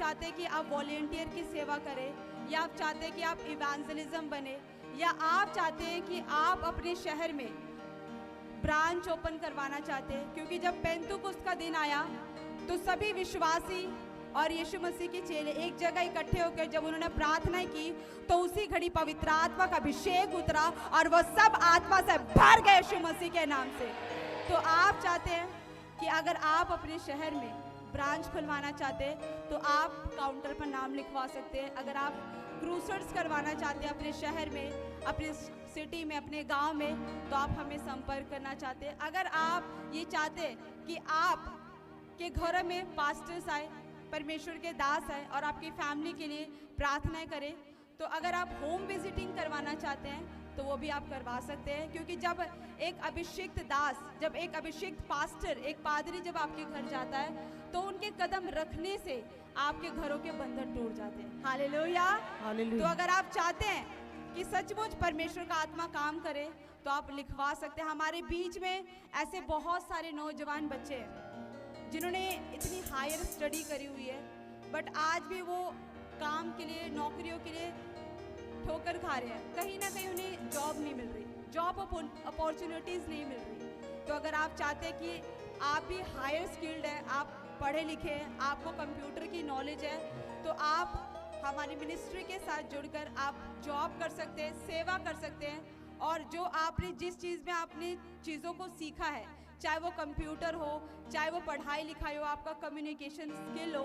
चाहते हैं कि आप वॉलेंटियर की सेवा करें, या आप चाहते हैं कि आप इवेंजलिज्म बने, या आप चाहते हैं कि आप अपने शहर में ब्रांच ओपन करवाना चाहते हैं, क्योंकि जब पेंतुकुस्त का दिन आया तो सभी विश्वासी और यीशु मसीह के चेले एक जगह इकट्ठे होकर जब उन्होंने प्रार्थना की तो उसी घड़ी पवित्र आत्मा का अभिषेक उतरा और वो सब आत्मा से भर गए यीशु मसीह के नाम से। तो आप चाहते हैं कि अगर आप अपने शहर में ब्रांच खुलवाना चाहते हैं तो आप काउंटर पर नाम लिखवा सकते हैं। अगर आप क्रूसेड्स करवाना चाहते हैं अपने शहर में, अपने सिटी में, अपने गांव में, तो आप हमें संपर्क करना चाहते हैं। अगर आप ये चाहते हैं कि आप के घर में पास्टर्स आए, परमेश्वर के दास आए और आपकी फैमिली के लिए प्रार्थनाएं करें, तो अगर आप होम विजिटिंग करवाना चाहते हैं तो वो भी आप करवा सकते हैं। क्योंकि जब एक अभिषिक्त दास, जब एक अभिषिक्त पास्टर, एक पादरी जब आपके घर जाता है तो उनके कदम रखने से आपके घरों के बंधन टूट जाते हैं। Hallelujah, hallelujah. तो अगर आप चाहते हैं कि सचमुच परमेश्वर का आत्मा काम करे तो आप लिखवा सकते हैं। हमारे बीच में ऐसे बहुत सारे नौजवान बच्चे हैं जिन्होंने इतनी हायर स्टडी करी हुई है, बट आज भी वो काम के लिए, नौकरियों के लिए ठोकर खा रहे हैं। कहीं ना कहीं उन्हें जॉब नहीं मिल रही, जॉब अपॉर्चुनिटीज़ नहीं मिल रही। तो अगर आप चाहते हैं कि आप भी हायर स्किल्ड हैं, आप पढ़े लिखे हैं, आपको कंप्यूटर की नॉलेज है, तो आप हमारी मिनिस्ट्री के साथ जुड़कर आप जॉब कर सकते हैं, सेवा कर सकते हैं। और जो आपने जिस चीज़ में आपने चीज़ों को सीखा है, चाहे वो कंप्यूटर हो, चाहे वो पढ़ाई लिखाई हो, आपका कम्युनिकेशन स्किल हो,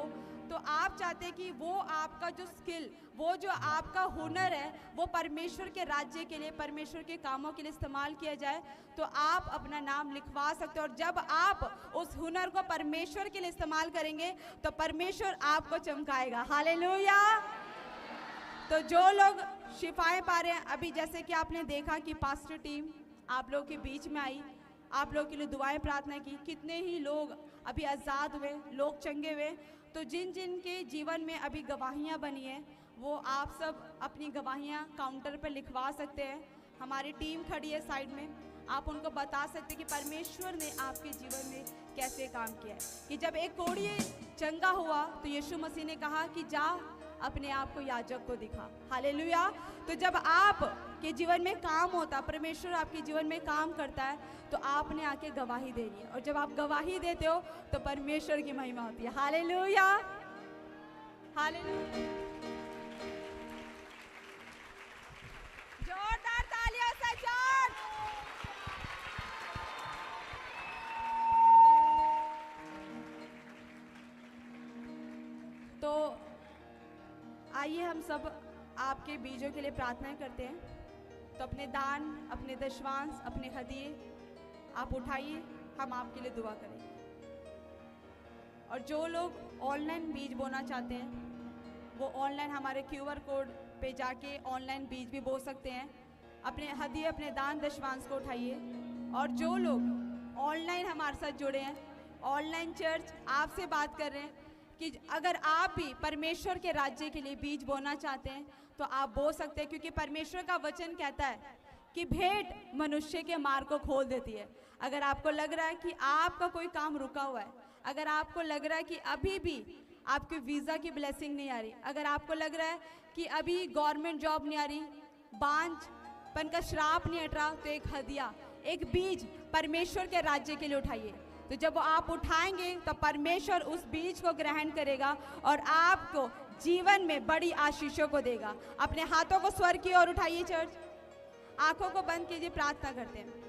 तो आप चाहते हैं कि वो आपका जो स्किल, वो जो आपका हुनर है, वो परमेश्वर के राज्य के लिए, परमेश्वर के कामों के लिए इस्तेमाल किया जाए, तो आप अपना नाम लिखवा सकते हो। और जब आप उस हुनर को परमेश्वर के लिए इस्तेमाल करेंगे तो परमेश्वर आपको चमकाएगा। हालेलुया। तो जो लोग शिफाएं पा रहे हैं, अभी जैसे कि आपने देखा कि पास्टर टीम आप लोग के बीच में आई, आप लोग के लिए दुआएं प्रार्थना की, कितने ही लोग अभी आज़ाद हुए, लोग चंगे हुए। तो जिन जिन के जीवन में अभी गवाहियाँ बनी हैं, वो आप सब अपनी गवाहियाँ काउंटर पर लिखवा सकते हैं। हमारी टीम खड़ी है साइड में, आप उनको बता सकते हैं कि परमेश्वर ने आपके जीवन में कैसे काम किया है। कि जब एक कोढ़ी चंगा हुआ तो यीशु मसीह ने कहा कि जा अपने आप को याजक को दिखा। हालेलुया। तो जब आप के जीवन में काम होता, परमेश्वर आपके जीवन में काम करता है, तो आपने आके गवाही देनी है। और जब आप गवाही देते हो तो परमेश्वर की महिमा होती है। Hallelujah, hallelujah. जोरदार तालियों से जोर। तो आइए हम सब आपके बीजों के लिए प्रार्थना करते हैं। तो अपने दान, अपने दशवांश, अपने हदिये आप उठाइए, हम आपके लिए दुआ करेंगे। और जो लोग ऑनलाइन बीज बोना चाहते हैं वो ऑनलाइन हमारे QR कोड पे जाके ऑनलाइन बीज भी बो सकते हैं। अपने हदिये, अपने दान दशवांश को उठाइए। और जो लोग ऑनलाइन हमारे साथ जुड़े हैं, ऑनलाइन चर्च आपसे बात कर रहे हैं कि अगर आप भी परमेश्वर के राज्य के लिए बीज बोना चाहते हैं तो आप बो सकते हैं। क्योंकि परमेश्वर का वचन कहता है कि भेंट मनुष्य के मार्ग को खोल देती है। अगर आपको लग रहा है कि आपका कोई काम रुका हुआ है, अगर आपको लग रहा है कि अभी भी आपके वीज़ा की ब्लेसिंग नहीं आ रही, अगर आपको लग रहा है कि अभी गवर्नमेंट जॉब नहीं आ रही, बांझपन का श्राप नहीं हट रहा, तो एक हदिया, एक बीज परमेश्वर के राज्य के लिए उठाइए। तो जब आप उठाएंगे तो परमेश्वर उस बीज को ग्रहण करेगा और आपको जीवन में बड़ी आशीषों को देगा। अपने हाथों को स्वर्ग की ओर उठाइए चर्च, आंखों को बंद कीजिए, प्रार्थना करते हैं।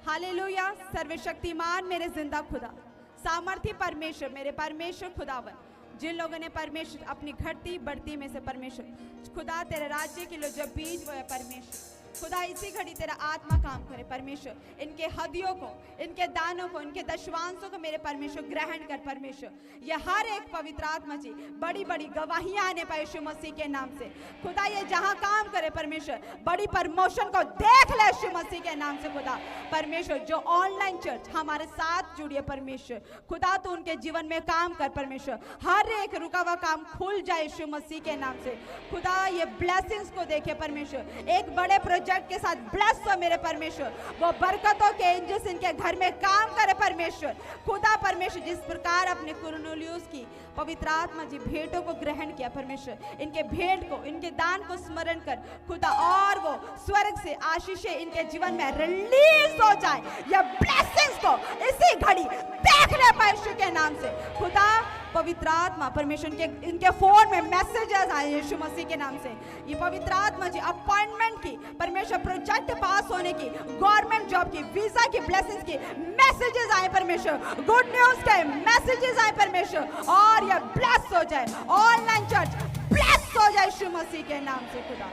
हालेलुया। सर्वशक्तिमान मेरे जिंदा खुदा, सामर्थी परमेश्वर, मेरे परमेश्वर खुदावन, जिन लोगों ने परमेश्वर अपनी घटती बढ़ती में से परमेश्वर खुदा तेरे राज्य के लिए जो बीज वो है परमेश्वर खुदा, इसी घड़ी तेरा आत्मा काम करे परमेश्वर। इनके हदियों को, इनके दानों को, इनके दशवांशों को मेरे परमेश्वर ग्रहण कर परमेश्वर। ये हर एक पवित्र आत्मा जी बड़ी बड़ी गवाहियां आने पाए यीशु मसीह के नाम से खुदा। ये जहां काम करे परमेश्वर, बड़ी प्रमोशन को देख ले यीशु मसीह के नाम से खुदा। परमेश्वर जो ऑनलाइन चर्च हमारे साथ जुड़ी है परमेश्वर खुदा, तो उनके जीवन में काम कर परमेश्वर। हर एक रुका हुआ काम खुल जाए यीशु मसीह के नाम से खुदा। ये ब्लेसिंग्स को देखे परमेश्वर, एक बड़े प्रोजेक्ट प्रोजेक्ट के साथ ब्लेस हो मेरे परमेश्वर। वो बरकतों के एंजल्स इनके घर में काम करे परमेश्वर। खुदा परमेश्वर जिस प्रकार अपने कुरनेलियुस की पवित्र आत्मा जी भेंटों को ग्रहण किया परमेश्वर, इनके भेंट को, इनके दान को स्मरण कर खुदा, और वो स्वर्ग से आशीषें इनके जीवन में रिलीज हो जाए। ये ब्लेसिंग्स को इसी घड़ी देख ले परमेश्वर के नाम से। खुदा पवित्र आत्मा परमेश्वर के इनके फोन में मैसेजेस आए यीशु मसीह के नाम से। ये पवित्र आत्मा जी अपॉइंटमेंट की परमेश्वर, प्रोजेक्ट पास होने की, गवर्नमेंट जॉब की, वीजा की, ब्लेसिंग्स की मैसेजेस आए परमेश्वर, गुड न्यूज के मैसेजेस आए परमेश्वर, और ये ब्लेस हो जाए। ऑनलाइन चर्च ब्लेस हो जाए यीशु मसीह के नाम से। खुदा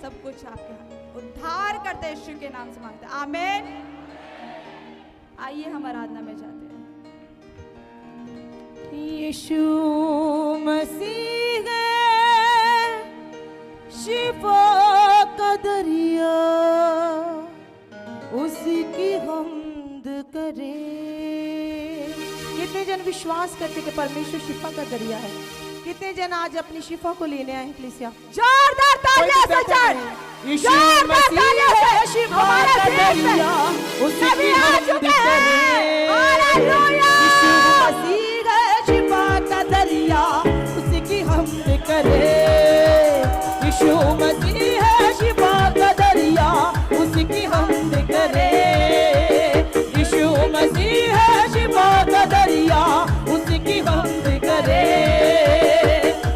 सब कुछ आपके उद्धार करते यीशु के नाम से मांगते हैं, आमीन। आइए हम आराधना में जाते हैं। यीशु मसीह है शिफा का दरिया, उसकी हमद करें। कितने जन विश्वास करते कि परमेश्वर शिफा का दरिया है? कितने जन आज अपनी शिफा को लेने आए कलीसिया? जोरदार तालियां से चढ़, यीशु मसीह है शिफा का दरिया, उसकी हमद करें। हालेलुया। यीशु मसीह है शिफा का दरिया, उसकी हमद करें। यीशु मसीह है शिफा का दरिया, उसकी हमद करें। यीशु मसीह है शिफा का दरिया, उसकी हमद करें।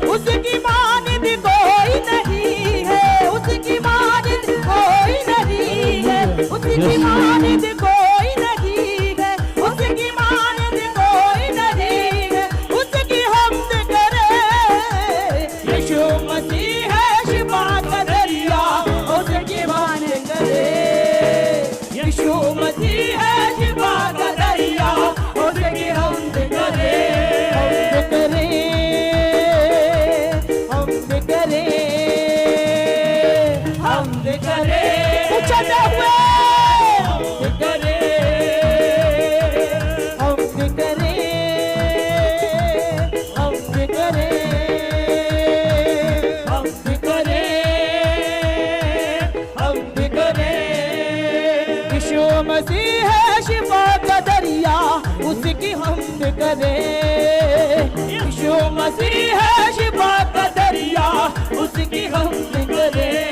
उसकी मानिंद कोई नहीं है, उसकी मानिंद कोई नहीं है, उसकी मानिंद कोई नहीं है, उसकी मानिंद कोई नहीं है, उसकी हमद करें। यीशु मसीह है शिफा का दरिया, उसकी मानिंद करें। यीशु मसीह है शिफा का दरिया, उसकी हमद करें। हमद करें, उछलते हुए हमद करें, हमद करें, हमद करें, हमद करें, हमद करें। यीशु मसीह है शिफा का दरिया, उसकी हमद करें। यीशु मसीह है शिफा का दरिया, उसकी हमद करें।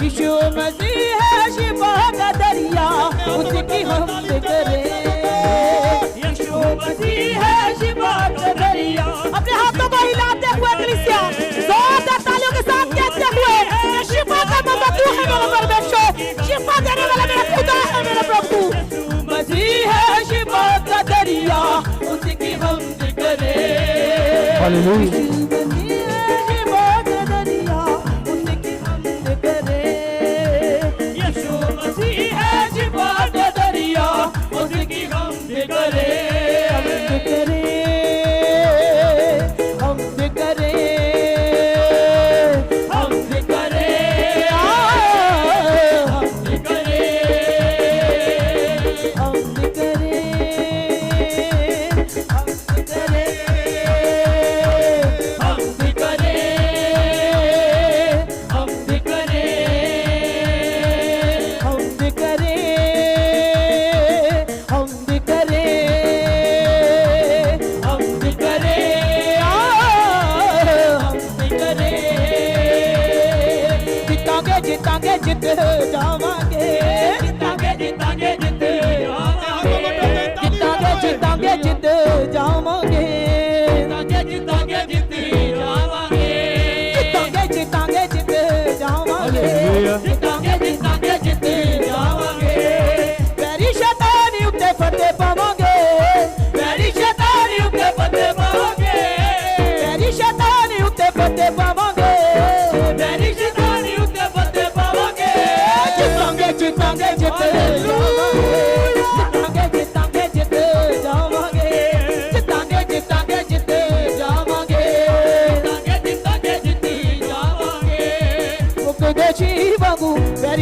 यीशु मसीह है शिफा का दरिया, उसकी हमद करें। यीशु मसीह है शिफा का दरिया। अपने हाथों को हिलाते हुए कलीसिया जोरदार तालियों के साथ कहते हुए, शिफा का मतलब तू है मेरा परमेश्वर, शिफा देने वाला मेरा खुदा है मेरा प्रभु। मसीह है शिफा का दरिया, उसकी हमद करें। हालेलुया।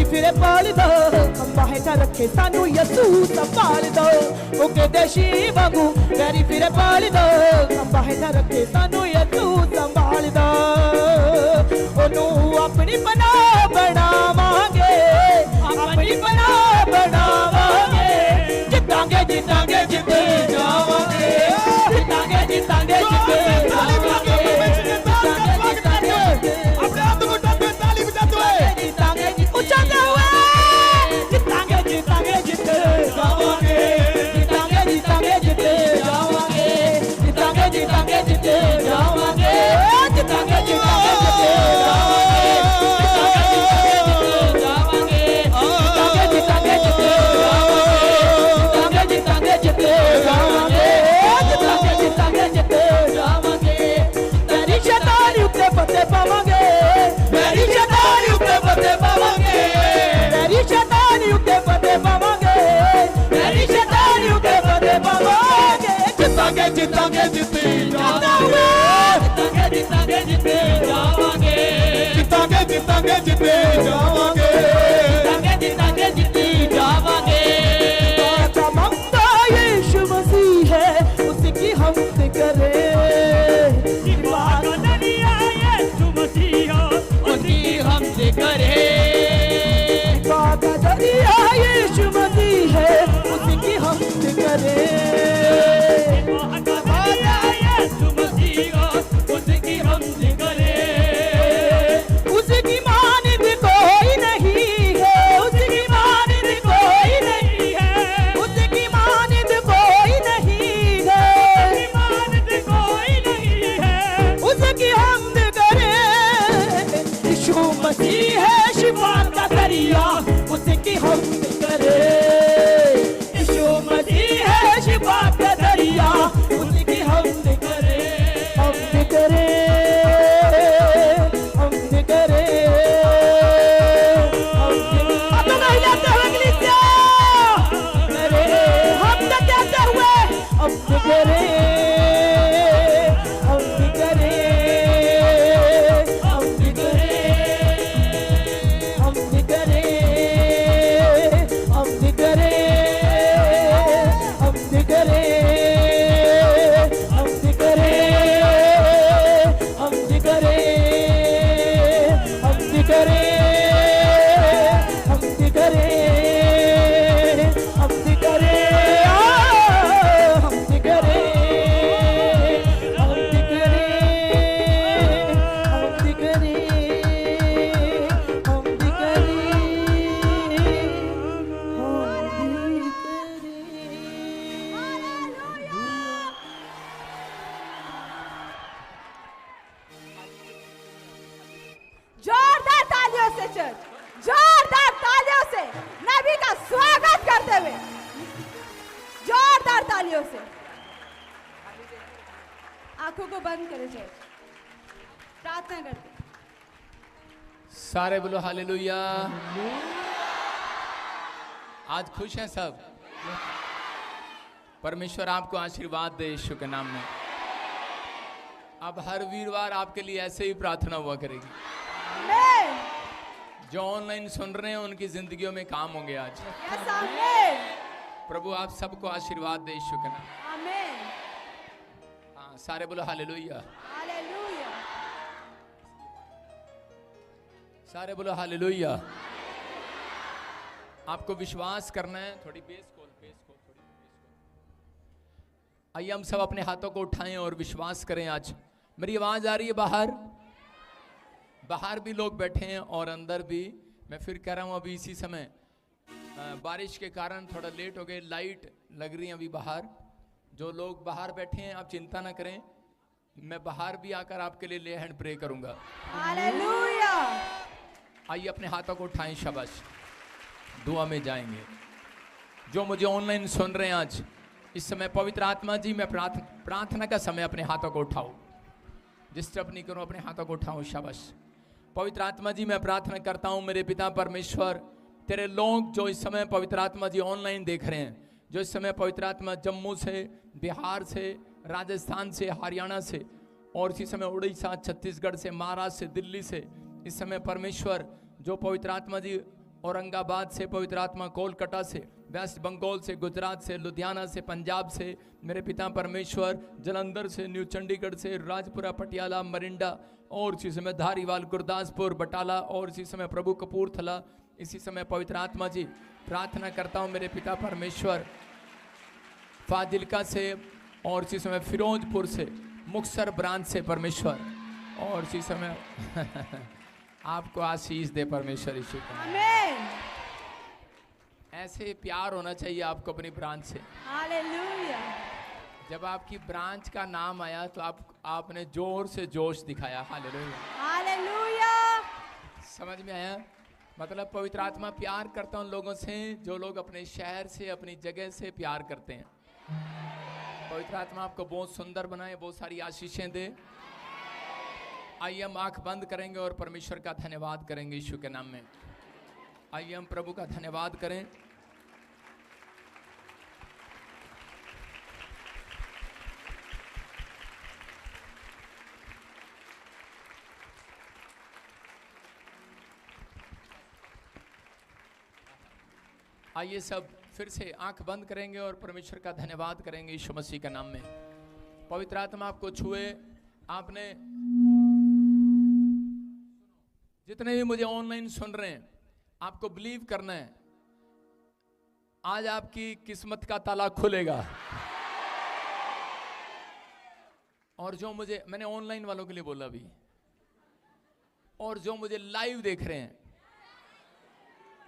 फिरे पाल दो, खंबा हेठा रखे सानू यसू संभाल दो। ओके देशी वांगू पैरी फिरे पाल दो, खंबा हेठा रखे सानू यसू संभाल दो। ओनू अपनी बना बनावांगे, जीतांगे जीते जावांगे, जीतांगे जीते जावांगे। का मंगा यीशु मसीह है, उसकी हमद करें। शिफा का दरिया यीशु मसीह, उसकी हमद करें। शिफा का दरिया यीशु मसीह है, उसकी हमद करें। उसकी मानिंद कोई नहीं है, उसकी मानिंद कोई नहीं है, उसकी मानिंद कोई नहीं है, मानिंद कोई नहीं है, उसकी हमद करें। यीशु मसीह है शिफा का दरिया, उसकी हमद करें। यीशु मसीह है शिफा का दरिया, उसकी हमद करें। हमद करें, हमद करें, अब तो नहीं जाते हुए कलीसिया करें, हमद कहते हुए हमद करें, हमद करें, हमद करें, हमद करें, हमद करें, हमद करें, हमद करें, हमद करें, हमद करें, हमद करें, हमद करें, हमद करें, हमद करें, हमद करें, हमद जोरदार तालियों से चर्च, जोरदार तालियों से नबी का स्वागत करते हुए, जोरदार तालियों से। आंखों को बंद करें चर्च, प्रार्थना करते। सारे बोलो हालेलुया। आज खुश हैं सब? परमेश्वर आपको आशीर्वाद दे यीशु के नाम में। अब हर वीरवार आपके लिए ऐसे ही प्रार्थना हुआ करेगी। आमीन, जो ऑनलाइन सुन रहे हैं उनकी जिंदगियों में काम होंगे आज। यस आमीन, प्रभु आप सबको आशीर्वाद दे यीशु के नाम। आमीन, हाँ, सारे बोलो हालेलुया। हालेलुया, सारे बोलो हालेलुया। आपको विश्वास करना है। थोड़ी बेस खोल, थोड़ी बेस खोल। आइए हम सब अपने हाथों को उठाएं और विश्वास करें। आज मेरी आवाज आ रही है बाहर? बाहर भी लोग बैठे हैं और अंदर भी। मैं फिर कह रहा हूं, अभी इसी समय बारिश के कारण थोड़ा लेट हो गए। लाइट लग रही है अभी बाहर। जो लोग बाहर बैठे हैं आप चिंता ना करें, मैं बाहर भी आकर आपके लिए ले हैंड प्रे करूंगा। हालेलुया। आइए अपने हाथों को उठाएं, शाबाश। दुआ में जाएंगे। जो मुझे ऑनलाइन सुन रहे हैं आज इस समय, पवित्र आत्मा जी, मैं प्रार्थना का समय अपने हाथों को उठाओ। डिस्टर्ब नहीं करूं, अपने हाथों को उठाओ, शाबाश। पवित्र आत्मा जी, मैं प्रार्थना करता हूं मेरे पिता परमेश्वर, तेरे लोग जो इस समय पवित्र आत्मा जी ऑनलाइन देख रहे हैं, जो इस समय पवित्र आत्मा जम्मू से, बिहार से, राजस्थान से, हरियाणा से और इसी समय उड़ीसा, छत्तीसगढ़ से, महाराष्ट्र से, दिल्ली से, इस समय परमेश्वर जो पवित्र आत्मा जी औरंगाबाद से, पवित्र आत्मा कोलकाता से, वेस्ट बंगाल से, गुजरात से, लुधियाना से, पंजाब से, मेरे पिता परमेश्वर जलंधर से, न्यू चंडीगढ़ से, राजपुरा, पटियाला, मरिंडा और इसी समय धारीवाल, गुरदासपुर, बटाला और इसी समय प्रभु कपूरथला, इसी समय पवित्र आत्मा जी प्रार्थना करता हूँ मेरे पिता परमेश्वर फाजिल्का से और इसी समय फिरोजपुर से, मुक्तसर ब्रांच से परमेश्वर, और इसी समय आपको आशीष दे परमेश्वर यीशु का। आमीन। ऐसे प्यार होना चाहिए आपको अपनी ब्रांच से। हालेलुया। जब आपकी ब्रांच का नाम आया तो आपने जोर से जोश दिखाया। हालेलुया। हालेलुया। समझ में आया? मतलब पवित्र आत्मा प्यार करता उन लोगों से जो लोग अपने शहर से, अपनी जगह से प्यार करते हैं। पवित्र आत्मा आपको बहुत सुंदर बनाए, बहुत सारी आशीषें दे। आइए हम आंख बंद करेंगे और परमेश्वर का धन्यवाद करेंगे यीशु के नाम में। आइए हम प्रभु का धन्यवाद करें। आइए सब फिर से आंख बंद करेंगे और परमेश्वर का धन्यवाद करेंगे यीशु मसीह के नाम में। पवित्र आत्मा आपको छुए। आपने जितने भी मुझे ऑनलाइन सुन रहे हैं, आपको बिलीव करना है, आज आपकी किस्मत का ताला खुलेगा। और जो मैंने ऑनलाइन वालों के लिए बोला भी, और जो मुझे लाइव देख रहे हैं,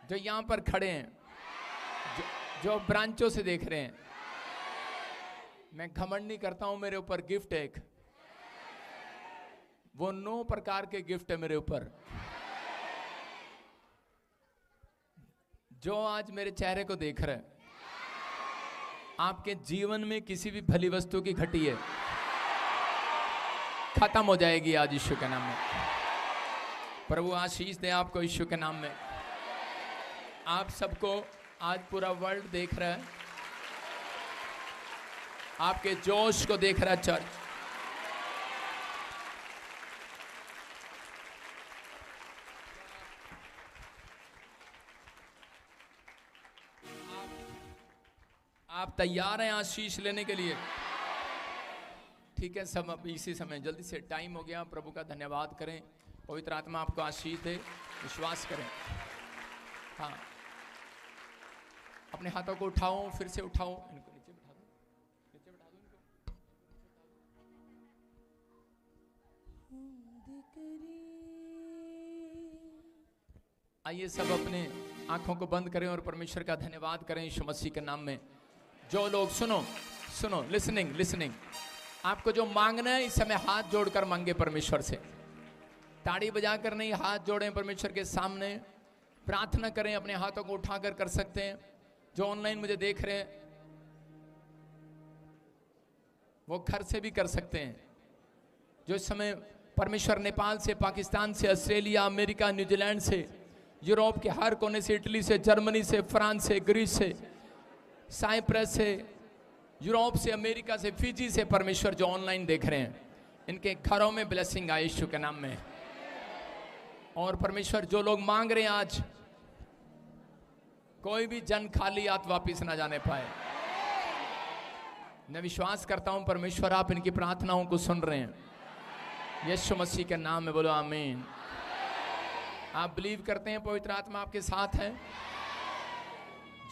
जो यहां पर खड़े हैं, जो ब्रांचों से देख रहे हैं, मैं घमंड नहीं करता हूं, मेरे ऊपर गिफ्ट है एक, वो 9 प्रकार के गिफ्ट है मेरे ऊपर। जो आज मेरे चेहरे को देख रहे हैं, आपके जीवन में किसी भी भली वस्तु की घटी है, खत्म हो जाएगी आज यीशु के नाम में। प्रभु आशीष दे आपको यीशु के नाम में। आप सबको आज पूरा वर्ल्ड देख रहा है, आपके जोश को देख रहा है चर्च। आप तैयार हैं आशीष लेने के लिए? ठीक है, सब अब इसी समय जल्दी से टाइम हो गया। प्रभु का धन्यवाद करें। पवित्र आत्मा आपको आशीष दे, विश्वास करें। हाँ, अपने हाथों को उठाओ, फिर से उठाओ, इनको नीचे बैठा दो, नीचे बैठा दो इनको। आइए सब अपने आंखों को बंद करें और परमेश्वर का धन्यवाद करें यीशु मसीह के नाम में। जो लोग सुनो, लिसनिंग, आपको जो मांगना है इस समय हाथ जोड़कर मांगे परमेश्वर से। ताड़ी बजाकर नहीं, हाथ जोड़ें परमेश्वर के सामने, प्रार्थना करें। अपने हाथों को उठाकर कर सकते हैं। जो ऑनलाइन मुझे देख रहे हैं वो घर से भी कर सकते हैं। जो इस समय परमेश्वर नेपाल से, पाकिस्तान से, ऑस्ट्रेलिया, अमेरिका, न्यूजीलैंड से, यूरोप के हर कोने से, इटली से, जर्मनी से, फ्रांस से, ग्रीस से, साइप्रस से, यूरोप से, अमेरिका से, फिजी से, परमेश्वर जो ऑनलाइन देख रहे हैं, इनके घरों में ब्लेसिंग आए यीशु के नाम में। और परमेश्वर जो लोग मांग रहे हैं आज, कोई भी जन खाली हाथ वापिस ना जाने पाए। मैं विश्वास करता हूं परमेश्वर आप इनकी प्रार्थनाओं को सुन रहे हैं। यीशु मसीह के नाम में बोलो आमीन। आप बिलीव करते हैं पवित्र आत्मा आपके साथ है?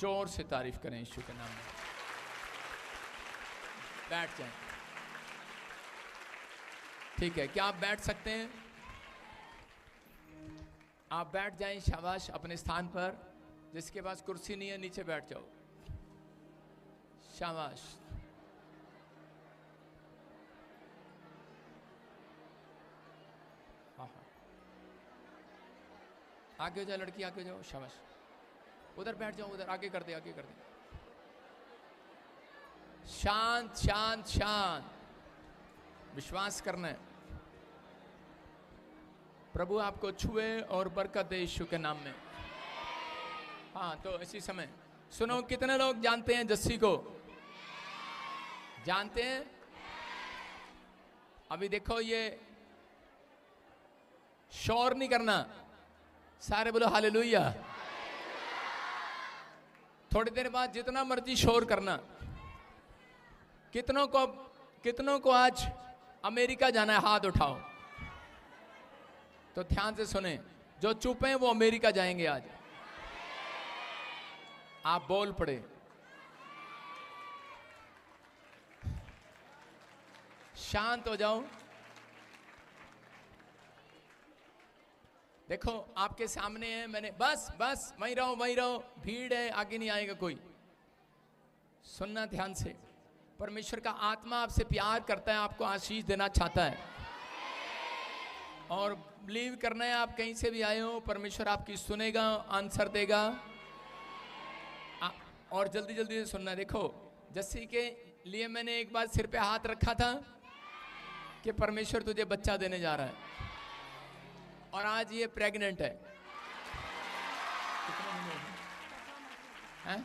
जोर से तारीफ करें यीशु के नाम में। बैठ जाएं। ठीक है, क्या आप बैठ सकते हैं? आप बैठ जाएं, शाबाश। अपने स्थान पर, जिसके पास कुर्सी नहीं है नीचे बैठ जाओ, शाबाश। हाँ, आगे हो जाओ लड़की, आगे हो जाओ, शाबाश। उधर बैठ जाओ, उधर आगे कर दे, आगे कर दे। शांत शांत शांत, विश्वास करना है। प्रभु आपको छुए और बरकत दे यीशु के नाम में। हाँ, तो इसी समय सुनो, कितने लोग जानते हैं जस्सी को? जानते हैं? अभी देखो, ये शोर नहीं करना, सारे बोलो हालेलुया। थोड़ी देर बाद जितना मर्जी शोर करना। कितनों को आज अमेरिका जाना है? हाथ उठाओ। तो ध्यान से सुने, जो चुप हैं वो अमेरिका जाएंगे आज। आप बोल पड़े। शांत हो जाओ। देखो आपके सामने है, मैंने बस वहीं रहो, भीड़ है, आगे नहीं आएगा कोई। सुनना ध्यान से, परमेश्वर का आत्मा आपसे प्यार करता है, आपको आशीष देना चाहता है। और बिलीव करना है, आप कहीं से भी आए हो, परमेश्वर आपकी सुनेगा, आंसर देगा। और जल्दी जल्दी से सुनना। देखो, जस्सी के लिए मैंने एक बार सिर पे हाथ रखा था कि परमेश्वर तुझे बच्चा देने जा रहा है, और आज ये प्रेग्नेंट है। कितने महीने हैं?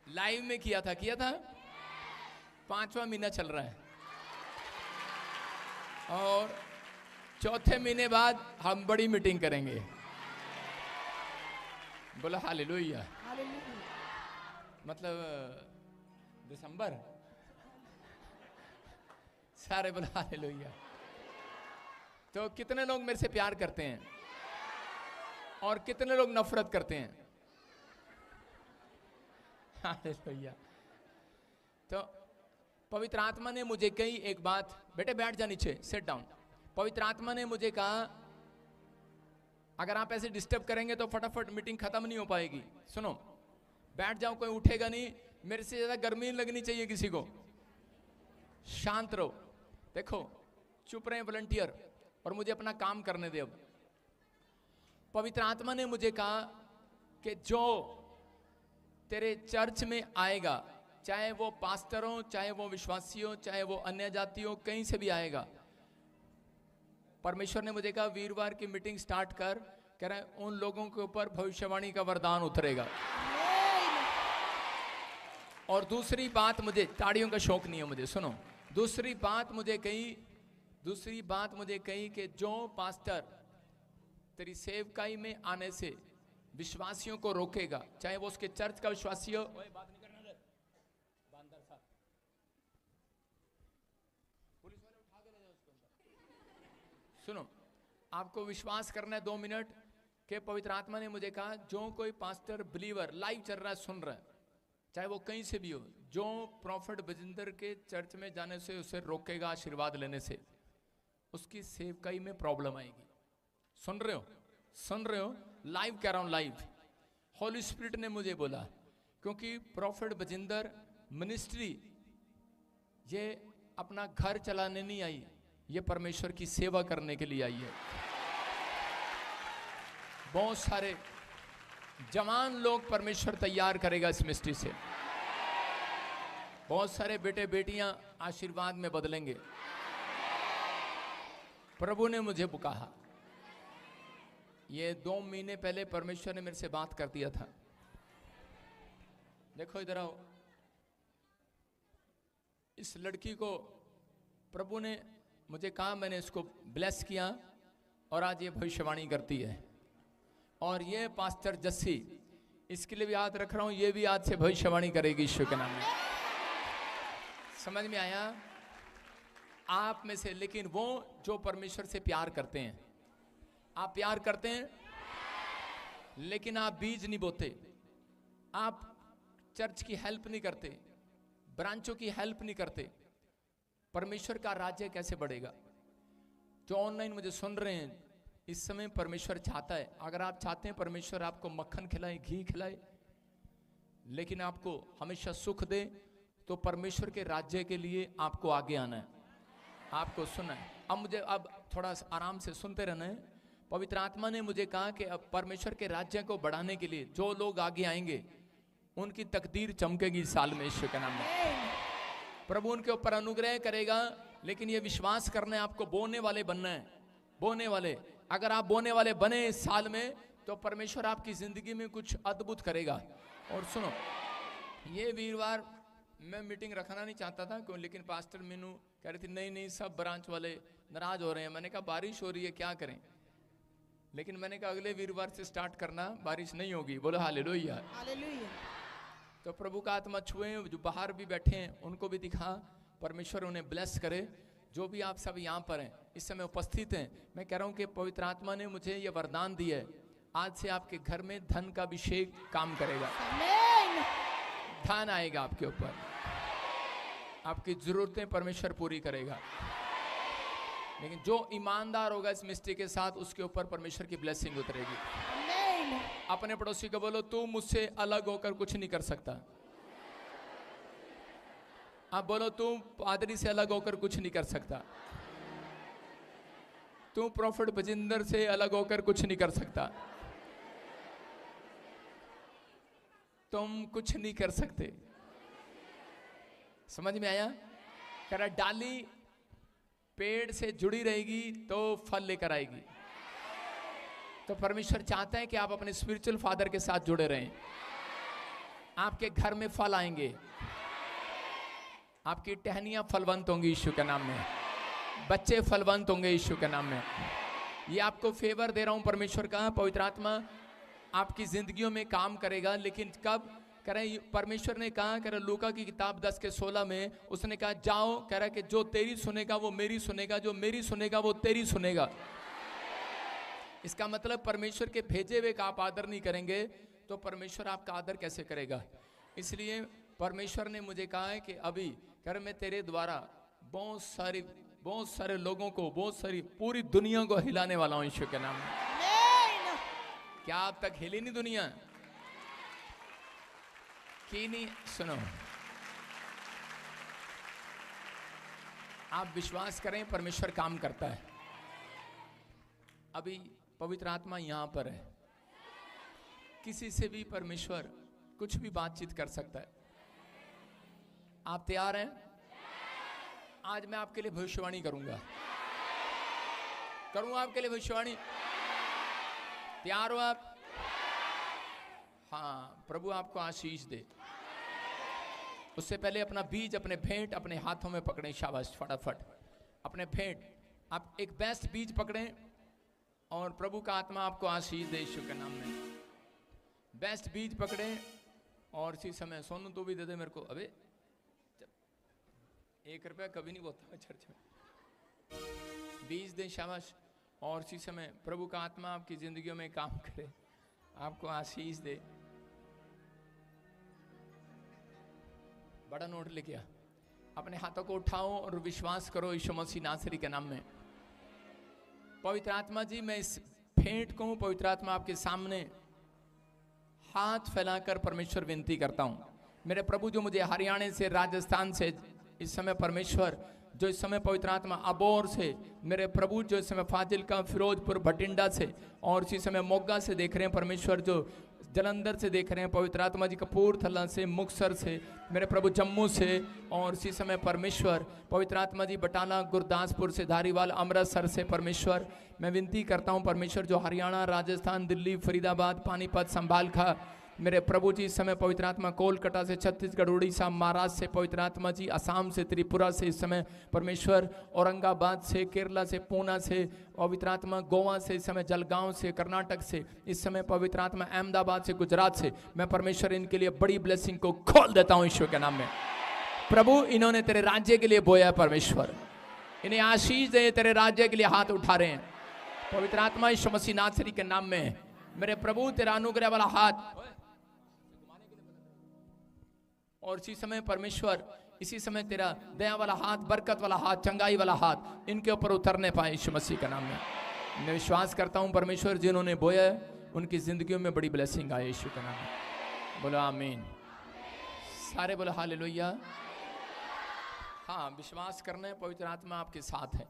लाइव में किया था 5वां महीना चल रहा है, और चौथे महीने बाद हम बड़ी मीटिंग करेंगे। बोला हालेलुया। हालेलुया। मतलब दिसंबर सारे बोला हालेलुया। तो कितने लोग मेरे से प्यार करते हैं और कितने लोग नफरत करते हैं? हालेलुया। तो पवित्र आत्मा ने मुझे कही एक बात, बेटे बैठ जा नीचे, सिट डाउन। पवित्र आत्मा ने मुझे कहा अगर आप ऐसे डिस्टर्ब करेंगे तो फटाफट मीटिंग खत्म नहीं हो पाएगी। सुनो, बैठ जाओ, कोई उठेगा नहीं। मेरे से ज्यादा गर्मी नहीं लगनी चाहिए किसी को। शांत रहो। देखो, चुप रहे वॉलंटियर और मुझे अपना काम करने दे। अब पवित्र आत्मा ने मुझे कहा कि जो तेरे चर्च में आएगा, चाहे वो पास्टर हो, चाहे वो विश्वासी हो, चाहे वो अन्य जाति हो, कहीं से भी आएगा, परमेश्वर ने मुझे कहा वीरवार की मीटिंग स्टार्ट कर, कह रहा है उन लोगों के ऊपर भविष्यवाणी का वरदान उतरेगा। और दूसरी बात, मुझे ताड़ियों का शौक नहीं है मुझे, सुनो, दूसरी बात मुझे कही कि जो पास्टर तेरी सेवकाई में आने से विश्वासियों को रोकेगा, चाहे वो उसके चर्च का विश्वासी हो। सुनो, आपको विश्वास करना है 2 मिनट के पवित्र आत्मा ने मुझे कहा जो कोई पास्टर बिलीवर लाइव चल रहा है, सुन रहा है, चाहे वो कहीं से भी हो, जो प्रॉफिट बजिंदर के चर्च में जाने से उसे रोकेगा आशीर्वाद लेने से, उसकी सेवकाई में प्रॉब्लम आएगी। सुन रहे हो? लाइव कह रहा हूं, लाइव। होली स्पिरिट ने मुझे बोला, क्योंकि प्रॉफिट बजिंदर मिनिस्ट्री ये अपना घर चलाने नहीं आई, ये परमेश्वर की सेवा करने के लिए आई है। बहुत सारे जवान लोग परमेश्वर तैयार करेगा इस मिनिस्ट्री से। बहुत सारे बेटे बेटियां आशीर्वाद में बदलेंगे। प्रभु ने मुझे कहा, ये 2 महीने पहले परमेश्वर ने मेरे से बात कर दिया था। देखो इधर आओ, इस लड़की को प्रभु ने मुझे कहा, मैंने इसको ब्लेस किया और आज ये भविष्यवाणी करती है। और ये पास्टर जस्सी, इसके लिए भी याद रख रहा हूं, ये भी आज से भविष्यवाणी करेगी ईश्वर के नाम में। समझ में आया आप में से? लेकिन वो जो परमेश्वर से प्यार करते हैं, आप प्यार करते हैं लेकिन आप बीज नहीं बोते, आप चर्च की हेल्प नहीं करते, ब्रांचों की हेल्प नहीं करते, परमेश्वर का राज्य कैसे बढ़ेगा? जो ऑनलाइन मुझे सुन रहे हैं, इस समय परमेश्वर चाहता है, अगर आप चाहते हैं परमेश्वर आपको मक्खन खिलाए, घी खिलाए, लेकिन आपको हमेशा सुख दे, तो परमेश्वर के राज्य के लिए आपको आगे आना है, आपको सुनना है। अब थोड़ा आराम से सुनते रहना है। पवित्र आत्मा ने मुझे कहा कि अब परमेश्वर के राज्य को बढ़ाने के लिए जो लोग आगे आएंगे उनकी तकदीर चमकेगी इस साल में ईश्वर के नाम में। प्रभु उनके ऊपर अनुग्रह करेगा, लेकिन ये विश्वास करना है आपको बोने वाले बनना है, बोने वाले। अगर आप बोने वाले बने इस साल में, तो परमेश्वर आपकी जिंदगी में कुछ अद्भुत करेगा। और सुनो, ये वीरवार मैं मीटिंग रखना नहीं चाहता था क्यों, लेकिन पास्टर मीनू कह रही थी नहीं सब ब्रांच वाले नाराज हो रहे हैं। मैंने कहा बारिश हो रही है, क्या करें? लेकिन मैंने कहा अगले वीरवार से स्टार्ट करना, बारिश नहीं होगी। बोलो हालेलुया। हालेलुया। तो प्रभु का आत्मा छुए, जो बाहर भी बैठे हैं उनको भी दिखा, परमेश्वर उन्हें ब्लेस करे। जो भी आप सब यहाँ पर हैं, इस समय उपस्थित हैं, मैं कह रहा हूँ कि पवित्र आत्मा ने मुझे ये वरदान दिया है, आज से आपके घर में धन का अभिषेक काम करेगा। धन आएगा आपके ऊपर, आपकी जरूरतें परमेश्वर पूरी करेगा। लेकिन जो ईमानदार होगा इस मिस्ट्री के साथ, उसके ऊपर परमेश्वर की ब्लेसिंग उतरेगी। अपने पड़ोसी को बोलो, तू मुझसे अलग होकर कुछ नहीं कर सकता। आप बोलो, तू पादरी से अलग होकर कुछ नहीं कर सकता, तू प्रॉफिट बजिंदर से अलग होकर कुछ नहीं कर सकता, तुम कुछ नहीं कर सकते। समझ में आया? कह रहा डाली पेड़ से जुड़ी रहेगी तो फल लेकर आएगी। तो परमेश्वर चाहता है कि आप अपने स्पिरिचुअल फादर के साथ जुड़े रहें। आपके घर में फल आएंगे, आपकी टहनियां फलवंत होंगी यीशु के नाम में, बच्चे फलवंत होंगे यीशु के नाम में। ये आपको फेवर दे रहा हूं परमेश्वर का। पवित्र आत्मा आपकी जिंदगियों में काम करेगा, लेकिन कब? कह रहे परमेश्वर ने कहा, कह रहे लूका की किताब 10:16 में उसने कहा जाओ, कह रहा कि जो तेरी सुनेगा वो मेरी सुनेगा, जो मेरी सुनेगा वो तेरी सुनेगा। इसका मतलब परमेश्वर के भेजे हुए का आप आदर नहीं करेंगे तो परमेश्वर आपका आदर कैसे करेगा? इसलिए परमेश्वर ने मुझे कहा है कि अभी कह रहे मैं तेरे द्वारा बहुत सारे लोगों को, बहुत सारी पूरी दुनिया को हिलाने वाला हूं ईश्वर के नाम में। क्या अब तक हिली नहीं दुनिया? की नहीं? सुनो, आप विश्वास करें परमेश्वर काम करता है। अभी पवित्र आत्मा यहां पर है, किसी से भी परमेश्वर कुछ भी बातचीत कर सकता है। आप तैयार हैं? आज मैं आपके लिए भविष्यवाणी करूंगा आपके लिए भविष्यवाणी। तैयार हो आप? हाँ, प्रभु आपको आशीष दे। उससे पहले अपना बीज, अपने भेंट अपने हाथों में पकड़ें। शाबाश, फटाफट अपने भेंट, आप एक बेस्ट बीज पकड़ें और प्रभु का आत्मा आपको आशीष दे यीशु के नाम में। बेस्ट बीज पकड़ें और इसी समय सोनू तो भी दे दे मेरे को। अबे 1 रुपया कभी नहीं बोलता चर्च में। बीज दे, शाबाश। और इसी समय प्रभु का आत्मा आपकी जिंदगियों में काम करे, आपको आशीष दे। बड़ा नोट लेके आ, अपने हाथों को उठाओ और विश्वास करो यीशु मसीह नासरी के नाम में। पवित्र आत्मा जी, मैं इस भेंट को, पवित्र आत्मा आपके सामने हाथ फैलाकर परमेश्वर विनती करता हूं। मेरे प्रभु, जो मुझे हरियाणा से, राजस्थान से इस समय परमेश्वर, जो इस समय पवित्र आत्मा अबोर से, मेरे प्रभु जो इस समय फाजिलका, फिरोजपुर, भटिंडा से और इसी समय मोगा से देख रहे हैं परमेश्वर, जो जलंधर से देख रहे हैं पवित्र आत्मा जी, कपूरथला से, मुक्तसर से, मेरे प्रभु जम्मू से और इसी समय परमेश्वर पवित्र आत्मा जी बटाला, गुरदासपुर से, धारीवाल, अमृतसर से परमेश्वर मैं विनती करता हूं परमेश्वर, जो हरियाणा, राजस्थान, दिल्ली, फरीदाबाद, पानीपत, संभालखा, मेरे प्रभु जी इस समय पवित्र आत्मा कोलकाता से, छत्तीसगढ़, उड़ीसा, महाराष्ट्र से पवित्र आत्मा जी, असम से, त्रिपुरा से इस समय परमेश्वर, औरंगाबाद से, केरला से, पूना से पवित्र आत्मा, गोवा से इस समय, जलगांव से, कर्नाटक से इस समय पवित्र आत्मा, अहमदाबाद से, गुजरात से मैं परमेश्वर इनके लिए बड़ी ब्लेसिंग को खोल देता हूं ईश्वर के नाम में। प्रभु, इन्होंने तेरे राज्य के लिए बोया परमेश्वर, इन्हें आशीष दे, तेरे राज्य के लिए हाथ उठा रहे हैं पवित्र आत्मा यीशु मसीह नासरी के नाम में। मेरे प्रभु, तेरा अनुग्रह वाला हाथ, और इसी समय परमेश्वर, इसी समय तेरा दया वाला हाथ, बरकत वाला हाथ, चंगाई वाला हाथ इनके ऊपर उतरने पाए यीशु मसीह के नाम में। मैं विश्वास करता हूं परमेश्वर, जिन्होंने बोया उनकी जिंदगियों में बड़ी ब्लेसिंग आए यीशु के नाम में। बोलो आमीन। सारे बोलो हालेलुया। हाँ, विश्वास करना है, पवित्र आत्मा आपके साथ है।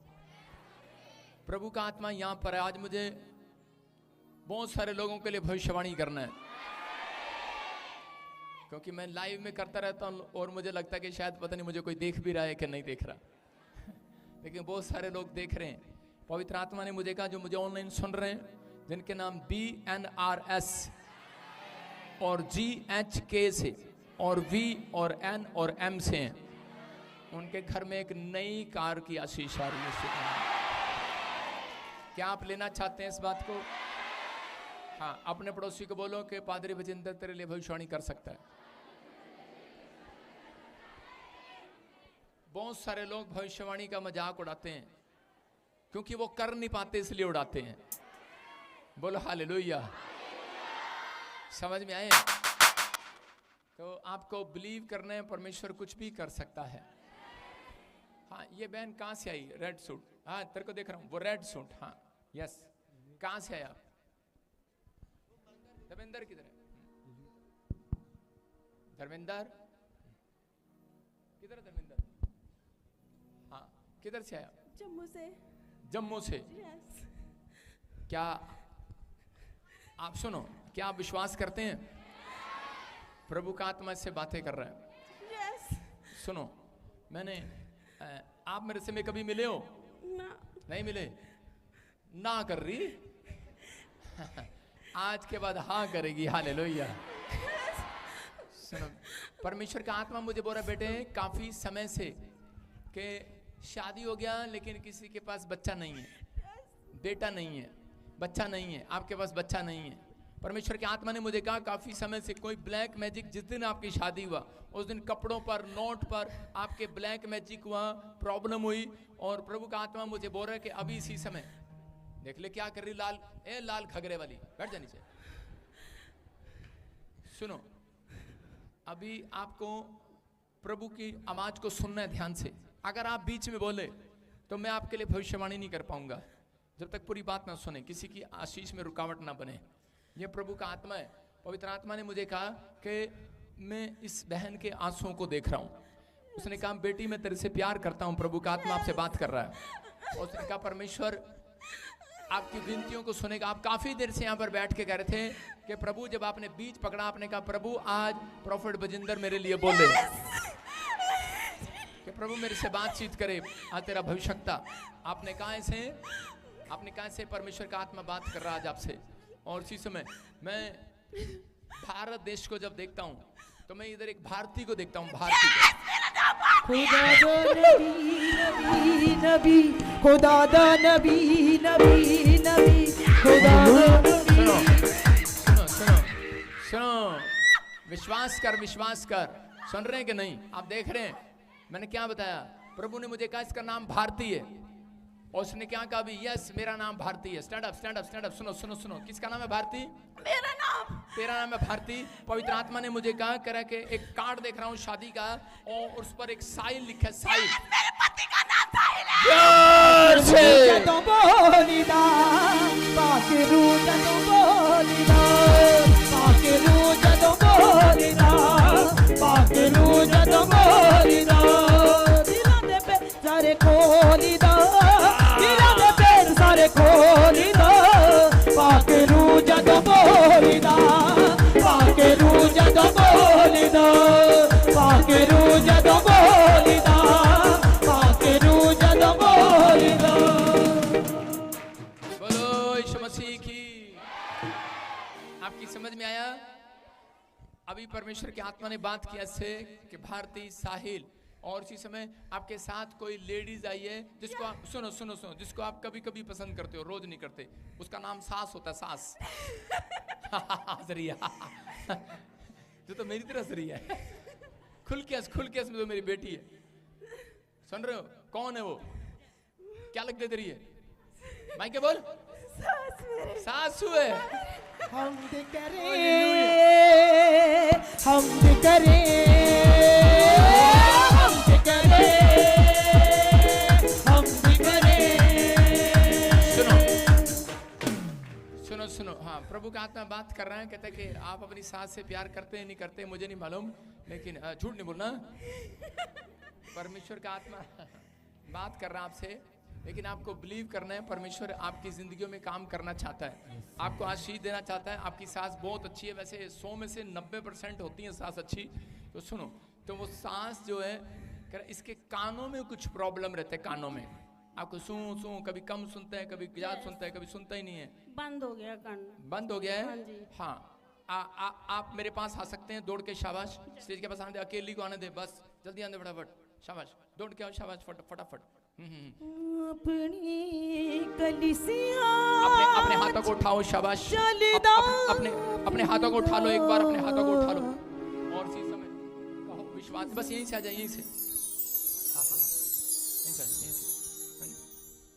प्रभु का आत्मा यहाँ पर है। आज मुझे बहुत सारे लोगों के लिए भविष्यवाणी करना है, क्योंकि मैं लाइव में करता रहता हूँ और मुझे लगता है कि शायद पता नहीं मुझे कोई देख भी रहा है कि नहीं देख रहा लेकिन बहुत सारे लोग देख रहे हैं। पवित्र आत्मा ने मुझे कहा, जो मुझे ऑनलाइन सुन रहे हैं, जिनके नाम BNRS और GHK से और V और N और M से हैं, उनके घर में एक नई कार की आशीष आ रही है। क्या आप लेना चाहते हैं इस बात को? हाँ, अपने पड़ोसी को बोलो कि पादरी भजिंदर तेरे लिए भविष्यवाणी कर सकता है। बहुत सारे लोग भविष्यवाणी का मजाक उड़ाते हैं, क्योंकि वो कर नहीं पाते इसलिए उड़ाते हैं। बोलो हालेलुया। समझ में आए? तो आपको बिलीव करना है, परमेश्वर कुछ भी कर सकता है। हाँ, ये बहन कहाँ से आई? Red suit. हाँ, तेरे को देख रहा हूँ, वो रेड सूट। हाँ, यस। कहाँ से आया? धर्मेंद्र किधर है? धर्मेंद्र किधर है? धर्मेंद्र, हाँ, किधर से आया? जम्मू से। जम्मू से। यस। क्या आप सुनो, क्या आप विश्वास करते हैं प्रभु का आत्मा इससे बातें कर रहा है? यस। सुनो, मैंने आप मेरे से में कभी मिले हो? ना। नहीं मिले? ना कर रही आज के बाद हाँ करेगी। हालेलुया। सुनो, परमेश्वर का आत्मा मुझे बोल रहा, बेटे काफी समय से कि शादी हो गया लेकिन किसी के पास बच्चा नहीं है, बेटा नहीं है, बच्चा नहीं है, आपके पास बच्चा नहीं है। परमेश्वर की आत्मा ने मुझे कहा काफी समय से कोई ब्लैक मैजिक, जिस दिन आपकी शादी हुआ उस दिन कपड़ों पर, नोट पर आपके ब्लैक मैजिक हुआ, प्रॉब्लम हुई। और प्रभु का आत्मा मुझे बोल रहा है कि अभी इसी समय देख ले क्या कर रही लाल, ए लाल खगरे वाली, बैठ जानी चाहिए। सुनो, अभी आपको प्रभु की आवाज को सुनना है ध्यान से। अगर आप बीच में बोले तो मैं आपके लिए भविष्यवाणी नहीं कर पाऊंगा, जब तक पूरी बात ना सुने, किसी की आशीष में रुकावट ना बने। ये प्रभु का आत्मा है। पवित्र आत्मा ने मुझे कहा कि मैं इस बहन के आंसुओं को देख रहा हूं। उसने कहा बेटी मैं तेरे से प्यार करता हूं, प्रभु का आत्मा आपसे बात कर रहा है। और उसने कहा परमेश्वर आपकी विनतियों को सुनेगा। आप काफी देर से यहाँ पर बैठ के कह रहे थे कि प्रभु, जब आपने बीज पकड़ा आपने कहा प्रभु आज प्रॉफिट बजिंदर मेरे लिए बोले कि प्रभु मेरे से बातचीत करे, आज तेरा भविष्यता। आपने कहा ऐसे परमेश्वर का आत्मा बात कर रहा है आज आपसे। और इसी समय मैं भारत देश को जब देखता हूँ तो मैं इधर एक भारतीय को देखता हूँ, भारतीय खुदा दा नबी नबी नबी, खुदा दा नबी नबी नबी, खुदा दा नबी। सुनो सुनो सुनो, विश्वास कर। सुन रहे हैं कि नहीं? आप देख रहे हैं मैंने क्या बताया? प्रभु ने मुझे कहा इसका नाम भारती है। और उसने क्या कहा अभी? यस मेरा नाम भारती है। Stand up. सुनो, किसका नाम है? भारती। तेरा नाम है भारती। पवित्र आत्मा ने मुझे कहा करा के एक कार्ड देख रहा हूँ शादी का, और उस पर एक साहिल लिखा है। साहिल मेरे पति का नाम साहिल है। तो बोलिदा पाकिरू जदो बोलिदा, पाकिरू जदो बोलिदा, पाकिरू जदो बोलिदा, दिलों दे पे सारे खोलिदा, दिलों दे पे सारे खोलिदा, पाकिरू जदो बोलिदा, पाकिरू जदो बोलिदा, पाकिरू जदो बोलिदा, पाकिरू जदो बोलिदा। बोलो यीशु मसीह की। आपकी समझ में आया? अभी परमेश्वर की आत्मा ने बात किया से कि भारती, साहिल, और इसी समय आपके साथ कोई लेडीज आई है जिसको आप सुनो जिसको आप कभी कभी पसंद करते हो, रोज नहीं करते। उसका नाम सास होता है, सास। जरिया तो मेरी तरह जरिया है। खुल के हंस, तो मेरी बेटी है। सुन रहे हो? कौन है वो? क्या लगते तेरी है? माइक के बोल। सासू है। हमद करे, हमद करे, हमद करे, हमद करे। सुनो। हाँ, प्रभु का आत्मा बात कर रहा है। कहता है कि आप अपनी सास से प्यार करते हैं नहीं करते मुझे नहीं मालूम, लेकिन झूठ नहीं बोलना। परमेश्वर का आत्मा बात कर रहा है आपसे, लेकिन आपको बिलीव करना है। परमेश्वर आपकी जिंदगियों में काम करना चाहता है, आपको आशीष देना चाहता है। आपकी सास बहुत अच्छी है, वैसे 100 में से 90% होती है सास अच्छी। तो सुनो, तो वो सास जो है इसके कानों में कुछ प्रॉब्लम रहता है। कानों में आपको सू कभी कम सुनता है, कभी ज्यादा सुनता है, कभी सुनता ही नहीं है। बंद हो गया कान। बंद हो गया है? हाँ जी। हाँ, आप मेरे पास आ सकते हैं दौड़ के। शाबाश, स्टेज के पास आने दे, अकेली को आने दे, बस जल्दी आने दे, फटाफट। शाबाश, दौड़ के आओ, शाबाश, फटाफट। अपनी कलिसिया अपने हाथों को उठाओ, शाबाश। अपने हाथों को उठा लो, एक बार अपने हाथों को उठा लो। और इसी समय कहो विश्वास। बस यहीं से आ जाए, यहीं से। हाँ, यहीं से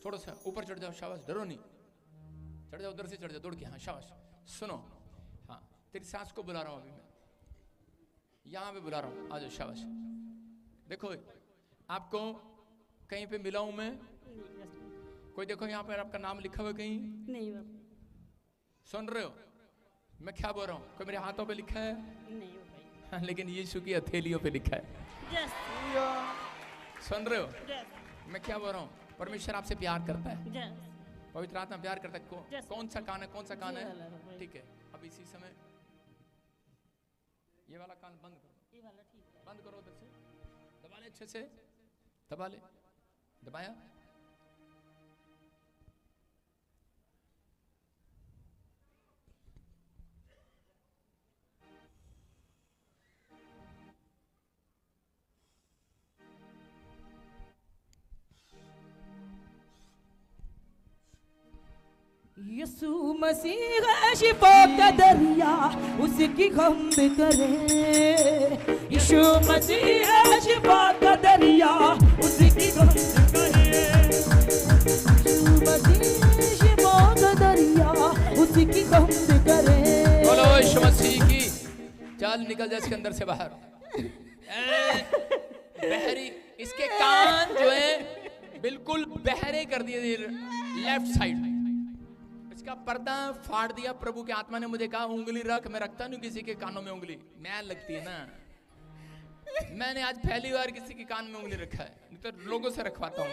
थोड़ा सा ऊपर चढ़ जाओ, शाबाश। डरो नहीं, चढ़ जाओ, उधर से चढ़ जाओ, दौड़ के। हाँ, शाबाश। सुनो, हाँ, तेरी सास को बुला रहा हूँ अभी मैं, यहाँ पे बुला रहा हूँ, आ जाओ, शाबाश। देखो, आपको कहीं पे मिला हूं मैं? कोई देखो यहाँ पर आपका नाम लिखा हुआ कहीं? नहीं। सुन रहे हो मैं क्या बोल रहा हूँ? कोई मेरे हाथों पे लिखा है? नहीं। लेकिन यीशु की हथेलियों पे लिखा है। सुन रहे हो मैं क्या बोल रहा हूँ? परमेश्वर आपसे प्यार करता है, पवित्र आत्मा प्यार करता है। कौन सा कान है? ठीक है, अब इसी समय ये वाला कान बंद करो। ये वाला ठीक है, बंद करो। उधर से दबा ले, अच्छे से दबा ले। दबाया? यीशु मसीह है शिफा का दरिया, उसकी हमद करें। यीशु मसीह है शिफा का दरिया, उसकी हमद करें। यीशु मसीह शिफा का दरिया, उसकी हमद करें। बोलो यीशु मसीह की। चल निकल जा इसके अंदर से बाहर। बहरी, इसके कान जो है बिल्कुल बहरे कर दिए लेफ्ट साइड। इसका पर्दा फाड़ दिया। प्रभु के आत्मा ने मुझे कहा उंगली रख। मैं रखता नहीं किसी के कानों में उंगली, मैल लगती है ना। मैंने आज पहली बार किसी के कान में उंगली रखा है, नहीं तो लोगों से रखवाता हूँ।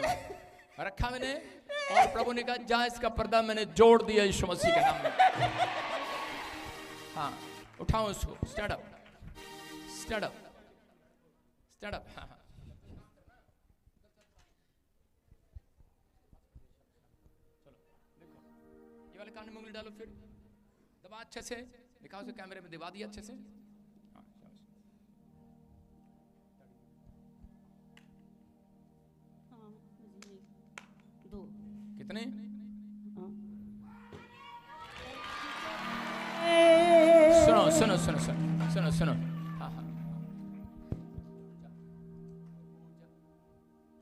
रखा मैंने और प्रभु ने कहा जा इसका पर्दा मैंने जोड़ दिया यीशु मसीह के नाम में। हाँ उठाओ इसको। Stand up, stand up, stand up. हाँ हाँ वाले कान में उंगली डालो, फिर दबा अच्छे से, दिखाओ से कैमरे में, दबा दिया अच्छे से। हाँ, दो। कितने? सुनो सुनो सुनो सुनो सुनो सुनो। हाँ हाँ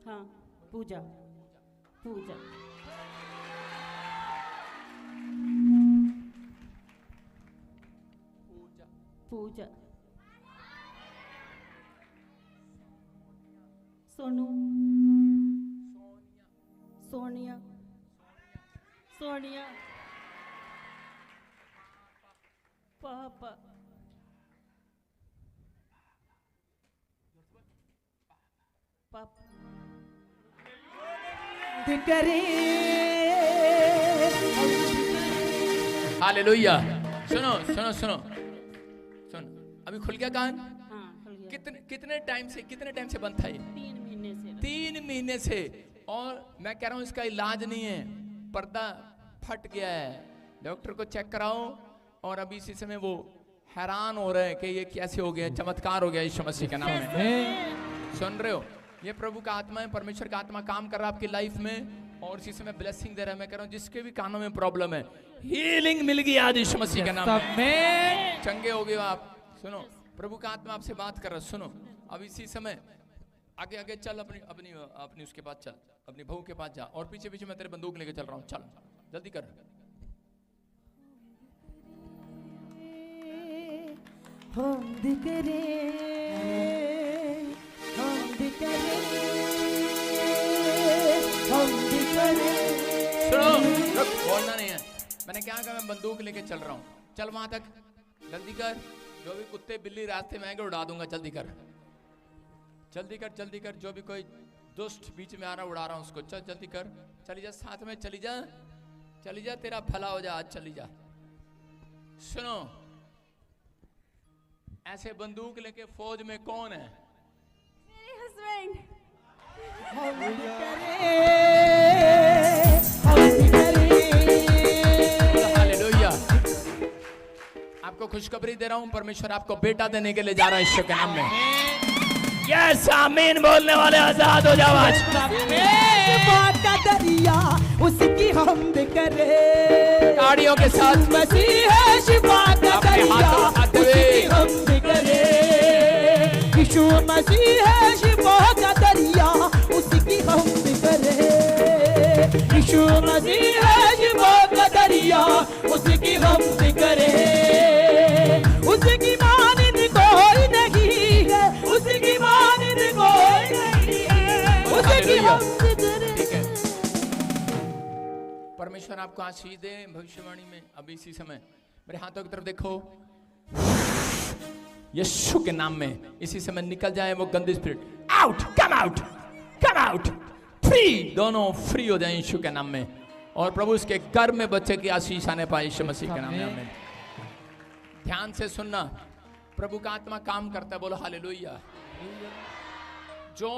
हाँ, पूजा पूजा। पूजा। सोनू। सोनिया। सोनिया। पापा। पापा। हालेलुया। सुनो सुनो सुनो सुनो, अभी खुल गया कान? हाँ, खुल गया। कितने टाइम से बंद था ये? 3 महीने से। 3 महीने से। और मैं कह रहा हूं इसका इलाज नहीं है, पर्दा फट गया है। डॉक्टर को चेक कराओ। और अभी इसी समय वो हैरान हो रहे हैं कि ये कैसे हो गया, चमत्कार हो गया यीशु मसीह के नाम में। सुन रहे हो? ये प्रभु का आत्मा है, परमेश्वर का आत्मा काम कर रहा है आपकी लाइफ में और इसी समय ब्लेसिंग दे रहा है। मैं कह रहा हूं जिसके भी कानों में प्रॉब्लम है, हीलिंग मिल गई आज यीशु मसीह के नाम में। चंगे हो गए आप। सुनो, प्रभु का आत्मा आपसे बात कर रहा है। सुनो, अब इसी समय आगे आगे चल, अपनी उसके पास चल, अपनी बहू के पास जा। और पीछे पीछे मैं तेरे बंदूक लेके चल रहा हूँ। चल जल्दी कर। हमद करें, हमद करें, हमद करें। सुनो, रुक, बोलना नहीं है। मैंने क्या कहा? मैं बंदूक लेके चल रहा हूँ। चल वहां तक, जल्दी कर। जो भी कुत्ते बिल्ली रास्ते में आएंगे उड़ा दूंगा। जल्दी कर, जल्दी कर, जल्दी कर। जो भी कोई दुष्ट बीच में आ रहा उड़ा रहा हूँ उसको। चल जल्दी कर। चली जा, साथ में चली जा, चली जा, तेरा भला हो जा। आज चली जा। सुनो, ऐसे बंदूक लेके फौज में कौन है? मेरे हस्बैंड। हमद करें, हमद करें। हालेलुया। आपको खुशखबरी दे रहा हूं, परमेश्वर आपको बेटा देने के लिए जा रहा है यीशु के नाम में। यस, आमीन बोलने वाले आजाद हो जाओ आज। शिफा का दरिया, उसकी हमद करें। ताड़ियों के साथ मसीह है शिफा का अपने दरिया, हाथों उठाते हुए। उसकी हमद करें। यीशु मसीह है शिफा का दरिया, उसकी हमद करें। यीशु मसीह है शिफा का दरिया, उसकी हमद करें। उसकी मानिंद कोई नहीं है, उसकी मानिंद कोई नहीं है, उसकी हमद करें। ठीक है, परमेश्वर आपको आशीष दे। भविष्यवाणी में अभी इसी समय मेरे हाथों की तरफ देखो। यीशु के नाम में इसी समय निकल जाए वो गंदी spirit. Out, come out, come out. Free, दोनों फ्री हो जाए यीशु के नाम में। और प्रभु इसके घर में बच्चे की आशीष आने पाए यीशु मसीह के नाम में। आमीन। ध्यान से सुनना, प्रभु का आत्मा काम करता है। बोलो हालेलुया। जो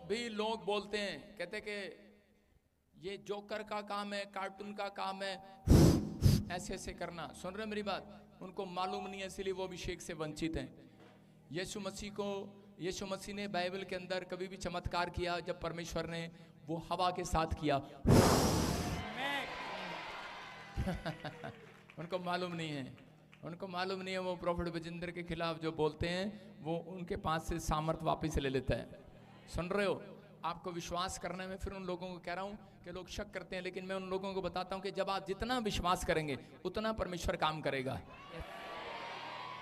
भी लोग बोलते हैं, कहते कि ये जोकर का काम है, कार्टून का काम है, ऐसे ऐसे करना। सुन रहे मेरी बात? उनको मालूम नहीं है, इसलिए वो अभिषेक से वंचित हैं। यीशु मसीह ने बाइबल के अंदर कभी भी चमत्कार किया जब परमेश्वर ने वो हवा के साथ किया। उनको मालूम नहीं है, उनको मालूम नहीं है वो प्रॉफिट बजिंदर के खिलाफ जो बोलते हैं वो उनके पास से सामर्थ वापस ले लेता है। सुन रहे हो? आपको विश्वास करने में फिर उन लोगों को कह रहा हूं कि लोग शक करते हैं, लेकिन मैं उन लोगों को बताता हूं कि जब आप जितना विश्वास करेंगे उतना परमेश्वर काम करेगा।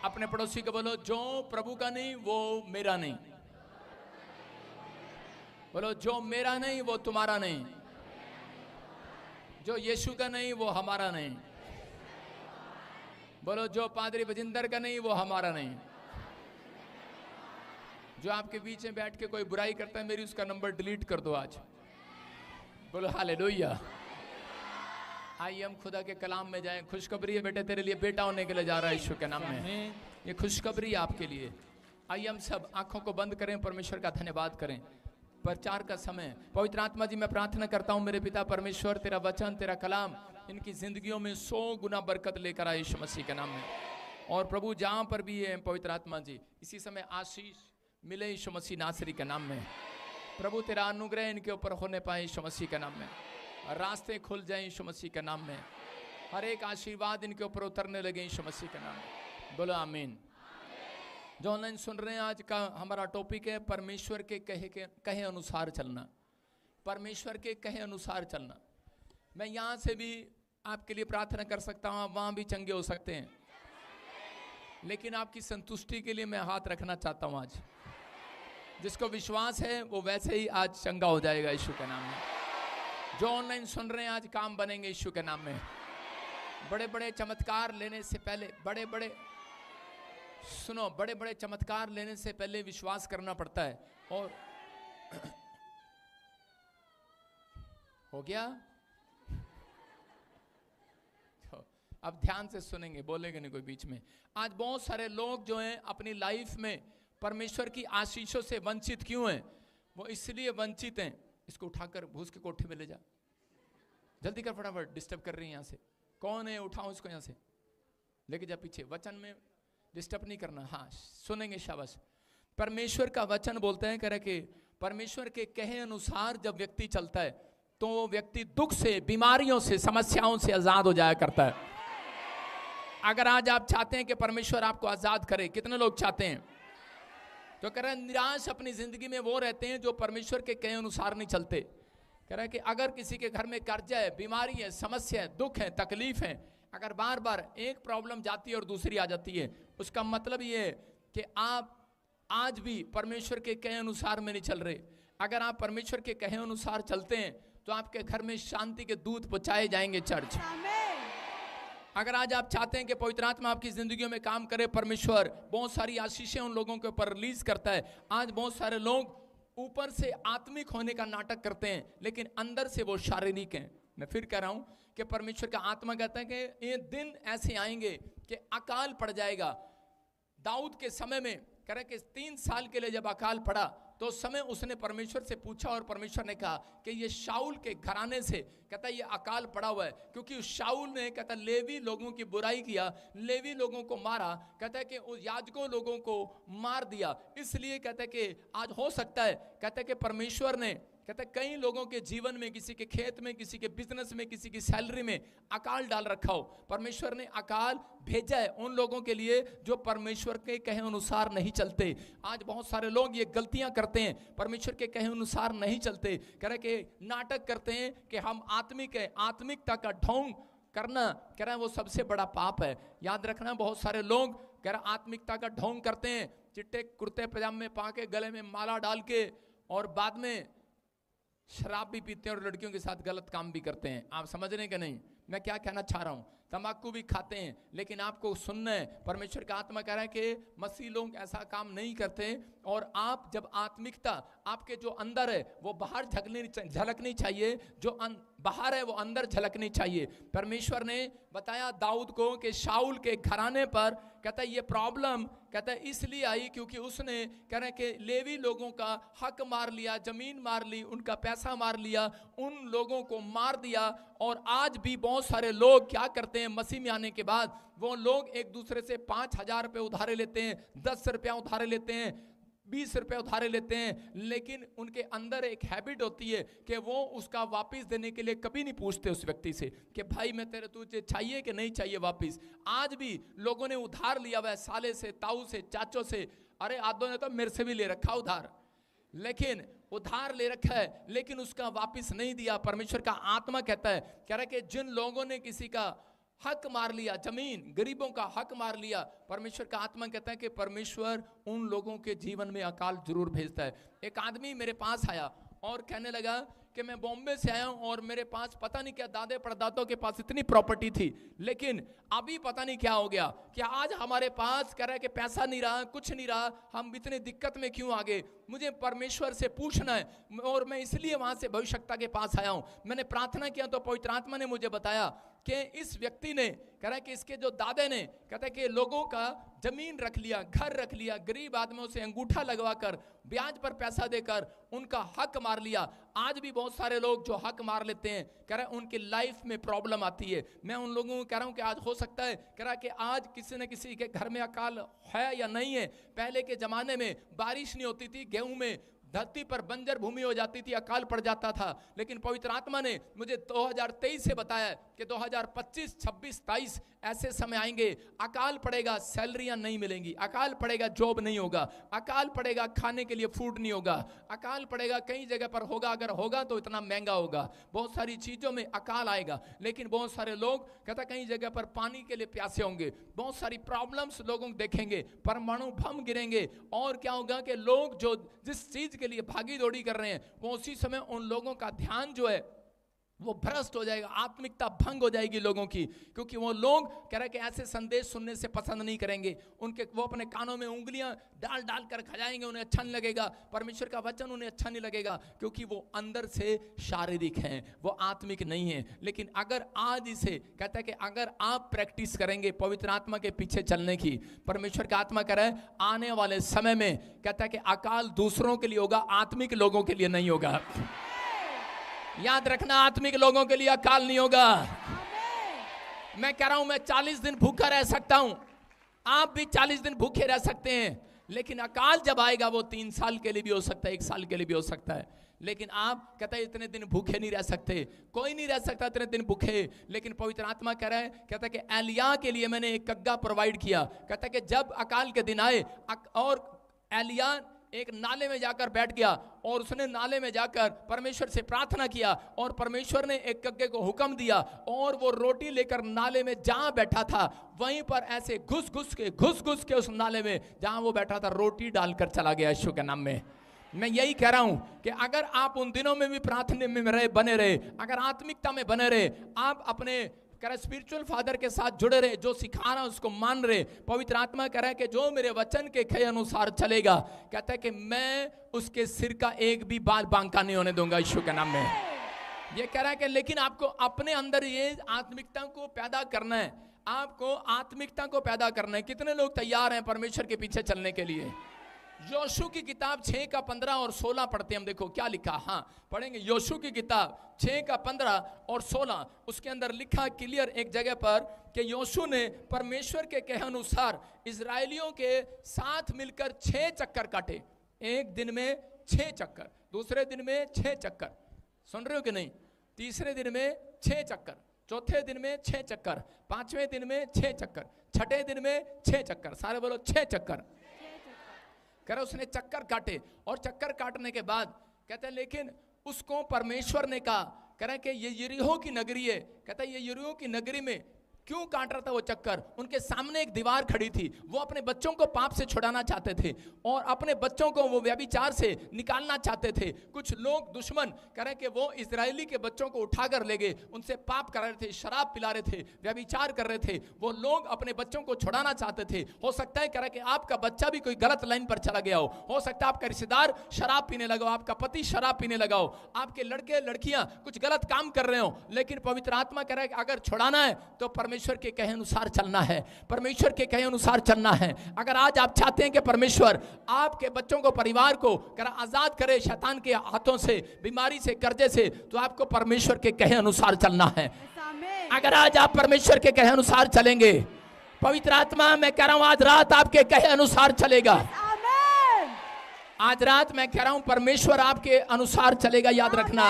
अपने पड़ोसी को बोलो, जो प्रभु का नहीं वो मेरा नहीं। बोलो, जो मेरा नहीं वो तुम्हारा नहीं, जो यीशु का नहीं वो हमारा नहीं। बोलो, जो पादरी बजिंदर का नहीं वो हमारा नहीं। जो आपके बीच में बैठ के कोई बुराई करता है, मेरी उसका नंबर डिलीट कर दो आज। बोलो हालेलुया। आइए हम खुदा के कलाम में जाएं। खुशखबरी है बेटे, तेरे लिए बेटा होने के लिए जा रहा है यीशु के नाम में। ये खुशखबरी है आपके लिए। आइए हम सब आंखों को बंद करें, परमेश्वर का धन्यवाद करें। प्रचार का समय, पवित्र आत्मा जी मैं प्रार्थना करता हूं मेरे पिता परमेश्वर, तेरा वचन तेरा कलाम इनकी जिंदगियों में 100 गुना बरकत लेकर आए यीशु मसीह के नाम में। और प्रभु जहां पर भी है पवित्र आत्मा जी, इसी समय आशीष मिले यीशु मसीह नासरी के नाम में। प्रभु तेरा अनुग्रह इनके ऊपर होने पाए यीशु मसीह के नाम में। रास्ते खुल जाए यीशु मसीह के नाम में। हर एक आशीर्वाद इनके ऊपर उतरने लगे यीशु मसीह के नाम में। बोलो आमीन। जो ऑनलाइन सुन रहे हैं, आज का हमारा टॉपिक है परमेश्वर के कहे अनुसार चलना। परमेश्वर के कहे अनुसार चलना। मैं यहाँ से भी आपके लिए प्रार्थना कर सकता हूँ, आप वहाँ भी चंगे हो सकते हैं, लेकिन आपकी संतुष्टि के लिए मैं हाथ रखना चाहता हूँ। आज जिसको विश्वास है वो वैसे ही आज चंगा हो जाएगा यीशु के नाम में। जो ऑनलाइन सुन रहे हैं, आज काम बनेंगे यीशु के नाम में। बड़े बड़े चमत्कार लेने से पहले, बड़े बड़े चमत्कार लेने से पहले विश्वास करना पड़ता है। और हो गया? तो अब ध्यान से सुनेंगे, बोलेंगे नहीं कोई बीच में। आज बहुत सारे लोग जो हैं अपनी लाइफ में परमेश्वर की आशीषों से वंचित क्यों हैं? वो इसलिए वंचित हैं। इसको उठाकर भूस के कोठे में ले जा, जल्दी कर फटाफट, डिस्टर्ब कर रही है। यहाँ से कौन है? उठाओ इसको, यहाँ से लेके जा पीछे। वचन में डिस्टर्ब नहीं करना। हाँ, सुनेंगे, शाबाश। परमेश्वर का वचन बोलते हैं, कह रहे कि परमेश्वर के कहे अनुसार जब व्यक्ति चलता है तो वो व्यक्ति दुख से, बीमारियों से, समस्याओं से आजाद हो जाया करता है। अगर आज आप चाहते हैं कि परमेश्वर आपको आजाद करे, कितने लोग चाहते हैं? तो कह रहे हैं निराश अपनी जिंदगी में वो रहते हैं जो परमेश्वर के कहे अनुसार नहीं चलते। कह रहा है कि अगर किसी के घर में कर्जा है, बीमारी है, समस्या है, दुख है, तकलीफ है, अगर बार बार एक प्रॉब्लम जाती है और दूसरी आ जाती है, उसका मतलब ये है कि आप आज भी परमेश्वर के कहे अनुसार में नहीं चल रहे। अगर आप परमेश्वर के कहे अनुसार चलते हैं तो आपके घर में शांति के दूत पहुंचाए जाएंगे चर्च। अगर आज आप चाहते हैं कि पवित्र आत्मा आपकी जिंदगियों में काम करे, परमेश्वर बहुत सारी आशीषें उन लोगों के ऊपर रिलीज करता है। आज बहुत सारे लोग ऊपर से आत्मिक होने का नाटक करते हैं, लेकिन अंदर से वो शारीरिक हैं। मैं फिर कह रहा हूं कि परमेश्वर का आत्मा कहता है कि ये दिन ऐसे आएंगे कि अकाल पड़ जाएगा। दाऊद के समय में कह रहे कि 3 साल के लिए जब अकाल पड़ा तो उस समय उसने परमेश्वर से पूछा और परमेश्वर ने कहा कि ये शाऊल के घराने से, कहता ये अकाल पड़ा हुआ है क्योंकि उस शाऊल ने, कहता लेवी लोगों की बुराई किया, लेवी लोगों को मारा, कहता है कि उस याजकों लोगों को मार दिया। इसलिए कहता है कि आज हो सकता है, कहता है कि परमेश्वर ने, कहता है कई लोगों के जीवन में, किसी के खेत में, किसी के बिजनेस में, किसी की सैलरी में अकाल डाल रखा हो। परमेश्वर ने अकाल भेजा है उन लोगों के लिए जो परमेश्वर के कहे अनुसार नहीं चलते। आज बहुत सारे लोग ये गलतियां करते हैं, परमेश्वर के कहे अनुसार नहीं चलते। कह रहे कि नाटक करते हैं कि हम आत्मिक है, आत्मिकता का ढोंग करना, कह रहा है वो सबसे बड़ा पाप है। याद रखना, बहुत सारे लोग कह रहा आत्मिकता का ढोंग करते हैं, चिट्टे कुर्ते पजामे पा के, गले में माला डाल के, और बाद में शराब भी पीते हैं और लड़कियों के साथ गलत काम भी करते हैं। आप समझ रहे हैं कि नहीं मैं क्या कहना चाह रहा हूं? तंबाकू भी खाते हैं, लेकिन आपको सुनना है, परमेश्वर का आत्मा कह रहा है कि मसीह लोग ऐसा काम नहीं करते। और आप जब आत्मिकता आपके जो अंदर है वो बाहर झलकनी चाहिए, जो बाहर है वो अंदर झलकनी चाहिए। परमेश्वर ने बताया दाऊद को कि शाऊल के घराने पर, कहता है ये प्रॉब्लम, कहता है इसलिए आई क्योंकि उसने, कह रहे कि लेवी लोगों का हक मार लिया, जमीन मार ली, उनका पैसा मार लिया, उन लोगों को मार दिया। और आज भी बहुत सारे लोग क्या करते हैं, मसीह में आने के बाद वो लोग एक दूसरे से 5,000 रुपये उधारे लेते हैं, 10 रुपया उधारे लेते हैं, 20 रुपए उधारे लेते हैं, लेकिन उनके अंदर एक हैबिट होती है कि वो उसका वापस देने के लिए कभी नहीं पूछते उस व्यक्ति से कि भाई मैं तेरे तुझे चाहिए कि नहीं चाहिए वापस। आज भी लोगों ने उधार लिया हुआ है, साले से, ताऊ से, चाचों से, अरे आदों ने तो मेरे से भी ले रखा उधार, लेकिन उधार ले रखा है लेकिन उसका वापस नहीं दिया। परमेश्वर का आत्मा कहता है, कह रहा है कि जिन लोगों ने किसी का हक मार लिया, जमीन, गरीबों का हक मार लिया, परमेश्वर का आत्मा कहता है कि परमेश्वर उन लोगों के जीवन में अकाल जरूर भेजता है। एक आदमी मेरे पास आया और कहने लगा कि मैं बॉम्बे से आया हूं और मेरे पास पता नहीं क्या दादे परदादों के पास इतनी प्रॉपर्टी थी, लेकिन अभी पता नहीं क्या हो गया कि आज हमारे पास कह रहा है कि पैसा नहीं रहा, कुछ नहीं रहा, हम इतने दिक्कत में क्यों आ गए, मुझे परमेश्वर से पूछना है और मैं इसलिए वहां से भविष्यवक्ता के पास आया हूं। मैंने प्रार्थना किया तो पवित्र आत्मा ने मुझे बताया कि इस व्यक्ति ने कह रहा है कि इसके जो दादे ने कहता है कि लोगों का जमीन रख लिया, घर रख लिया, गरीब आदमियों से अंगूठा लगवाकर ब्याज पर पैसा देकर उनका हक मार लिया। आज भी बहुत सारे लोग जो हक मार लेते हैं, कह रहा है उनकी लाइफ में प्रॉब्लम आती है। मैं उन लोगों को कह रहा हूं कि आज हो सकता है, कह रहा है कि आज किसी न किसी के घर में अकाल है या नहीं है। पहले के जमाने में बारिश नहीं होती थी, गेहूं में धरती पर बंजर भूमि हो जाती थी, अकाल पड़ जाता था, लेकिन पवित्र आत्मा ने मुझे 2023 से बताया कि 2025, 26, 23 ऐसे समय आएंगे, अकाल पड़ेगा, सैलरियां नहीं मिलेंगी, अकाल पड़ेगा, जॉब नहीं होगा, अकाल पड़ेगा, खाने के लिए फूड नहीं होगा, अकाल पड़ेगा, कई जगह पर होगा, अगर होगा तो इतना महंगा होगा, बहुत सारी चीजों में अकाल आएगा। लेकिन बहुत सारे लोग कहता कई जगह पर पानी के लिए प्यासे होंगे, बहुत सारी प्रॉब्लम्स लोगों को देखेंगे, परमाणु बम गिरेंगे, और क्या होगा कि लोग जो जिस चीज के लिए भागी दौड़ी कर रहे हैं वो उसी समय उन लोगों का ध्यान जो है वो भ्रष्ट हो जाएगा, आत्मिकता भंग हो जाएगी लोगों की, क्योंकि वो लोग कह रहे कि ऐसे संदेश सुनने से पसंद नहीं करेंगे, वो अपने कानों में उंगलियां डाल डाल कर खजाएंगे, उन्हें अच्छा नहीं लगेगा, परमेश्वर का वचन उन्हें अच्छा नहीं लगेगा, क्योंकि वो अंदर से शारीरिक हैं, वो आत्मिक नहीं है। लेकिन अगर आज इसे कहता है कि अगर आप प्रैक्टिस करेंगे पवित्र आत्मा के पीछे चलने की, परमेश्वर का आत्मा कह रहा है आने वाले समय में कहता है कि अकाल दूसरों के लिए होगा, आत्मिक लोगों के लिए नहीं होगा। याद रखना, आत्मिक लोगों के लिए अकाल नहीं होगा। मैं कह रहा हूं मैं 40 दिन भूखा रह सकता हूं, आप भी 40 दिन भूखे रह सकते हैं, लेकिन अकाल जब आएगा वो 3 साल के लिए भी हो सकता है, 1 साल के लिए भी हो सकता है। लेकिन आप कहते हैं इतने दिन भूखे नहीं रह सकते, कोई नहीं रह सकता इतने दिन भूखे। लेकिन पवित्र आत्मा कह रहा है, कहता है कि एलिया के लिए मैंने एक कग्गा प्रोवाइड किया, कहता है कि जब अकाल के दिन आए और एलिया एक नाले में जाकर बैठ गया और उसने नाले में जाकर परमेश्वर से प्रार्थना किया और परमेश्वर ने एक कग्गे को हुक्म दिया और वो रोटी लेकर नाले में जहां बैठा था वहीं पर ऐसे घुस घुस के उस नाले में जहां वो बैठा था रोटी डालकर चला गया यीशु के नाम में। मैं यही कह रहा हूं कि अगर आप उन दिनों में भी प्रार्थना में रहे, बने रहे, अगर आत्मिकता में बने रहे, आप अपने स्पिरिचुअल फादर के साथ जुड़े रहे, जो सिखा रहा है उसको मान रहे, पवित्र आत्मा कह रहा है कि जो मेरे वचन के कहे अनुसार चलेगा, कहता है कि मैं उसके सिर का एक भी बाल बांका नहीं होने दूंगा यीशु के नाम में। ये कह रहा है कि लेकिन आपको अपने अंदर ये आत्मिकता को पैदा करना है, आपको आत्मिकता को पैदा करना है। कितने लोग तैयार हैं परमेश्वर के पीछे चलने के लिए? योशू की किताब 6 का 15 और 16 पढ़ते हैं हम, देखो क्या लिखा, हाँ पढ़ेंगे। योशू की किताब 6 का 15 और 16, उसके अंदर लिखा क्लियर एक जगह पर कि योशू ने परमेश्वर के कहे अनुसार इजरायलियों के साथ मिलकर 6 चक्कर काटे, एक दिन में 6 चक्कर, दूसरे दिन में 6 चक्कर, सुन रहे हो कि नहीं? तीसरे दिन में 6 चक्कर, चौथे दिन में 6 चक्कर, पांचवें दिन में 6 चक्कर, छठे दिन में 6 चक्कर, सारे बोलो 6 चक्कर। कह रहा उसने चक्कर काटे और चक्कर काटने के बाद कहते हैं लेकिन उसको परमेश्वर ने कहा, कह रहा है कि ये यरीहो की नगरी है, कहता है ये यरीहो की नगरी में क्यों काट रहा था वो चक्कर? उनके सामने एक दीवार खड़ी थी, वो अपने बच्चों को पाप से छुड़ाना चाहते थे और अपने बच्चों को वो व्यभिचार से निकालना चाहते थे। कुछ लोग दुश्मन कह रहे कि वो इजरायली के बच्चों को उठाकर ले गए, उनसे पाप कर रहे थे, शराब पिला रहे थे, व्यभिचार कर रहे थे, वो लोग अपने बच्चों को छुड़ाना चाहते थे। हो सकता है कह रहा कि आपका बच्चा भी कोई गलत लाइन पर चला गया हो सकता है आपका रिश्तेदार शराब पीने लगा हो, आपका पति शराब पीने लगा हो, आपके लड़के लड़कियां कुछ गलत काम कर रहे हो, लेकिन पवित्र आत्मा कह रहा है कि अगर छुड़ाना है तो परमेश्वर के कहे अनुसार चलना है, परमेश्वर के कहे अनुसार चलना है। अगर आज आप चाहते हैं कि परमेश्वर आपके बच्चों को, परिवार को आजाद करे शैतान के हाथों से, बीमारी से, कर्जे से, तो आपको परमेश्वर के कहे अनुसार चलना है। अगर आज आप परमेश्वर के कहे अनुसार चलेंगे, पवित्र आत्मा मैं कह रहा हूं आज रात आपके कहे अनुसार चलेगा। आज रात मैं कह रहा हूं परमेश्वर आपके अनुसार चलेगा, याद रखना।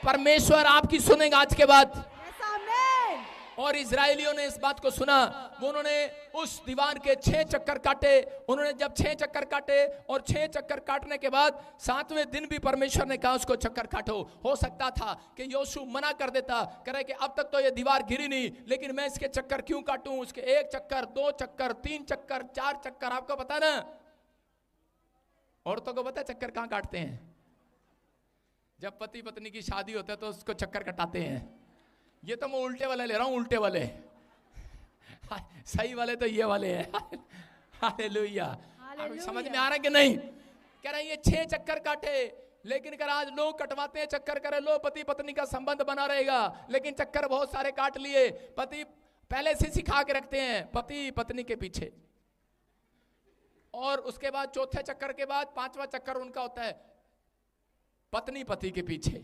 परमेश्वर आपकी सुनेगा आज के बाद। Yes amen. और इजरायलियों ने इस बात को सुना, वो उन्होंने उस दीवार के 6 चक्कर काटे। उन्होंने जब 6 चक्कर काटे और 6 चक्कर काटने के बाद 7वें दिन भी परमेश्वर ने कहा उसको चक्कर काटो। हो सकता था कि योशू मना कर देता, कह रहे कि अब तक तो ये दीवार गिरी नहीं, लेकिन मैं इसके चक्कर क्यों काटूं। उसके 1 चक्कर, 2 चक्कर, 3 चक्कर, 4 चक्कर। आपको पता ना, औरतों को पता चक्कर कहां काटते हैं? जब पति पत्नी की शादी होता है तो उसको चक्कर कटाते हैं। ये तो मैं उल्टे वाले ले रहा हूं, उल्टे वाले। सही वाले तो ये वाले हैं। हालेलुया। आपको समझ में आ रहा है कि नहीं? कह रहे हैं ये 6 चक्कर काटे, लेकिन कर आज लोग कटवाते हैं चक्कर, करे लो पति पत्नी का संबंध बना रहेगा, लेकिन चक्कर बहुत सारे काट लिए। पति पहले से सिखा के रखते हैं पति पत्नी के पीछे, और उसके बाद चौथे चक्कर के बाद 5वां चक्कर उनका होता है पत्नी पति के पीछे।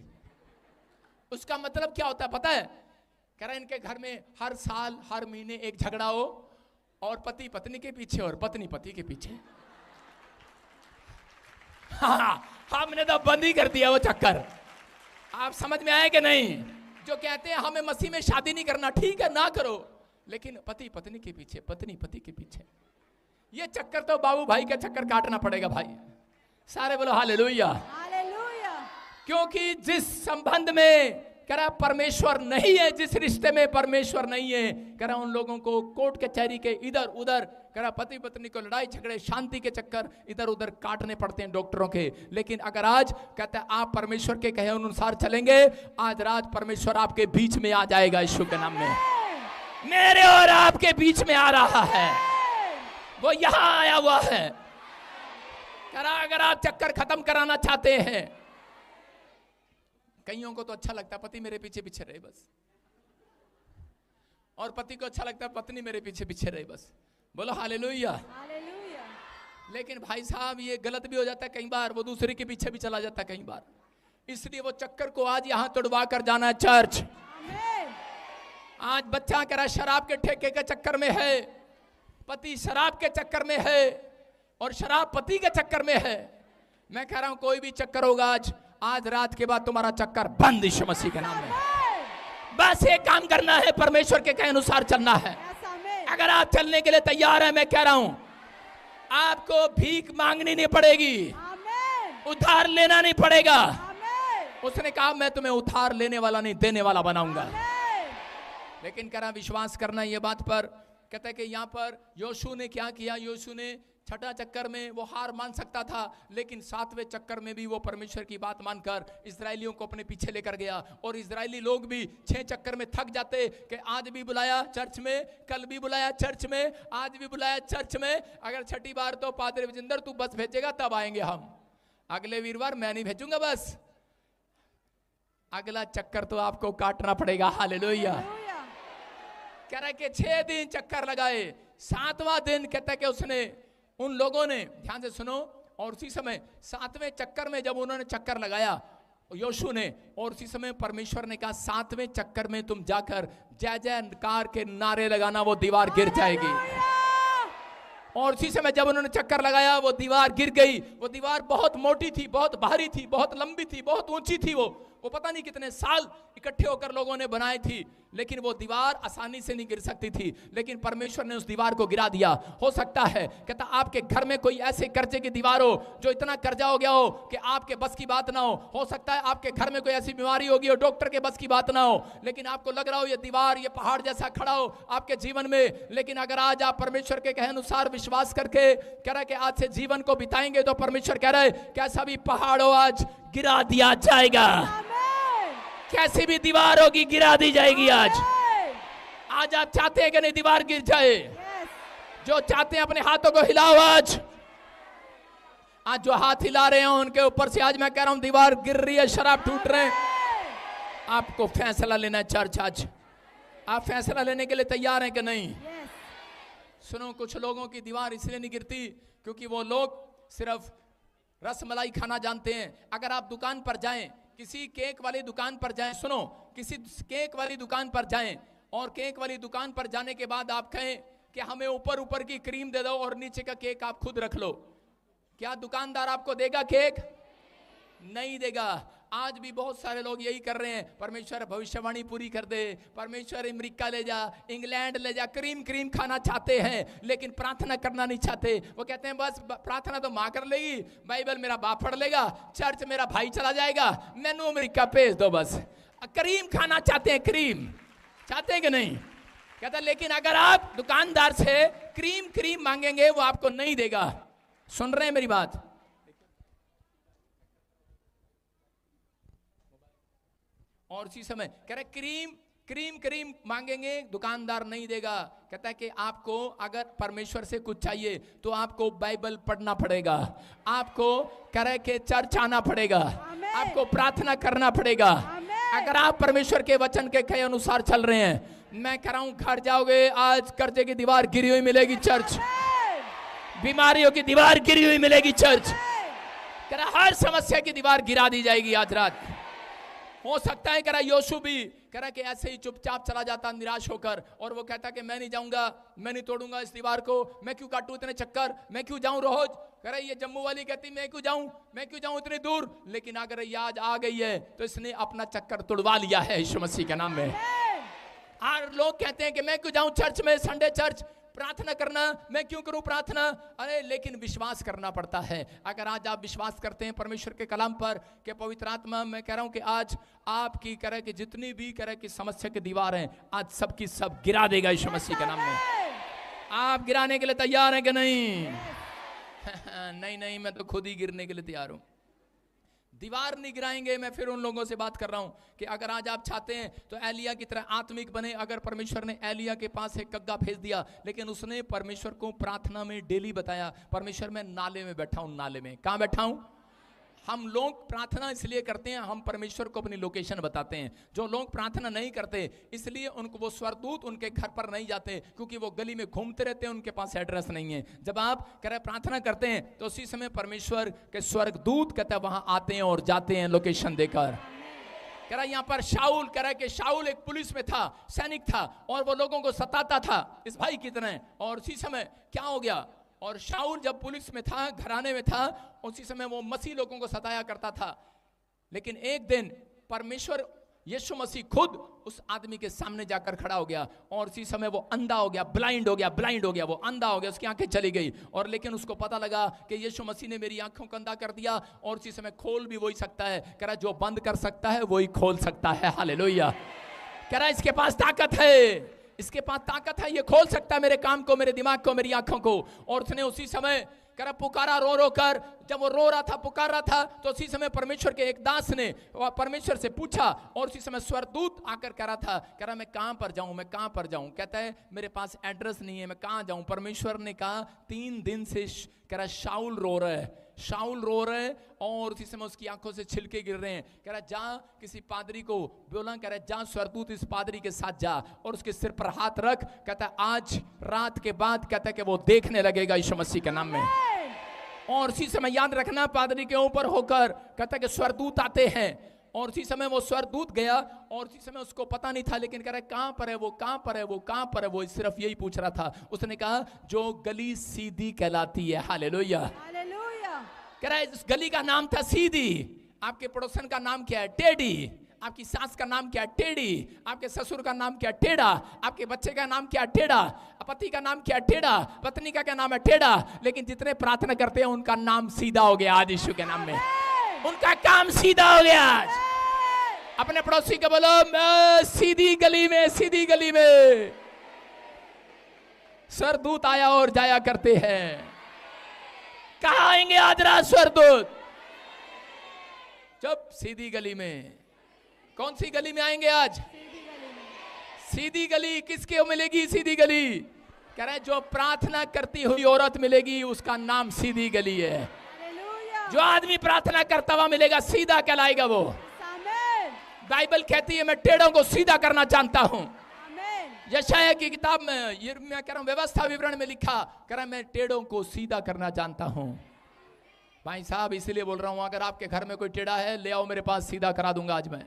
उसका मतलब क्या होता है पता है? कह रहे इनके घर में हर साल हर महीने एक झगड़ा हो, और पति पत्नी के पीछे और पत्नी पति के पीछे। हाँ, हमने तो बंद ही कर दिया वो चक्कर। आप समझ में आए कि नहीं? जो कहते हैं हमें मसीह में शादी नहीं करना, ठीक है ना करो, लेकिन पति पत्नी के पीछे, पत्नी पति के पीछे। ये चक्कर तो बाबू भाई का चक्कर काटना पड़ेगा भाई। सारे बोलो हालेलुया। हालेलुया। क्योंकि जिस संबंध में कह रहा परमेश्वर नहीं है, जिस रिश्ते में परमेश्वर नहीं है, कह रहा उन लोगों को कोर्ट कचहरी के इधर उधर, कह रहा पति पत्नी को लड़ाई झगड़े शांति के चक्कर इधर उधर काटने पड़ते हैं डॉक्टरों के। लेकिन अगर आज कहता है आप परमेश्वर के कहे अनुसार चलेंगे, आज रात परमेश्वर आपके बीच में आ जाएगा यीशु के नाम में। मेरे और आपके बीच में आ रहा है, वो यहां आया हुआ है। कह रहा अगर आप चक्कर खत्म कराना चाहते हैं, कईयों को तो अच्छा लगता है पति मेरे पीछे पीछे रहे बस, और पति को अच्छा लगता है पत्नी मेरे पीछे पीछे रहे बस। बोलो हालेलुया। हालेलुया। लेकिन भाई साहब ये गलत भी हो जाता है कई बार, वो दूसरे के पीछे भी चला जाता है कई बार। इसलिए वो चक्कर को आज यहां तोड़वा कर जाना है चर्च। आमेन। आज बच्चा कह रहा शराब के ठेके के चक्कर में है, पति शराब के चक्कर में है, और शराब पति के चक्कर में है। मैं कह रहा हूं कोई भी चक्कर होगा आज रात के बाद तुम्हारा चक्कर बंद यीशु मसीह के नाम में। बस एक काम करना है, परमेश्वर के कहे अनुसार चलना है। Yes amen. अगर आप चलने के लिए तैयार हैं, मैं कह रहा हूं आपको भीख मांगनी नहीं पड़ेगी, आमेन। उधार लेना नहीं पड़ेगा। आमेन। उसने कहा मैं तुम्हें उधार लेने वाला नहीं देने वाला बनाऊंगा। आमेन। लेकिन कह रहा विश्वास करना ये बात पर। कहता है कि यहाँ पर योशू ने क्या किया, योशू ने 6ठा चक्कर में वो हार मान सकता था, लेकिन 7वें चक्कर में भी वो परमेश्वर की बात मानकर इजरायलियों को अपने पीछे लेकर गया। और इजरायली लोग भी 6 चक्कर में थक जाते कि आज भी बुलाया चर्च में, कल भी बुलाया चर्च में, आज भी बुलाया चर्च में, अगर 6ठी बार तो पादरी विजेंद्र तू बस भेजेगा तब आएंगे हम, अगले वीरवार मैं नहीं भेजूंगा बस। अगला चक्कर तो आपको काटना पड़ेगा। हालेलुया। कह रहा है कि 6 दिन चक्कर लगाए, 7वां दिन कहता है कि उसने उन लोगों ने, ध्यान से सुनो, और उसी समय 7वें चक्कर में जब उन्होंने चक्कर लगाया योशू ने, और उसी समय परमेश्वर ने कहा 7वें चक्कर में तुम जाकर जय जयकार के नारे लगाना, वो दीवार गिर जाएगी। और उसी समय जब उन्होंने चक्कर लगाया वो दीवार गिर गई। वो दीवार बहुत मोटी थी, बहुत भारी थी, बहुत लंबी थी, बहुत ऊंची थी। वो पता नहीं कितने साल इकट्ठे होकर लोगों ने बनाई थी, लेकिन वो दीवार आसानी से नहीं गिर सकती थी। लेकिन परमेश्वर ने उस दीवार को गिरा दिया। हो सकता है कहता आपके घर में कोई ऐसे कर्जे की दीवार हो, जो इतना कर्जा हो गया हो कि आपके बस की बात ना हो सकता है आपके घर में कोई ऐसी बीमारी होगी हो, डॉक्टर के बस की बात ना हो, लेकिन आपको लग रहा हो ये दीवार, ये पहाड़ जैसा खड़ा हो आपके जीवन में। लेकिन अगर आज आप परमेश्वर के कहे अनुसार विश्वास करके कह रहा है कि आज से जीवन को बिताएंगे, तो परमेश्वर कह रहा है कैसा भी पहाड़ हो आज गिरा दिया जाएगा। कैसी भी दीवार होगी गिरा दी जाएगी। आज आप चाहते हैं कि नहीं दीवार गिर जाए? जो चाहते हैं अपने हाथों को हिलाओ। आज जो हाथ हिला रहे हैं उनके ऊपर से आज मैं कह रहा हूं दीवार गिर रही है, शराब टूट रहे हैं। आपको फैसला लेना है चर्च। आज आप फैसला लेने के लिए तैयार हैं कि नहीं? सुनो, कुछ लोगों की दीवार इसलिए नहीं गिरती क्योंकि वो लोग सिर्फ रसमलाई खाना जानते हैं। अगर आप दुकान पर जाएं, किसी केक वाली दुकान पर जाएं, सुनो, किसी केक वाली दुकान पर जाएं और केक वाली दुकान पर जाने के बाद आप कहें कि हमें ऊपर ऊपर की क्रीम दे दो और नीचे का केक आप खुद रख लो, क्या दुकानदार आपको देगा केक? नहीं देगा। आज भी बहुत सारे लोग यही कर रहे हैं, परमेश्वर भविष्यवाणी पूरी कर दे, परमेश्वर अमेरिका ले जा, इंग्लैंड ले जा, क्रीम क्रीम खाना चाहते हैं लेकिन प्रार्थना करना नहीं चाहते। वो कहते हैं बस प्रार्थना तो माँ कर लेगी, बाइबल मेरा बाप पढ़ लेगा, चर्च मेरा भाई चला जाएगा, मैनू अमेरिका भेज दो बस। क्रीम खाना चाहते हैं, क्रीम चाहते हैं कि नहीं? कहता लेकिन अगर आप दुकानदार से क्रीम क्रीम मांगेंगे वो आपको नहीं देगा। सुन रहे हैं मेरी बात? और उसी समय कह रहे क्रीम क्रीम क्रीम मांगेंगे दुकानदार नहीं देगा। कहता है कि आपको अगर परमेश्वर से कुछ चाहिए तो आपको बाइबल पढ़ना पड़ेगा, आपको कह रहे कि चर्च आना पड़ेगा, आपको प्रार्थना करना पड़ेगा। अगर आप परमेश्वर के वचन के कहे अनुसार चल रहे हैं, मैं कह रहा हूं घर जाओगे आज कर्जे की दीवार गिरी हुई मिलेगी चर्च, बीमारियों की दीवार गिरी हुई मिलेगी चर्च, कह रहा हर समस्या की दीवार गिरा दी जाएगी आज रात। हो सकता है कह रहा योशु भी कह रहा कि ऐसे ही चुपचाप चला जाता निराश होकर, और वो कहता कि मैं नहीं जाऊंगा, मैं नहीं तोड़ूंगा इस दीवार को, मैं क्यों काटूं इतने चक्कर, मैं क्यों जाऊं रोज। कह रहा ये जम्मू वाली कहती मैं क्यों जाऊं, मैं क्यों जाऊं इतनी दूर। लेकिन अगर ये आज आ गई है तो इसने अपना चक्कर तुड़वा लिया है यीशु मसीह के नाम में। और लोग कहते हैं कि मैं क्यों जाऊं चर्च में, संडे चर्च प्रार्थना करना, मैं क्यों करूं प्रार्थना। अरे लेकिन विश्वास करना पड़ता है। अगर आज आप विश्वास करते हैं परमेश्वर के कलाम पर कि पवित्र आत्मा, मैं कह रहा हूं कि आज आपकी कह रहे कि जितनी भी कह रहे कि समस्या की दीवार है आज सबकी सब गिरा देगा यीशु मसीह के नाम में। आप गिराने के लिए तैयार हैं कि नहीं? नहीं नहीं, मैं तो खुद ही गिरने के लिए तैयार हूं। दीवार नहीं गिराएंगे। मैं फिर उन लोगों से बात कर रहा हूं कि अगर आज आप चाहते हैं तो एलिया की तरह आत्मिक बने। अगर परमेश्वर ने एलिया के पास एक कग्गा भेज दिया, लेकिन उसने परमेश्वर को प्रार्थना में डेली बताया, परमेश्वर मैं नाले में बैठा हूं, नाले में कहां बैठा हूं। हम लोग प्रार्थना इसलिए करते हैं, हम परमेश्वर को अपनी लोकेशन बताते हैं। जो लोग प्रार्थना नहीं करते इसलिए उनको वो स्वर्गदूत उनके घर पर नहीं जाते, क्योंकि वो गली में घूमते रहते हैं, उनके पास एड्रेस नहीं है। जब आप कह रहे प्रार्थना करते हैं तो उसी समय परमेश्वर के स्वर्गदूत कहते हैं वहां आते हैं और जाते हैं लोकेशन देकर। कह रहा यहाँ पर शाऊल, कह रहा कि शाऊल एक पुलिस में था, सैनिक था, और वो लोगों को सताता था इस भाई की तरह। और उसी समय क्या हो गया, और शाऊल जब पुलिस में था, घराने में था, उसी समय वो मसीह लोगों को सताया करता था। लेकिन एक दिन परमेश्वर यीशु मसीह खुद उस आदमी के सामने जाकर खड़ा हो गया, और उसी समय वो अंधा हो गया, ब्लाइंड हो गया, वो अंधा हो गया, उसकी आंखें चली गई। और लेकिन उसको पता लगा कि यीशु मसीह ने मेरी आंखों को अंधा कर दिया, और उसी समय खोल भी वही सकता है। कह रहा जो बंद कर सकता है वही खोल सकता है। हालेलुया। कह रहा इसके पास ताकत है, इसके पास ताकत है, ये खोल सकता है मेरे काम को, मेरे दिमाग को, मेरी आंखों को। और उसने उसी समय कह रहा पुकारा रो रो कर। जब वो रो रहा था, पुकार रहा था, तो उसी समय परमेश्वर के एक दास ने परमेश्वर से पूछा, और उसी समय स्वर्गदूत आकर कह रहा था, कह रहा मैं कहां पर जाऊं, मैं कहां पर जाऊं। कहता है मेरे पास एड्रेस नहीं है, मैं कहां जाऊं। परमेश्वर ने कहा 3 दिन से कह रहा शाऊल रो रहा है, शाऊल रो रहे हैं, और उसी समय उसकी आंखों से छिलके गिर रहे हैं। कह रहा जा किसी पादरी को बोला, कह रहा जा स्वर्गदूत इस पादरी के साथ जा और उसके सिर पर हाथ रख। कहता है आज रात के बाद कहता है कि वो देखने लगेगा यीशु मसीह के नाम में। और उसी समय याद रखना, पादरी के ऊपर होकर कहता है कि स्वर्गदूत आते हैं। और उसी समय वो स्वर्गदूत गया, और उसी समय उसको पता नहीं था, लेकिन कह रहा है कहां पर है वो, कहां पर है वो, कहां पर है वो, सिर्फ यही पूछ रहा था। उसने कहा जो गली सीधी कहलाती है। हालेलुया। कह रहा है इस गली का नाम था सीधी। आपके पड़ोसन का नाम क्या है? टेढ़ी। आपकी सास का नाम क्या है? टेढ़ी। आपके ससुर का नाम क्या? टेढ़ा। आपके बच्चे का नाम क्या? टेढ़ा। पति का नाम क्या? टेढ़ा। पत्नी का क्या नाम है? टेढ़ा। लेकिन जितने प्रार्थना करते हैं उनका नाम सीधा हो गया आज यीशु के नाम में, उनका काम सीधा हो गया आज। अपने पड़ोसी को बोलो सीधी गली में, सीधी गली में स्वर्गदूत आया और जाया करते हैं। कहां आएंगे आज रात स्वर्गदूत? जब सीधी गली में। कौन सी गली में आएंगे आज? सीधी गली। किसके मिलेगी सीधी गली? कह रहे जो प्रार्थना करती हुई औरत मिलेगी उसका नाम सीधी गली है। जो आदमी प्रार्थना करता हुआ मिलेगा सीधा कहलाएगा वो। बाइबल कहती है मैं टेढ़ों को सीधा करना जानता हूं। यशायाह की किताब में ये मैं कह रहा हूं व्यवस्था विवरण में लिखा, कह रहा मैं टेढ़ों को सीधा करना जानता हूं। भाई साहब इसलिए बोल रहा हूं, अगर आपके घर में कोई टेढ़ा है ले आओ मेरे पास, सीधा करा दूंगा आज मैं।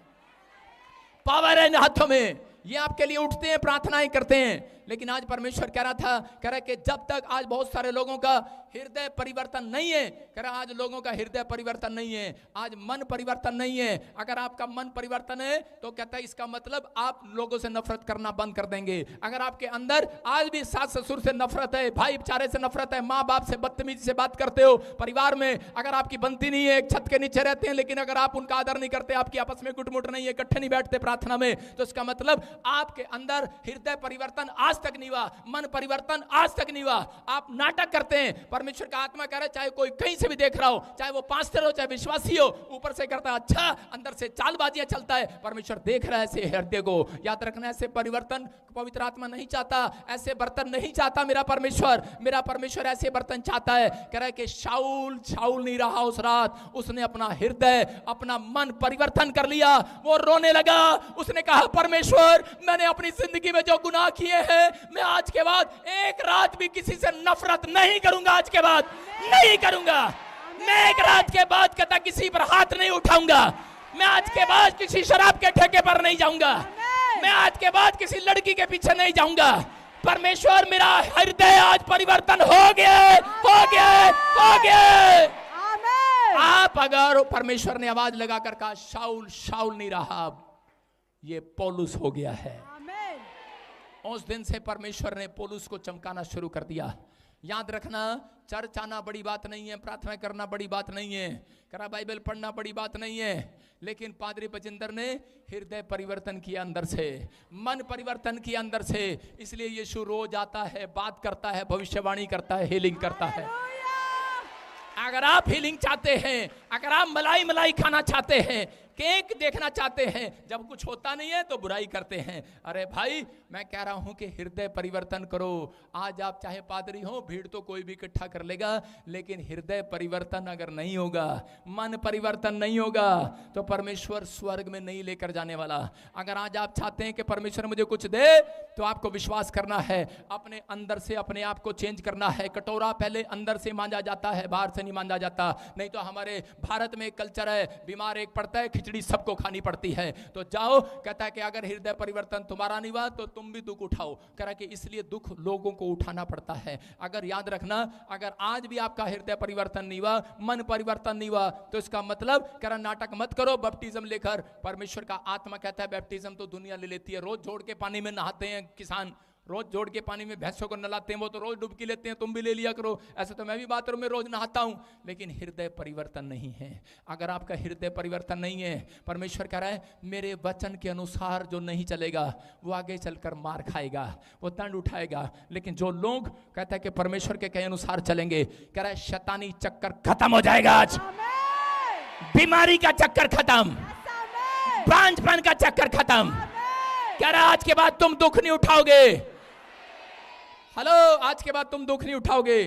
पावर है इन हाथों में। ये आपके लिए उठते हैं, प्रार्थनाएं करते हैं। लेकिन आज परमेश्वर कह रहा था, कह रहा कि जब तक आज बहुत सारे लोगों का हृदय परिवर्तन नहीं है, कह रहा आज लोगों का हृदय परिवर्तन नहीं है, आज मन परिवर्तन नहीं है। अगर आपका मन परिवर्तन है तो कहता है इसका मतलब आप लोगों से नफरत करना बंद कर देंगे। अगर आपके अंदर आज भी सास ससुर से नफरत है, भाईचारे से नफरत है, माँ बाप से बदतमीजी से बात करते हो, परिवार में अगर आपकी बनती नहीं है, एक छत के नीचे रहते हैं लेकिन अगर आप उनका आदर नहीं करते, आपकी आपस में गुटमुट नहीं है, इकट्ठे नहीं बैठते प्रार्थना में, तो इसका मतलब आपके अंदर हृदय परिवर्तन आज तक नहीं हुआ, मन परिवर्तन आज तक नहीं हुआ। आप नाटक करते हैं। परमेश्वर का आत्मा कह रहा है चाहे कोई कहीं से भी देख रहा हो, चाहे वो पास्टर हो, चाहे विश्वासी हो, ऊपर से करता है अच्छा, अंदर से चालबाजियां चलता है। परमेश्वर देख रहा है ऐसे हृदय को। याद रखना, ऐसे परिवर्तन पवित्र आत्मा नहीं चाहता, ऐसे बर्तन नहीं चाहता मेरा परमेश्वर। मेरा परमेश्वर ऐसे बर्तन चाहता है। कह रहा है कि शाऊल शाऊल नहीं रहा उस रात, उसने अपना हृदय अपना मन परिवर्तन कर लिया। वो रोने लगा, उसने कहा परमेश्वर मैंने अपनी जिंदगी में जो गुनाह किए हैं, मैं आज के बाद एक रात भी किसी से नफरत नहीं करूंगा। आज के बाद नहीं करूंगा। मैं एक रात के बाद कहता किसी पर हाथ नहीं उठाऊंगा। मैं आज के बाद किसी शराब के ठेके पर नहीं जाऊंगा। मैं आज के बाद किसी लड़की के पीछे नहीं जाऊंगा। परमेश्वर मेरा हृदय आज परिवर्तन हो गया, हो गया, हो गया। आप अगर परमेश्वर ने आवाज लगाकर कहा शाऊल शाऊल नहीं रहा, ये पौलुस हो गया है। उस दिन से परमेश्वर ने पौलुस को चमकाना शुरू कर दिया। याद रखना, चर्च आना बड़ी बात नहीं है, प्रार्थना करना बड़ी बात नहीं है, करा बाइबल पढ़ना बड़ी बात नहीं है, लेकिन पादरी बजिंदर ने हृदय परिवर्तन किया अंदर से, मन परिवर्तन किया अंदर से। इसलिए यीशु रोज आता है, बात करता है, भविष्यवाणी करता है, हीलिंग करता है। अगर आप हीलिंग चाहते हैं, अगर आप मलाई मलाई खाना चाहते हैं, केक देखना चाहते हैं, जब कुछ होता नहीं है तो बुराई करते हैं। अरे भाई मैं कह रहा हूं कि हृदय परिवर्तन करो। आज आप चाहे पादरी हो, भीड़ तो कोई भी इकट्ठा कर लेगा, लेकिन हृदय परिवर्तन अगर नहीं होगा, मन परिवर्तन नहीं होगा, तो परमेश्वर स्वर्ग में नहीं लेकर जाने वाला। अगर आज आप चाहते हैं कि परमेश्वर मुझे कुछ दे, तो आपको विश्वास करना है, अपने अंदर से अपने आप को चेंज करना है। कटोरा पहले अंदर से मांजा जाता है, बाहर से नहीं मांजा जाता। नहीं तो हमारे भारत में एक कल्चर है, बीमार एक पड़ता है, खिचड़ी सबको खानी पड़ती है। तो जाओ, कहता है कि अगर हृदय परिवर्तन तुम्हारा नहीं हुआ तो तुम भी दुख उठाओ। कह रहा है कि इसलिए दुख लोगों को उठाना पड़ता है। अगर याद रखना, अगर आज भी आपका हृदय परिवर्तन नहीं हुआ, मन परिवर्तन नहीं हुआ, तो इसका मतलब कह रहा नाटक मत करो बपटिज्म लेकर। परमेश्वर का आत्मा कहता है बैप्टिज्म तो दुनिया ले लेती है। रोज जोड़ के पानी में नहाते हैं किसान, रोज जोड़ के पानी में भैंसों को नहलाते हैं, वो तो रोज डुबकी लेते हैं, तुम भी ले लिया करो। ऐसे तो मैं भी बाथरूम में रोज नहाता हूं, लेकिन हृदय परिवर्तन नहीं है। अगर आपका हृदय परिवर्तन नहीं है, परमेश्वर कह रहा है मेरे वचन के अनुसार जो नहीं चलेगा वो आगे चलकर मार खाएगा, वो दंड उठाएगा। लेकिन जो लोग कहता है कि परमेश्वर के कहे अनुसार चलेंगे, कह रहा है शैतानी चक्कर खत्म हो जाएगा। आज बीमारी का चक्कर खत्म, बांझपन का चक्कर खत्म। कह रहा आज के बाद तुम दुख नहीं उठाओगे। हेलो, आज के बाद तुम दुख नहीं उठाओगे।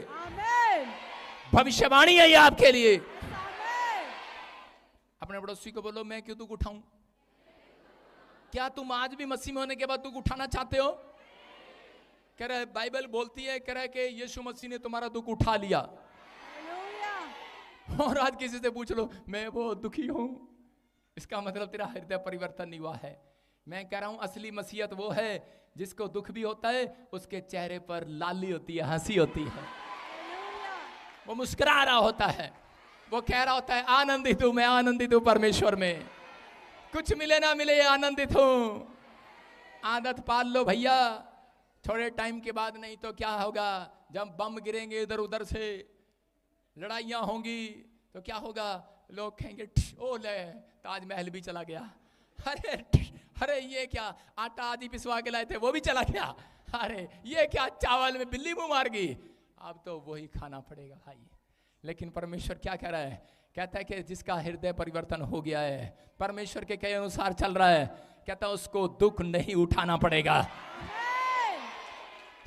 भविष्यवाणी है ये आपके लिए। अपने पड़ोसी को बोलो मैं क्यों दुख उठाऊं। क्या तुम आज भी मसीह में होने के बाद दुख उठाना चाहते हो? कह रहा है बाइबल बोलती है, कह रहा है कि यीशु मसीह ने तुम्हारा दुख उठा लिया। और आज किसी से पूछ लो मैं बहुत दुखी हूं, इसका मतलब तेरा हृदय परिवर्तन नहीं हुआ है। मैं कह रहा हूं असली मसीहत वो है जिसको दुख भी होता है, उसके चेहरे पर लाली होती है, हंसी होती है, वो मुस्कुरा रहा होता है, वो कह रहा होता है आनंदित हूं, मैं आनंदित हूं परमेश्वर में, कुछ मिले ना मिले आनंदित हूं। आदत पाल लो भैया, थोड़े टाइम के बाद नहीं तो क्या होगा, जब बम गिरेंगे इधर उधर से, लड़ाइयां होंगी तो क्या होगा, लोग कहेंगे ओ ले ताजमहल भी चला गया, अरे ये क्या आटा आदि पिसवा के लाए थे वो भी चला गया, अरे ये क्या चावल में बिल्ली मुंह मार गई, अब तो वही खाना पड़ेगा भाई। लेकिन परमेश्वर क्या कह रहा है, कहता है कि जिसका हृदय परिवर्तन हो गया है, परमेश्वर के कहे अनुसार चल रहा है, कहता है उसको दुख नहीं उठाना पड़ेगा।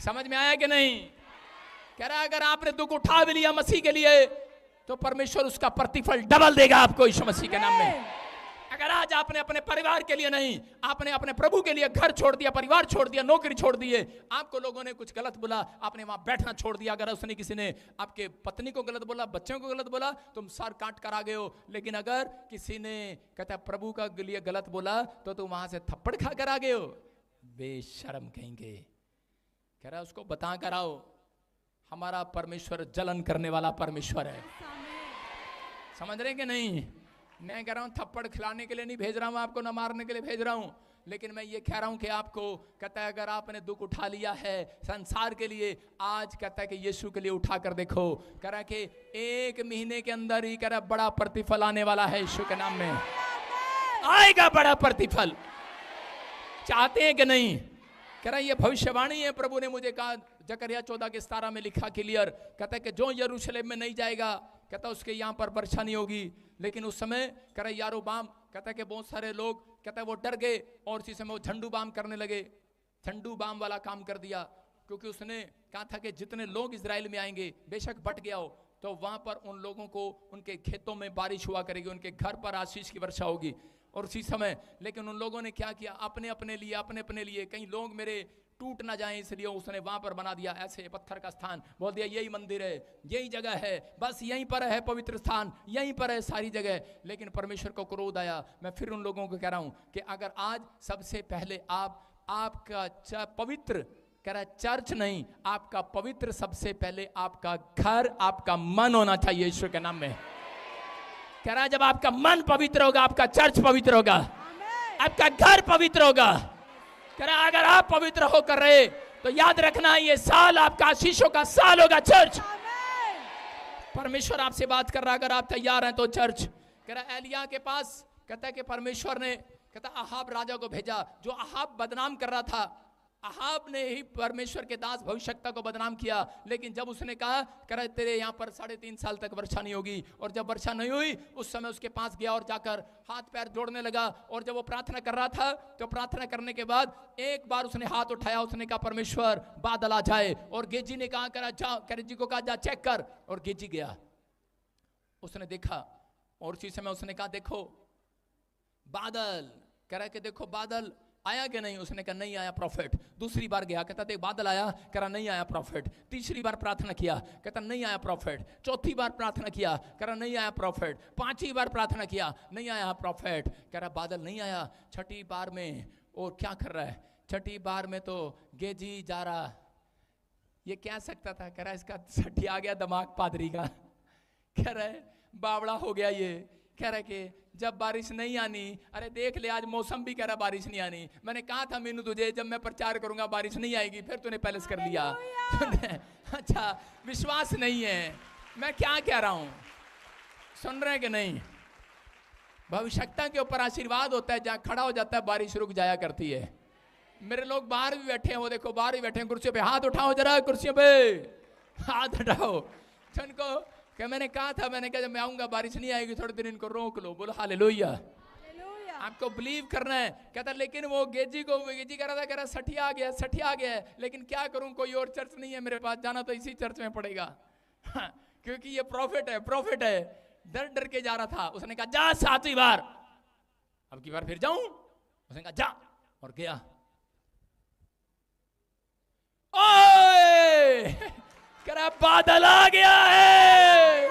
समझ में आया कि नहीं? कह रहा है अगर आपने दुख उठा भी लिया मसीह के लिए तो परमेश्वर उसका प्रतिफल डबल देगा आपको यीशु मसीह के नाम में। अगर आज आपने अपने परिवार के लिए नहीं, आपने अपने प्रभु के लिए घर छोड़ दिया, परिवार छोड़ दिया, नौकरी छोड़ दिए, आपको लोगों ने कुछ गलत बोला, आपने वहां बैठना छोड़ दिया, अगर उसने किसी ने आपके पत्नी को गलत बोला, बच्चों को गलत बोला, तुम सर काट कर आ गए हो। लेकिन अगर किसी ने कहता प्रभु का लिए गलत बोला तो तुम वहां से थप्पड़ खा कर आ गए हो। बेशर्म कहेंगे, कह रहा है उसको बता कर आओ, हमारा परमेश्वर जलन करने वाला परमेश्वर है। समझ रहे कि नहीं? मैं कह रहा हूं थप्पड़ खिलाने के लिए नहीं भेज रहा हूं आपको, ना मारने के लिए भेज रहा हूं, लेकिन मैं ये कह रहा हूं कि आपको कहता है अगर आपने दुख उठा लिया है संसार के लिए, आज कहता है कि यीशु के लिए उठा कर देखो। कह रहा है कि 1 महीने के अंदर ही कह रहा बड़ा प्रतिफल आने वाला है, यीशु के नाम में आएगा बड़ा प्रतिफल। चाहते हैं कि नहीं? कह रहा ये भविष्यवाणी है, प्रभु ने मुझे कहा, जकरिया 14:17 में लिखा क्लियर, कहता है कि जो यरूशलेम में नहीं जाएगा, कहता उसके यहाँ पर वर्षा नहीं होगी। लेकिन उस समय कह रहा यारोबाम, कहता है कि बहुत सारे लोग कहता है वो डर गए और उसी समय वो झंडू बाम करने लगे, झंडू बाम वाला काम कर दिया, क्योंकि उसने कहा था कि जितने लोग इजराइल में आएंगे बेशक बट गया हो तो वहां पर उन लोगों को उनके खेतों में बारिश हुआ करेगी, उनके घर पर आशीष की वर्षा होगी। और उसी समय लेकिन उन लोगों ने क्या किया, अपने अपने लिए कहीं लोग मेरे टूट ना जाएं, इसलिए उसने वहां पर बना दिया ऐसे पत्थर का स्थान, बोल दिया यही मंदिर है, यही जगह है, बस यहीं पर है पवित्र स्थान, यहीं पर है सारी जगह। लेकिन परमेश्वर को क्रोध आया। मैं फिर उन लोगों को कह रहा हूं कि अगर आज सबसे पहले आपका पवित्र, कह रहा है चर्च नहीं, आपका पवित्र सबसे पहले आपका घर, आपका मन होना चाहिए यीशु के नाम में। कह रहा है जब आपका मन पवित्र होगा आपका चर्च पवित्र होगा, आपका घर पवित्र होगा। कह रहा अगर आप पवित्र होकर रहे तो याद रखना ये साल आपका आशीषों का साल होगा चर्च। परमेश्वर आपसे बात कर रहा, अगर आप तैयार हैं तो चर्च। कह रहा एलिया के पास कहता है कि परमेश्वर ने कहता अहाब राजा को भेजा, जो अहाब बदनाम कर रहा था। अहाब ने ही परमेश्वर के दास भविष्यवक्ता को बदनाम किया। लेकिन जब उसने कहा कह रहा तेरे यहाँ पर 3.5 साल तक वर्षा नहीं होगी, और जब वर्षा नहीं हुई उस समय उसके पास गया और जाकर हाथ पैर जोड़ने लगा। और जब वो प्रार्थना कर रहा था तो प्रार्थना करने के बाद एक बार उसने हाथ उठाया, उसने कहा परमेश्वर बादल आ जाए। और गेजी ने कहा करा जा, गेजी को कहा जा चेक कर, और गेजी गया, उसने देखा और उसी समय उसने कहा देखो बादल, कह रहा कि देखो बादल आया कि नहीं, उसने कहा नहीं आया प्रॉफिट। दूसरी बार गया, कहता देख बादल आया, कह रहा नहीं आया प्रॉफिट। तीसरी बार प्रार्थना किया, कहता नहीं आया प्रॉफिट। चौथी बार प्रार्थना किया, कह रहा नहीं आया प्रॉफिट। पांचवी बार प्रार्थना किया, नहीं आया प्रॉफिट। कह रहा बादल नहीं आया। छठी बार में और क्या कर रहा है, छठी बार में तो गेजी जा रहा, ये क्या सकता था, कह रहा इसका छठी आ गया दिमाग पादरी का, कह रहा है बावड़ा हो गया ये। कह रहा कि जब बारिश नहीं आनी, अरे देख ले आज मौसम भी कह रहा बारिश नहीं आनी। मैंने कहा था मीनू तुझे जब मैं प्रचार करूंगा बारिश नहीं आएगी, फिर तूने पैलेस कर लिया। अच्छा विश्वास नहीं है, मैं क्या कह रहा हूं, सुन रहे हैं कि नहीं? भविष्यवक्ता के ऊपर आशीर्वाद होता है, जहां खड़ा हो जाता है बारिश रुक जाया करती है। मेरे लोग बाहर भी बैठे हैं, वो देखो बाहर भी बैठे हैं कुर्सियों पे, हाथ उठाओ जरा कुर्सियों पे हाथ उठाओ। जिनको कि मैंने कहा था, मैंने कहा जब मैं आऊंगा बारिश नहीं आएगी, थोड़े दिन इनको रोक लो। बोलो हालेलुया। आपको बिलीव करना है। कहता लेकिन वो गेजी कह रहा था, कह रहा सठिया आ गया है, लेकिन क्या करूं कोई और चर्च नहीं है मेरे पास, जाना तो इसी चर्च में पड़ेगा। हाँ, क्योंकि ये प्रॉफिट है। डर डर के जा रहा था। उसने कहा जा 7वीं बार, अब की बार फिर जाऊं, उसने कहा जा, और गया। ओए कह रहा बादल आ गया है।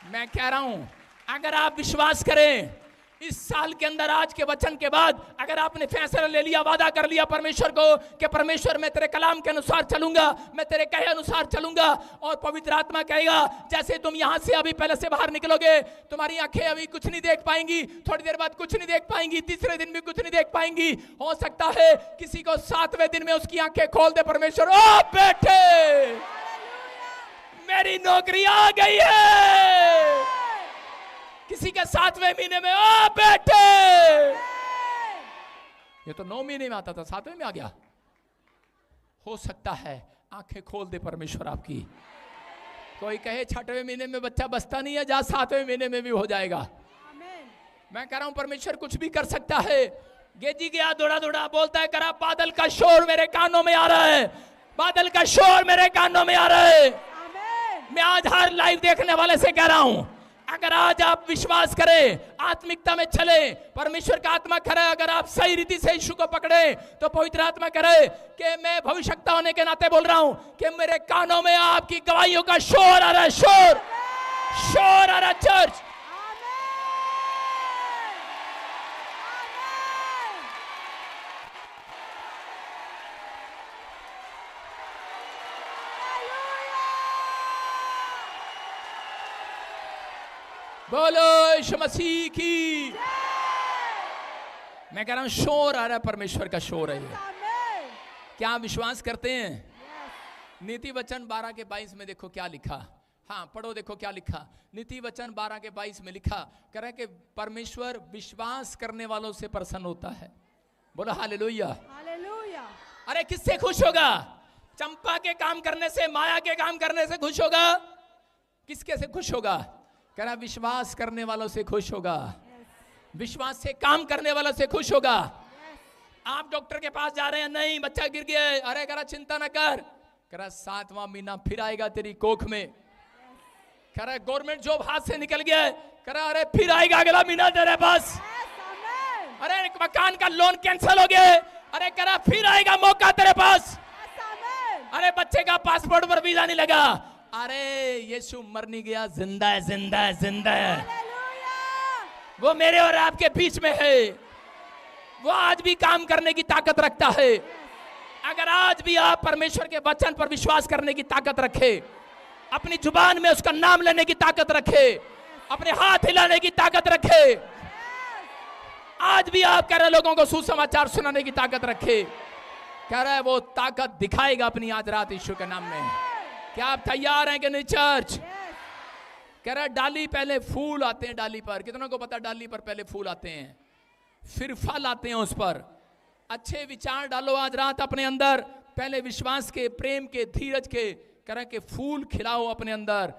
मैं कह रहा हूं अगर आप विश्वास करें इस साल के अंदर, आज के वचन के बाद, अगर आपने फैसला ले लिया, वादा कर लिया परमेश्वर को कि परमेश्वर मैं तेरे कलाम के अनुसार चलूंगा, मैं तेरे कहे अनुसार चलूंगा, और पवित्र आत्मा कहेगा जैसे तुम यहां से अभी पहले से बाहर निकलोगे, तुम्हारी आंखें अभी कुछ नहीं देख पाएंगी, थोड़ी देर बाद कुछ नहीं देख पाएंगी, तीसरे दिन भी कुछ नहीं देख पाएंगी। हो सकता है किसी को 7वें दिन में उसकी आंखें खोल दे परमेश्वर, ओ बेटे मेरी नौकरी आ गई है। किसी के 7वें महीने में, ओ बेटे, ये तो 9 महीने में आता था, 7वें में आ गया। हो सकता है आंखें खोल दे परमेश्वर आपकी। कोई कहे 6वें महीने में बच्चा बसता नहीं है, जा 7वें महीने में भी हो जाएगा। मैं कह रहा हूं परमेश्वर कुछ भी कर सकता है। गेजी गया दौड़ा बोलता है करा बादल का शोर मेरे कानों में आ रहा है, बादल का शोर मेरे कानों में आ रहा है। मैं आज हर लाइव देखने वाले से कह रहा हूं, अगर आज आप विश्वास करें, आत्मिकता में चले, परमेश्वर का आत्मा करे, अगर आप सही रीति से यीशु को पकड़े, तो पवित्र आत्मा करे कि मैं भविष्यवक्ता होने के नाते बोल रहा हूं कि मेरे कानों में आपकी गवाहियों का शोर आ रहा है, शोर आ रहा है चर्च। बोलो यीशु मसीह की। मैं कह रहा हूं शोर आ रहा है, परमेश्वर का शोर है ये। आमेन। क्या आप विश्वास करते हैं? नीति वचन 12 के 22 में देखो क्या लिखा। हाँ पढ़ो, देखो क्या लिखा। नीति वचन 12 के 22 में लिखा कह रहा है कि परमेश्वर विश्वास करने वालों से प्रसन्न होता है। बोलो हालेलुया। हालेलुया। अरे किससे खुश होगा? चंपा के काम करने से, माया के काम करने से खुश होगा? किसके से खुश होगा? कह रहा विश्वास करने वालों से खुश होगा, विश्वास से काम करने वालों से खुश होगा। आप डॉक्टर के पास जा रहे हैं, नहीं बच्चा गिर गया है, अरे कह रहा चिंता ना कर, कह रहा 7वां महीना फिर आएगा तेरी कोख में। कह रहा गवर्नमेंट जॉब हाथ से निकल गया है, कह रहा अरे फिर आएगा अगला महीना तेरे पास। आमेन। अरे मकान का लोन कैंसिल हो गया है, अरे कह रहा फिर आएगा मौका तेरे पास। आमेन। अरे बच्चे का पासपोर्ट पर वीजा नहीं लगा, अरे यीशु मर नहीं गया, जिंदा है, जिंदा है, जिंदा है। हालेलुया। वो मेरे और आपके बीच में है, वो आज भी काम करने की ताकत रखता है। अगर आज भी आप परमेश्वर के वचन पर विश्वास करने की ताकत रखे, अपनी जुबान में उसका नाम लेने की ताकत रखे, अपने हाथ हिलाने की ताकत रखे, आज भी आप कह रहे लोगों को सुसमाचार सुनाने की ताकत रखे, कह रहा है वो ताकत दिखाएगा अपनी आज रात यीशु के नाम में। क्या आप तैयार हैं कि नहीं चर्च? कह रहा है डाली पहले फूल आते हैं डाली पर, कितनों को पता डाली पर पहले फूल आते हैं फिर फल आते हैं उस पर। अच्छे विचार डालो आज रात अपने अंदर, पहले विश्वास के, प्रेम के, धीरज के, कह रहा है कि फूल खिलाओ अपने अंदर,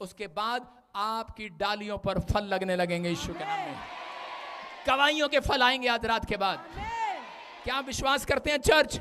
उसके बाद आपकी डालियों पर फल लगने लगेंगे यीशु के नाम में। गवाहियों के फल आएंगे आज रात के बाद। क्या आप विश्वास करते हैं चर्च?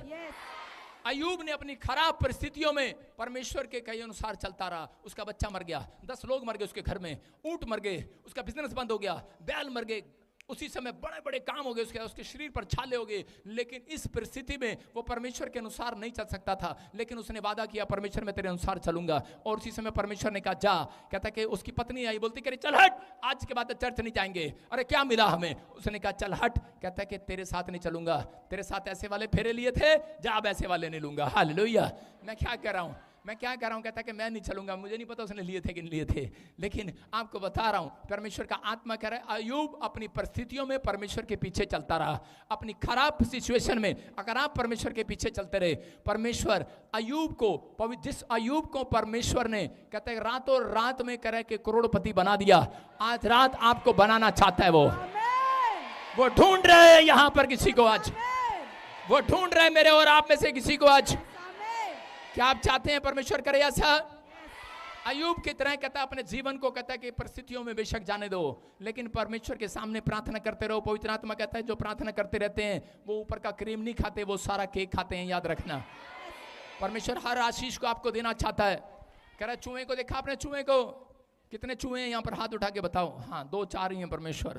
अयूब ने अपनी खराब परिस्थितियों में परमेश्वर के कहे अनुसार चलता रहा। उसका बच्चा मर गया, 10 लोग मर गए उसके घर में, ऊंट मर गए, उसका बिजनेस बंद हो गया, बैल मर गए, उसी समय बड़े बड़े काम हो गए, उसके शरीर पर छाले हो गए। लेकिन इस परिस्थिति में वो परमेश्वर के अनुसार नहीं चल सकता था, लेकिन उसने वादा किया परमेश्वर मैं तेरे अनुसार चलूंगा। और उसी समय परमेश्वर ने कहा जा। कहता कि उसकी पत्नी आई, बोलती कह चल हट, आज के बाद चर्च नहीं जाएंगे। अरे क्या मिला हमें? उसने कहा चल हट। कहता है कि तेरे साथ नहीं चलूंगा, तेरे साथ ऐसे वाले फेरे लिए थे, जा अब ऐसे वाले नहीं लूंगा। हालेलुया। मैं क्या कह रहा हूं, मैं क्या कह रहा हूं? कहता है कि मैं नहीं चलूंगा। मुझे नहीं पता उसने लिए थे कि नहीं लिए थे, लेकिन आपको बता रहा हूं परमेश्वर का आत्मा कह रहा है अयूब अपनी परिस्थितियों में परमेश्वर के पीछे चलता रहा। अपनी खराब सिचुएशन में अगर आप परमेश्वर के पीछे चलते रहे, परमेश्वर अयूब को, जिस अयूब को परमेश्वर ने कहते हैं रातों रात में कह रहा है कि करोड़पति बना दिया, आज रात आपको बनाना चाहता है। वो ढूंढ रहे हैं यहां पर किसी को आज, वो ढूंढ रहे हैं मेरे और आप में से किसी को आज। क्या आप चाहते हैं परमेश्वर करे ऐसा? अयूब की तरह कहता है अपने जीवन को, कहता है कि परिस्थितियों में बेशक जाने दो, लेकिन परमेश्वर के सामने प्रार्थना करते रहो। पवित्र आत्मा कहता है जो प्रार्थना करते रहते हैं वो ऊपर का क्रीम नहीं खाते, वो सारा केक खाते हैं, याद रखना। परमेश्वर हर आशीष को आपको देना चाहता है। कह रहा है चूहे को देखा आपने? चूहे को, कितने चूहे हैं यहाँ पर? हाथ उठा के बताओ। हाँ 2-4 ही हैं। परमेश्वर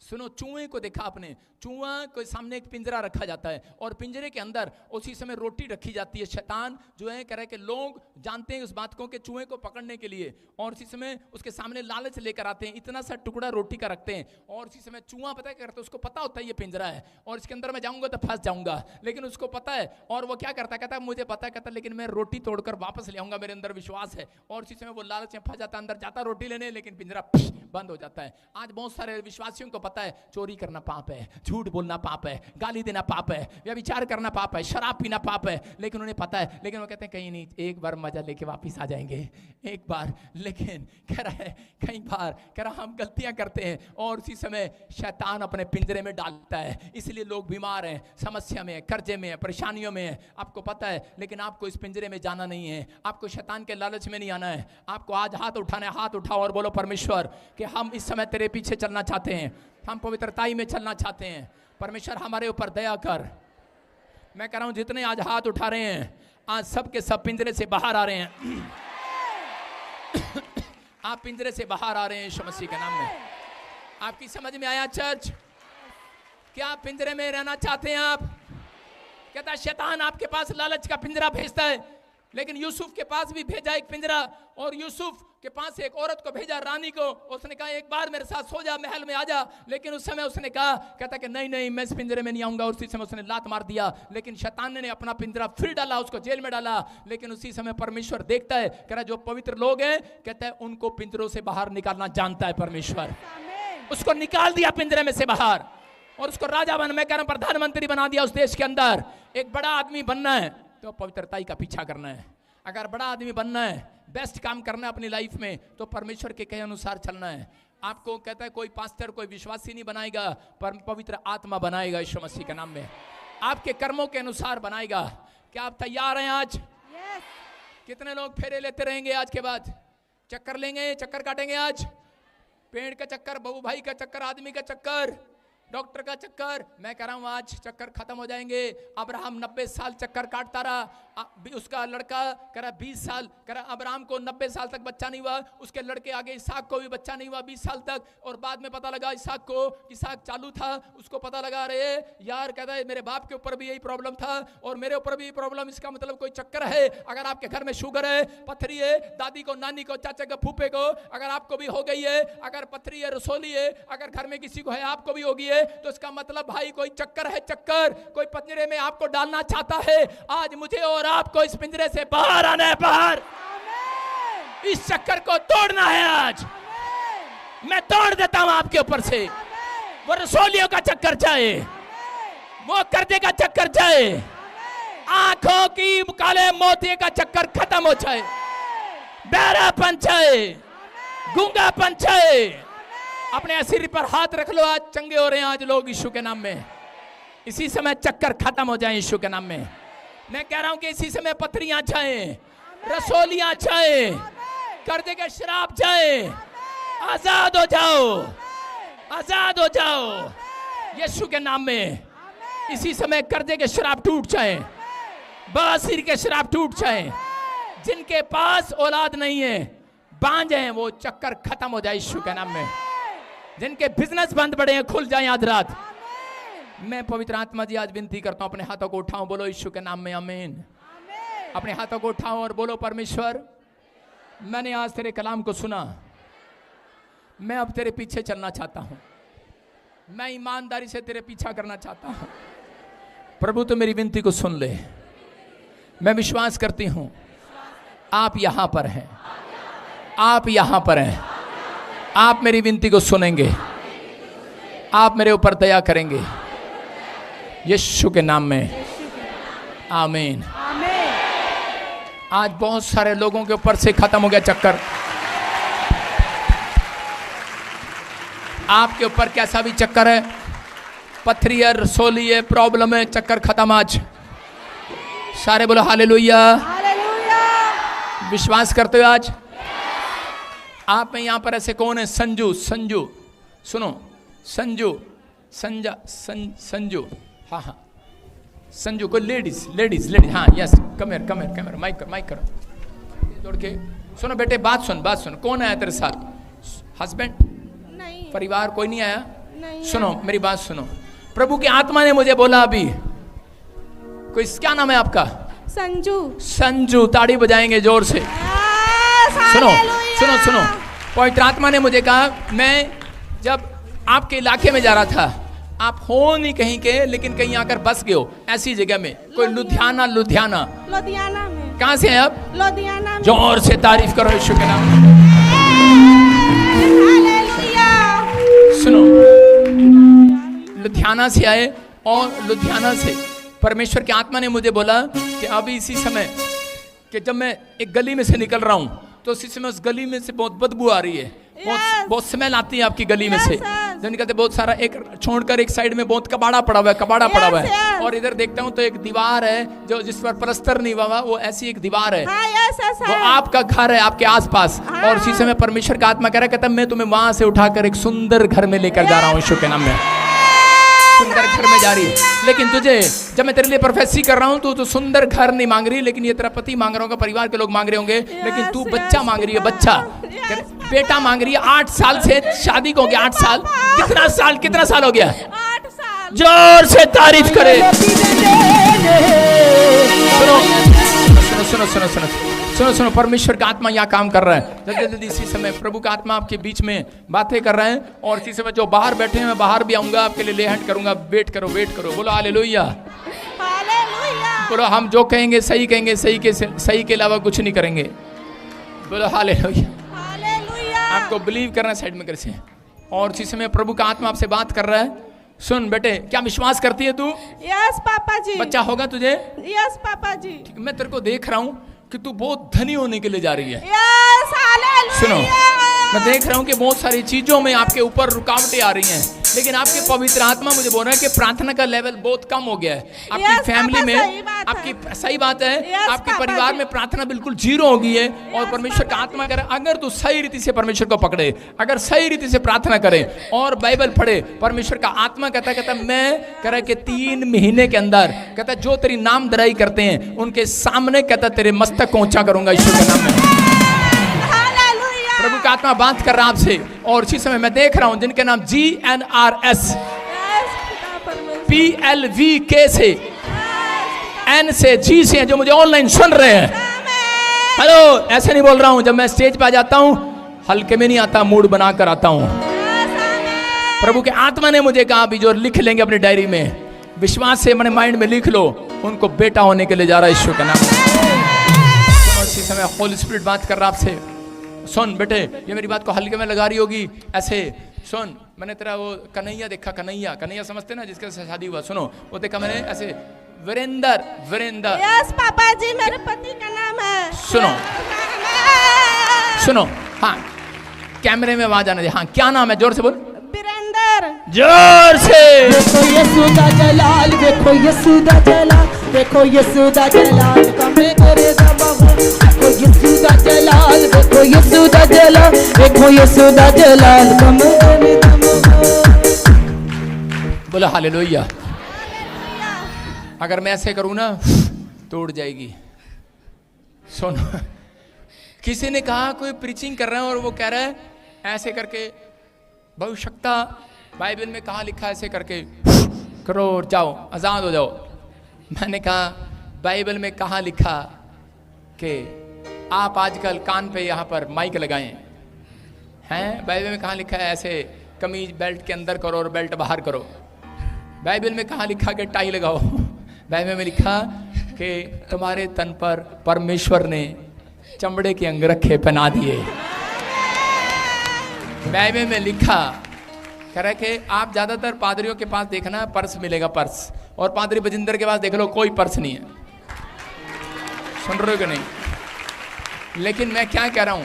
सुनो, चूहे को देखा आपने? चूहा के सामने एक पिंजरा रखा जाता है और पिंजरे के अंदर उसी समय रोटी रखी जाती है। शैतान जो है कह रहा है कि लोग जानते हैं उस बात को कि चूहे को पकड़ने के लिए, और उसी समय उसके सामने लालच लेकर आते हैं, इतना सा टुकड़ा रोटी का रखते हैं, और उसी समय चूहा पता है क्या करता है? उसको पता होता है ये पिंजरा है और इसके अंदर मैं जाऊंगा तो फंस जाऊंगा, लेकिन उसको पता है। और वो क्या करता है? कहता है मुझे पता है, कहता है लेकिन मैं रोटी तोड़कर वापस ले आऊंगा, मेरे अंदर विश्वास है। और उसी समय वो लालच में फंस जाता है, अंदर जाता रोटी लेने, लेकिन पिंजरा बंद हो जाता है। आज बहुत सारे विश्वासियों को पता है चोरी करना पाप है, झूठ बोलना पाप है, गाली देना पाप है, व्यभिचार करना पाप है, शराब पीना पाप है, लेकिन उन्हें पता है। लेकिन वो कहते हैं कहीं नहीं, एक बार मजा लेके वापस आ जाएंगे, एक बार। लेकिन कह रहा है कई बार कह रहा हम गलतियां करते हैं और उसी समय शैतान अपने पिंजरे में डालता है। इसलिए लोग बीमार हैं, समस्या में, कर्जे में, परेशानियों में, आपको पता है। लेकिन आपको इस पिंजरे में जाना नहीं है, आपको शैतान के लालच में नहीं आना है। आपको आज हाथ उठाना है, हाथ उठाओ और बोलो परमेश्वर कि हम इस समय तेरे पीछे चलना चाहते हैं, हम पवित्रताई में चलना चाहते हैं। परमेश्वर हमारे ऊपर दया कर। मैं कह रहा हूं जितने आज हाथ उठा रहे हैं, आज सब के सब पिंजरे से बाहर आ रहे हैं। आप पिंजरे से बाहर आ रहे हैं यीशु मसीह के नाम में। आपकी समझ में आया चर्च? क्या आप पिंजरे में रहना चाहते हैं? आप कहता है शैतान आपके पास लालच का पिंजरा भेजता है, लेकिन यूसुफ के पास भी भेजा एक पिंजरा, और यूसुफ के पास एक औरत को भेजा, रानी को। उसने कहा एक बार मेरे साथ सो जा, महल में आ जा। लेकिन उस समय उसने कहा, कहता कि नहीं नहीं, मैं इस पिंजरे में नहीं आऊंगा। उसी समय उसने लात मार दिया। लेकिन शैतान ने अपना पिंजरा फिर डाला, उसको जेल में डाला। लेकिन उसी समय परमेश्वर देखता है, कह रहा जो पवित्र लोग हैं, कहता है उनको पिंजरों से बाहर निकालना जानता है परमेश्वर। उसको निकाल दिया पिंजरे में से बाहर, और उसको राजा बन, मैं कह रहा हूं प्रधानमंत्री बना दिया उस देश के अंदर। एक बड़ा आदमी बनना है तो पवित्रताई का पीछा करना है। अगर बड़ा आदमी बनना है, बेस्ट काम करना है अपनी लाइफ में, तो परमेश्वर के कहे अनुसार चलना है। आपको कहता है कोई पास्टर, कोई विश्वासी नहीं बनाएगा, पर पवित्र आत्मा बनाएगा यीशु मसीह के नाम में। आपके कर्मों के अनुसार बनाएगा। क्या आप तैयार हैं आज? कितने लोग फेरे लेते रहेंगे आज के बाद? चक्कर लेंगे, चक्कर काटेंगे आज? पेड़ का चक्कर, बहू भाई का चक्कर, आदमी का चक्कर, डॉक्टर का चक्कर। मैं कह रहा हूं आज चक्कर खत्म हो जाएंगे। अब्राहम 90 साल चक्कर काटता रहा, उसका लड़का कह रहा 20 साल, कह रहा अब्राहम को 90 साल तक बच्चा नहीं हुआ, उसके लड़के आगे इसहाक को भी बच्चा नहीं हुआ 20 साल तक। और बाद में पता लगा इसहाक चालू था, उसको पता लगा रहे यार, कहता है मेरे बाप के ऊपर भी यही प्रॉब्लम था और मेरे ऊपर भी यही प्रॉब्लम। इसका मतलब कोई चक्कर है। अगर आपके घर में शुगर है, पथरी है, दादी को, नानी को, चाचा को, फूफे को, अगर आपको भी हो गई है, अगर पथरी है, रसोली है, अगर घर में किसी को है, आपको भी होगी है, तो इसका मतलब भाई कोई चक्कर है। चक्कर कोई पिंजरे में आपको डालना चाहता है। आज मुझे और आपको इस पिंजरे से बाहर आना है, बाहर। इस चक्कर को तोड़ना है आज। मैं तोड़ देता हूं आपके ऊपर से। वो रसोलियों का चक्कर जाए, वो कर्जे का चक्कर जाए, आंखों की काले मोतिये का चक्कर खत्म हो जाए, बहरापन जाए, गूंगापन जाए। अपने सिर पर हाथ रख लो, आज चंगे हो रहे हैं आज लोग यीशु के नाम में। इसी समय चक्कर खत्म हो जाए यीशु के नाम में। मैं कह रहा हूं कि इसी समय पथरियां जाए, रसोलियां जाए, कर्जे के शराब जाए, आजाद हो जाओ, आजाद हो जाओ यीशु के नाम में। इसी समय कर्जे के शराब टूट जाए, बसीर के शराब टूट जाए। जिनके पास औलाद नहीं है, बांझ हैं, वो चक्कर खत्म हो जाए यीशु के नाम में। जिनके बिजनेस बंद पड़े हैं, खुल जाए आज रात। मैं पवित्र आत्मा जी आज विनती करता हूं, अपने हाथों को उठाओ, बोलो यीशु के नाम में आमीन। अपने हाथों को उठाओ और बोलो परमेश्वर, मैंने आज तेरे कलाम को सुना, मैं अब तेरे पीछे चलना चाहता हूं, मैं ईमानदारी से तेरे पीछा करना चाहता हूं। प्रभु तो मेरी विनती को सुन ले। मैं विश्वास करती हूं आप यहां पर हैं, आप यहां पर हैं, आप मेरी विनती को सुनेंगे, आप मेरे ऊपर दया करेंगे यीशु के नाम में, आमीन। आज बहुत सारे लोगों के ऊपर से खत्म हो गया चक्कर। आपके ऊपर कैसा भी चक्कर है, पथरी है, रसोली है, प्रॉब्लम है, चक्कर खत्म आज। सारे बोलो हालेलुया। विश्वास करते हो आज? आप में यहां पर ऐसे कौन है? संजू, संजू सुनो, संजू, संजा, संजू, हाँ हाँ संजू। कोई लेडीज, लेडीज, लेडीज, हाँ yes, come here, come here, come here, mic कर, माइक करो, जोड़ के सुनो बेटे, बात सुन, बात सुन। कौन आया तेरे साथ? हस्बैंड? नहीं, परिवार कोई नहीं आया? नहीं। सुनो मेरी बात सुनो। प्रभु की आत्मा ने मुझे बोला अभी, कोई क्या नाम है आपका? संजू। संजू, ताड़ी बजाएंगे जोर से। सुनो सुनो सुनो, पवित्र आत्मा ने मुझे कहा, मैं जब आपके इलाके में जा रहा था, आप हो नहीं कहीं के, लेकिन कहीं आकर बस गए हो ऐसी जगह में, कोई लुधियाना, लुधियाना, लुधियाना में। कहाँ से हैं आप? लुधियाना में। जोर से तारीफ करो यीशु के नाम। सुनो, लुधियाना से आए, और लुधियाना से परमेश्वर की आत्मा ने मुझे बोला कि अभी इसी समय कि जब मैं एक गली में से निकल रहा हूं, तो इसी समय उस गली में से बहुत बदबू आ रही है, बहुत स्मेल आती है आपकी गली में से। जब निकलते बहुत सारा, एक छोड़कर एक साइड में बहुत कबाड़ा पड़ा हुआ है, कबाड़ा पड़ा हुआ है। और इधर देखता हूं तो एक दीवार है जो जिस पर प्लस्तर नहीं हुआ, वो ऐसी एक दीवार है, वो आपका घर है, आपके आसपास। और उसी समय परमेश्वर का आत्मा कह रहा है, कहता मैं तुम्हें वहां से उठाकर एक सुंदर घर में लेकर जा रहा हूँ यीशु के नाम में। सुंदर घर में जा रही है, लेकिन तुझे, जब मैं तेरे लिए प्रोफेसी कर रहा हूं, तो सुंदर घर नहीं मांग रही, लेकिन ये तेरा पति मांग रहा होगा, परिवार के लोग मांग रहे होंगे, लेकिन तू बच्चा मांग रही है, बच्चा, बेटा मांग रही है। 8 साल से शादी को हो गया, 8 साल, कितना साल, कितना साल हो गया? 8 साल। जोर से तारीफ करे। सुनो सुनो सुनो सुनो सुनो सुनो, परमेश्वर का आत्मा यहाँ काम कर रहा है। जल्दी जल्दी इसी समय प्रभु का आत्मा आपके बीच में बातें कर रहे हैं। और इसी समय जो बाहर बैठे हैं, मैं बाहर भी आऊंगा, आपके लिए ले हैंड करूंगा। वेट करो, वेट करो। बोलो हालेलुया। हालेलुया। बोलो हम जो कहेंगे सही कहेंगे, सही के अलावा कुछ नहीं करेंगे। बोलो हालेलुया। हालेलुया। आपको बिलीव करना साइड में कैसे। और इसी समय प्रभु का आत्मा आपसे बात कर रहा है। सुन बेटे, क्या विश्वास करती है तू? यस पापा जी। बच्चा होगा तुझे? यस पापा जी। मैं तेरे को देख रहा हूँ कि तू बहुत धनी होने के लिए जा रही है। Yes hallelujah. सुनो, मैं देख रहा हूँ कि बहुत सारी चीजों में आपके ऊपर रुकावटें आ रही हैं, लेकिन आपके पवित्र आत्मा मुझे बोल रहा है कि प्रार्थना का लेवल बहुत कम हो गया है आपकी Yes, फैमिली पापा, में। सही बात है। आपकी सही बात है। Yes, आपके पापा परिवार जी। में प्रार्थना बिल्कुल जीरो हो गई है। और परमेश्वर का आत्मा कह रहा है, अगर तू सही रीति से परमेश्वर को पकड़े, अगर सही रीति से प्रार्थना करे और बाइबल पढ़े, परमेश्वर का आत्मा कहता मैं कह रहा है कि 3 महीने के अंदर कहता जो तेरी नाम दराई करते हैं उनके सामने कहता तेरे मस्तक को ऊंचा करूंगा ईश्वर के नाम में। हालेलुया। प्रभु का आत्मा बात कर रहा है आपसे। और इसी समय मैं देख रहा हूं जिनके नाम GNRS, यस पिता परमेश्वर। PLVK से, N से, G से, जो मुझे ऑनलाइन सुन रहे हैं। हेलो, ऐसे नहीं बोल रहा हूं। जब मैं स्टेज पे आ जाता हूं हल्के में नहीं आता, मूड बनाकर आता हूं। प्रभु के आत्मा ने मुझे कहा अभी जो लिख लेंगे अपनी डायरी में, विश्वास से अपने माइंड में लिख लो, उनको बेटा होने के लिए जा रहा है ईश्वर के नाम में। इसी समय होली स्पिरिट बात कर रहा आपसे। सुन बेटे, ये मेरी बात को हल्के में लगा रही होगी ऐसे। सुन, मैंने तेरा वो कन्हैया देखा, कन्हैया समझते ना जिसके साथ शादी हुआ। सुनो, वो देखा मैंने ऐसे, वीरेंद्र। यस पापा जी, मेरे पति का नाम है। सुनो, हाँ कैमरे में आवाज आने दे। हाँ, क्या नाम है? जोर से बोल। वीरेंद्र। जोर से। देखो यीशु दा जलाल, देखो यीशु दा जलाल, देखो यीशु दा जलाल कमे करे दबा। देखो यीशु दा जलाल, देखो यीशु दा जलाल, देखो यीशु दा जलाल कमे करे दबा। बोलो हालेलुया। अगर मैं ऐसे करूं ना तो उड़ जाएगी। सुन, किसी ने कहा कोई प्रीचिंग कर रहा है और वो कह रहा है ऐसे करके भविष्यता बाइबल में कहाँ लिखा है ऐसे करके करो और जाओ, आजाद हो जाओ। मैंने कहा बाइबल में कहाँ लिखा कि आप आजकल कान पे यहाँ पर माइक लगाएं हैं? बाइबल में कहाँ लिखा है ऐसे कमीज बेल्ट के अंदर करो और बेल्ट बाहर करो? बाइबल में कहाँ लिखा कि टाई लगाओ? बाइबल में लिखा कि तुम्हारे तन पर परमेश्वर ने चमड़े के अंगरखे पहना दिए। बाइबल में लिखा कह रहा है कि आप ज्यादातर पादरियों के पास देखना पर्स मिलेगा, पर्स, और पादरी बजिंदर के पास देख लो कोई पर्स नहीं है। सुन रहे हो कि नहीं? लेकिन मैं क्या कह रहा हूं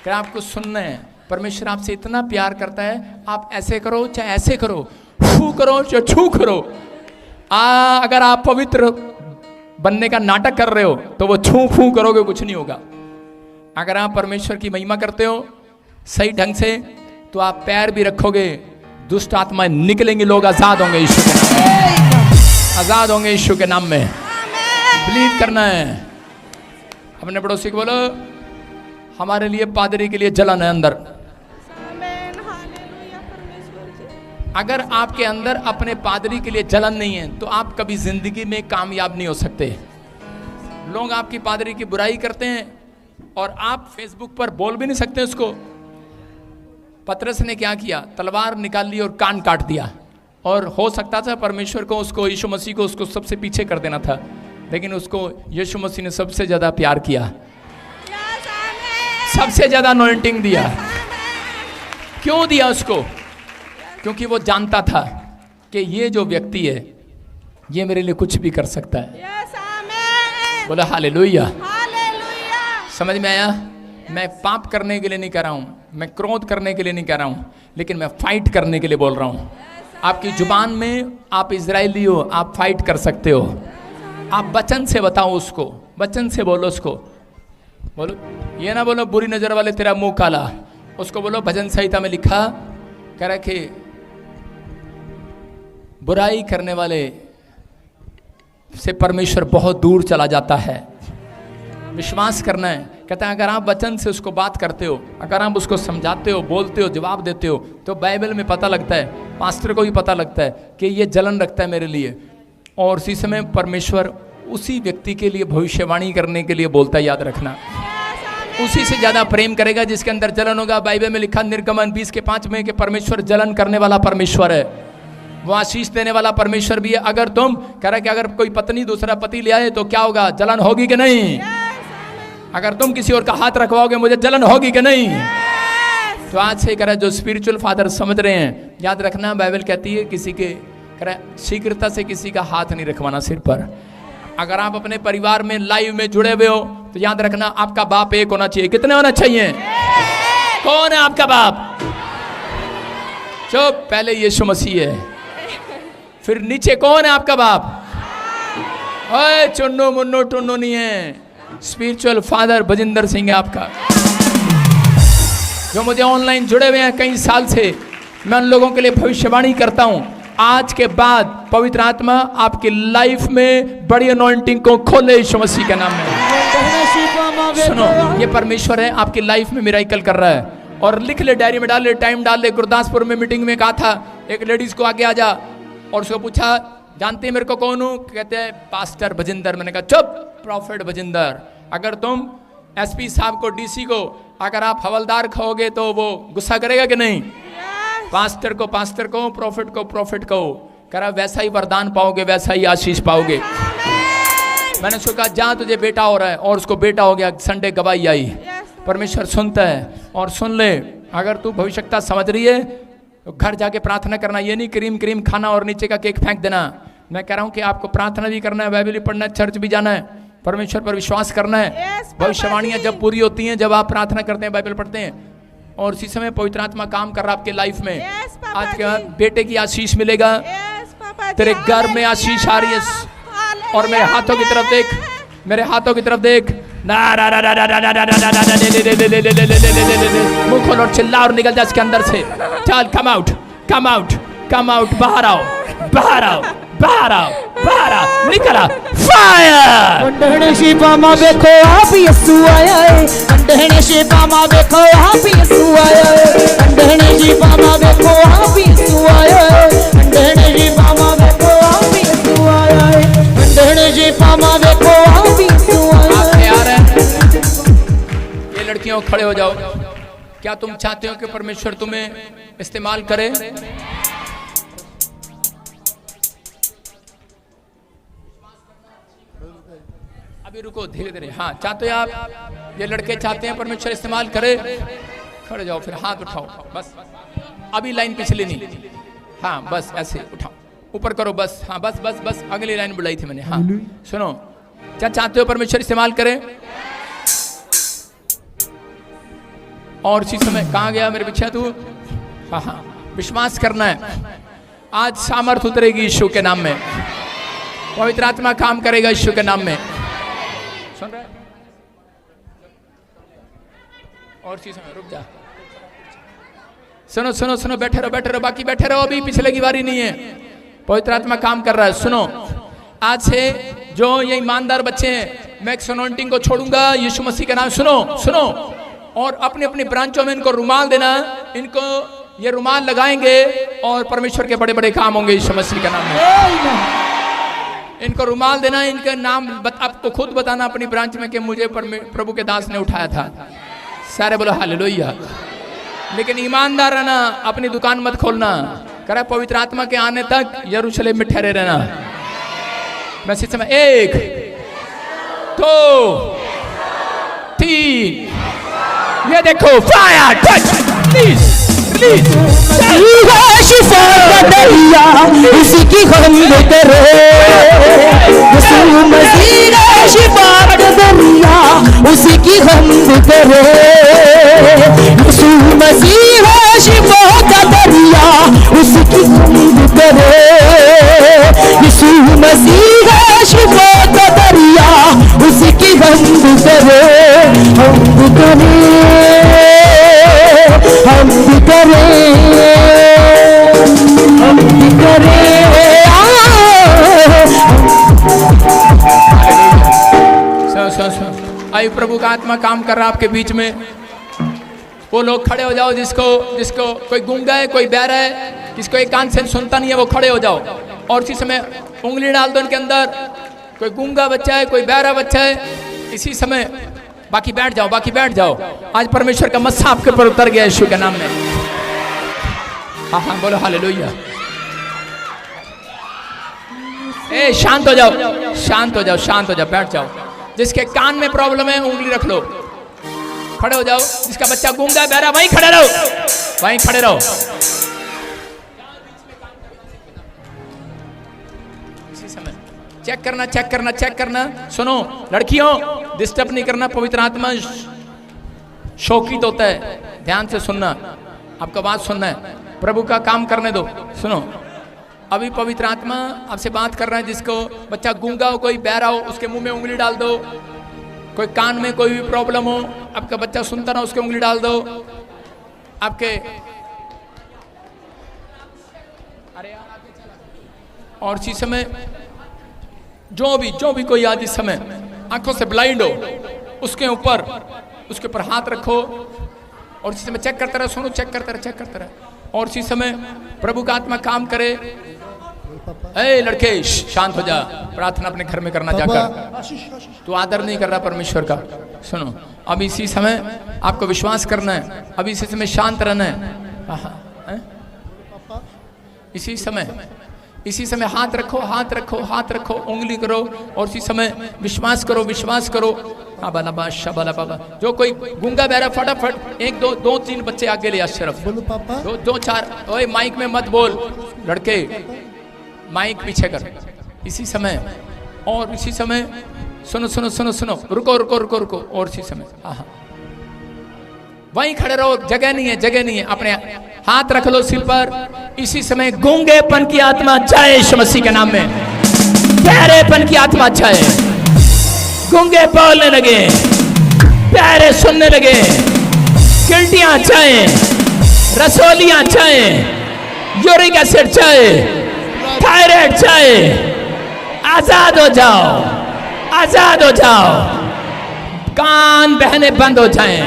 कि आपको सुनना है, परमेश्वर आपसे इतना प्यार करता है, आप ऐसे करो चाहे ऐसे करो, फू करो चाहे छू करो। अगर आप पवित्र बनने का नाटक कर रहे हो तो वो छू फू करोगे कुछ नहीं होगा। अगर आप परमेश्वर की महिमा करते हो सही ढंग से तो आप पैर भी रखोगे, दुष्ट आत्माएं निकलेंगी, लोग आजाद होंगे ईश्वर के नाम में, आजाद होंगे ईश्वर के नाम में। बिलीव करना है। अपने पड़ोसी को बोलो हमारे लिए पादरी के लिए जलन है अंदर। अगर आपके अंदर अपने पादरी के लिए जलन नहीं है तो आप कभी जिंदगी में कामयाब नहीं हो सकते। लोग आपकी पादरी की बुराई करते हैं और आप फेसबुक पर बोल भी नहीं सकते उसको। पतरस ने क्या किया? तलवार निकाल ली और कान काट दिया। और हो सकता था परमेश्वर को, उसको, यीशु मसीह को उसको सबसे पीछे कर देना था, लेकिन उसको यीशु मसीह ने सबसे ज्यादा प्यार किया, सबसे ज्यादा अनॉइंटिंग दिया। क्यों दिया उसको? क्योंकि वो जानता था कि ये जो व्यक्ति है ये मेरे लिए कुछ भी कर सकता है। बोला हालेलुया। समझ में आया? मैं पाप करने के लिए नहीं कह रहा हूँ, मैं क्रोध करने के लिए नहीं कह रहा हूँ, लेकिन मैं फाइट करने के लिए बोल रहा हूँ। आपकी जुबान में आप इजरायली हो, आप फाइट कर सकते हो। आप वचन से बताओ उसको, वचन से बोलो उसको। बोलो, ये ना बोलो बुरी नजर वाले तेरा मुंह काला। उसको बोलो भजन संहिता में लिखा कह रहा कि बुराई करने वाले से परमेश्वर बहुत दूर चला जाता है। विश्वास करना है। कहता है अगर आप वचन से उसको बात करते हो, अगर आप उसको समझाते हो, बोलते हो, जवाब देते हो, तो बाइबल में पता लगता है, पास्टर को भी पता लगता है कि ये जलन रखता है मेरे लिए। और इसी समय परमेश्वर उसी व्यक्ति के लिए भविष्यवाणी करने के लिए बोलता है, याद रखना। उसी से ज्यादा प्रेम करेगा जिसके अंदर जलन होगा। बाइबल में लिखा निर्गमन 20:5 में कि परमेश्वर जलन करने वाला परमेश्वर है, वो आशीष देने वाला परमेश्वर भी है। अगर तुम कह रहे कि अगर कोई पत्नी दूसरा पति ले आए तो क्या होगा, जलन होगी कि नहीं? अगर तुम किसी और का हाथ रखवाओगे मुझे जलन होगी कि नहीं? तो आज से कह जो स्पिरिचुअल फादर समझ रहे हैं, याद रखना बाइबल कहती है किसी के शीघ्रता से किसी का हाथ नहीं रखवाना सिर पर। अगर आप अपने परिवार में लाइव में जुड़े हुए हो तो याद रखना आपका बाप एक होना चाहिए। कितने होना चाहिए? कौन है आपका बाप? चुप, पहले यीशु मसीह है, फिर नीचे कौन है आपका बाप? ओए चुन्नू मुन्नू टुन्नू नहीं है, स्पिरिचुअल फादर बजिंदर सिंह है आपका। जो मुझे ऑनलाइन जुड़े हुए हैं कई साल से, मैं उन लोगों के लिए भविष्यवाणी करता हूं, आज के बाद पवित्र आत्मा आपकी लाइफ में बड़ी अनॉइंटिंग को खोले यीशु मसीह के नाम में। सुनो, ये परमेश्वर है आपकी लाइफ में मिराकल कर रहा है। और लिख ले, डायरी में डाल ले, टाइम डाल ले। गुरदासपुर में मीटिंग में कहा था, एक लेडीज को आगे आ जा और उसको पूछा जानते हैं मेरे को कौन हूँ? कहते हैं पास्टर बजिंदर। मैंने कहा चुप, प्रॉफिट बजिंदर। अगर तुम एसपी साहब को, डीसी को अगर आप हवलदार कहोगे तो वो गुस्सा करेगा कि नहीं? पास्टर को पास्टर कहो, प्रॉफिट को प्रॉफिट कहो, करा वैसा ही वरदान पाओगे, वैसा ही आशीष पाओगे। मैंने उसको कहा जा तुझे बेटा हो रहा है, और उसको बेटा हो गया। संडे गवाही आई। परमेश्वर सुनता है। और सुन ले, अगर तू भविष्यता समझ रही है तो घर जाके प्रार्थना करना। ये नहीं क्रीम क्रीम खाना और नीचे का केक फेंक देना। मैं कह रहा हूँ कि आपको प्रार्थना भी करना है, बाइबल भी पढ़ना है, चर्च भी जाना है, परमेश्वर पर विश्वास करना है। भविष्यवाणियां जब पूरी होती हैं, जब आप प्रार्थना करते हैं, बाइबल पढ़ते हैं, और इसी समय पवित्र आत्मा काम कर रहा है आपके लाइफ में। आज के बाद बेटे की आशीष मिलेगा, तेरे घर में आशीष आ रही है। और मेरे हाथों की तरफ देख, मेरे हाथों की तरफ देख। मुंह खोल और चिल्ला और निकल जा इसके अंदर से। चल, come out, come out, come out. बाहर आओ, बाहर आओ, बाहर आओ, बाहर आओ, निकला। फायर! अंधेरे शिपामा देखो आप यीशु आया है। अंधेरे शिपामा देखो आप यीशु आया है। अंधेरे शिपामा देखो आप यीशु आया है। अंधेरे शिपामा देखो आप यीशु आया है। अंधेरे शिपामा देखो आप यीशु आया है। तैयार है? ये लड़कियों खड़े हो जाओ। क्या तुम चाहते हो कि परमेश्वर तुम्हें इस्तेमाल करे? अभी रुको, धीरे धीरे। हाँ, चाहते हो आप? ये लड़के चाहते हैं परमेश्वर इस्तेमाल करे? खड़े जाओ, फिर हाथ उठाओ। बस अभी लाइन पिछली नहीं। हाँ, बस ऐसे उठाओ, ऊपर करो। बस, हाँ, बस बस बस, अगली लाइन बुलाई थी मैंने। हाँ, सुनो, क्या चाहते हो परमेश्वर इस्तेमाल करे? और इसी समय कहाँ गया मेरे पीछे तू? हाँ हाँ, विश्वास करना है। आज सामर्थ उतरेगी यीशु के नाम में, पवित्र आत्मा काम करेगा यीशु के नाम में। सुन रहे? और इसी समय रुक जा। सुनो सुनो सुनो, बैठे रहो, बैठे रहो, बाकी बैठे रहो, अभी पिछले की बारी नहीं है। पवित्र आत्मा काम कर रहा है। सुनो, आज से जो ये ईमानदार बच्चे हैं, मैं एक्सोनोटिंग को छोड़ूंगा यीशु मसीह का नाम। सुनो सुनो, और अपने अपने ब्रांचों में इनको रुमाल देना। इनको ये रुमाल लगाएंगे और परमेश्वर के बड़े बड़े काम होंगे यीशु मसीह का नाम में। इनको रुमाल देना, इनका नाम आपको खुद बताना अपनी ब्रांच में कि मुझे प्रभु के दास ने उठाया था। सारे बोलो हालेलुया। लेकिन ईमानदार रहना, अपनी दुकान मत खोलना। करा पवित्र आत्मा के आने तक यरूशलेम में ठहरे रहना। मैं इस समय 1 2 3, ये देखो, फायर, टच, रिलीज, रिलीज। शिफा का दरिया उसी की हम करो। यीशु मसीह का शिफा का दरिया उसी की हम करो। यीशु मसीह का शिफा का दरिया उसी की हम करो। यीशु मसीह का शिफा का दरिया उसी की हम करो। हम करें, हम करें, हम करें। आई प्रभु का आत्मा काम कर रहा है आपके बीच में। वो लोग खड़े हो जाओ जिसको जिसको कोई गूंगा है, कोई बहरा है, जिसको एक कान से सुनता नहीं है, वो खड़े हो जाओ। और इसी समय उंगली डाल दो इनके अंदर। कोई गूंगा बच्चा है, कोई बहरा बच्चा है, इसी समय बाकी बैठ जाओ, बाकी बैठ जाओ। आज परमेश्वर का मस्सा आपके ऊपर उतर गया यीशु के नाम में। हाँ हाँ बोलो हालेलुया। ए शांत हो जाओ, शांत हो जाओ, शांत हो जाओ, बैठ जाओ। जिसके कान में प्रॉब्लम है उंगली रख लो, खड़े हो जाओ। जिसका बच्चा गूंगा है, बहरा, वहीं खड़े रहो, वहीं खड़े रहो। इसी समय चेक करना, चेक करना, चेक करना। सुनो लड़कियों, डिस्टर्ब नहीं करना। पवित्र आत्मा शौकित होता है, ध्यान से सुनना, आपका बात सुनना है, प्रभु का काम करने दो। सुनो, अभी पवित्र आत्मा आपसे बात कर रहा है। जिसको बच्चा गूंगा हो, कोई बहरा हो, उसके मुंह में उंगली डाल दो। कोई कान में कोई भी प्रॉब्लम हो, आपका बच्चा सुनता ना, उसके उंगली डाल दो। आपके और इसी समय जो भी कोई आज इस समय आंखों से ब्लाइंड हो, उसके ऊपर हाथ रखो और इसी समय चेक करते रहो। सुनो, चेक करते रहो, चेक करते रहो। और इसी समय प्रभु का आत्मा काम करे। ए लड़के शांत हो जा, प्रार्थना अपने घर में करना जाकर। तू आदर नहीं कर रहा परमेश्वर का। सुनो, अब इसी समय आपको विश्वास करना है, अभी इसी समय शांत रहना है। इसी समय हाथ रखो, हाथ रखो, हाथ रखो, उंगली करो और इसी समय विश्वास करो, विश्वास करो। बाबा शबाला बाबा। जो कोई गूंगा बहरा, फटाफट 1 2 3 बच्चे आगे ले आ। सिर्फ 2 4। ओए माइक में मत बोल लड़के, माइक पीछे कर। इसी समय और इसी समय सुनो सुनो सुनो सुनो, रुको रुको रुको रुको। और इसी समय वहीं खड़े रहो, जगह नहीं है, जगह नहीं है। अपने हाथ रख लो सिर पर। इसी समय गूंगेपन की आत्मा जाए यीशु मसीह के नाम में। बहरेपन की आत्मा जाए, गूंगे बोलने लगे, प्यारे सुनने लगे, गिल्टियां जाए, रसोलियां जाए, यूरिक एसिड जाए, थायराइड जाए। आजाद हो जाओ, आजाद हो जाओ। कान बहने बंद हो जाएं,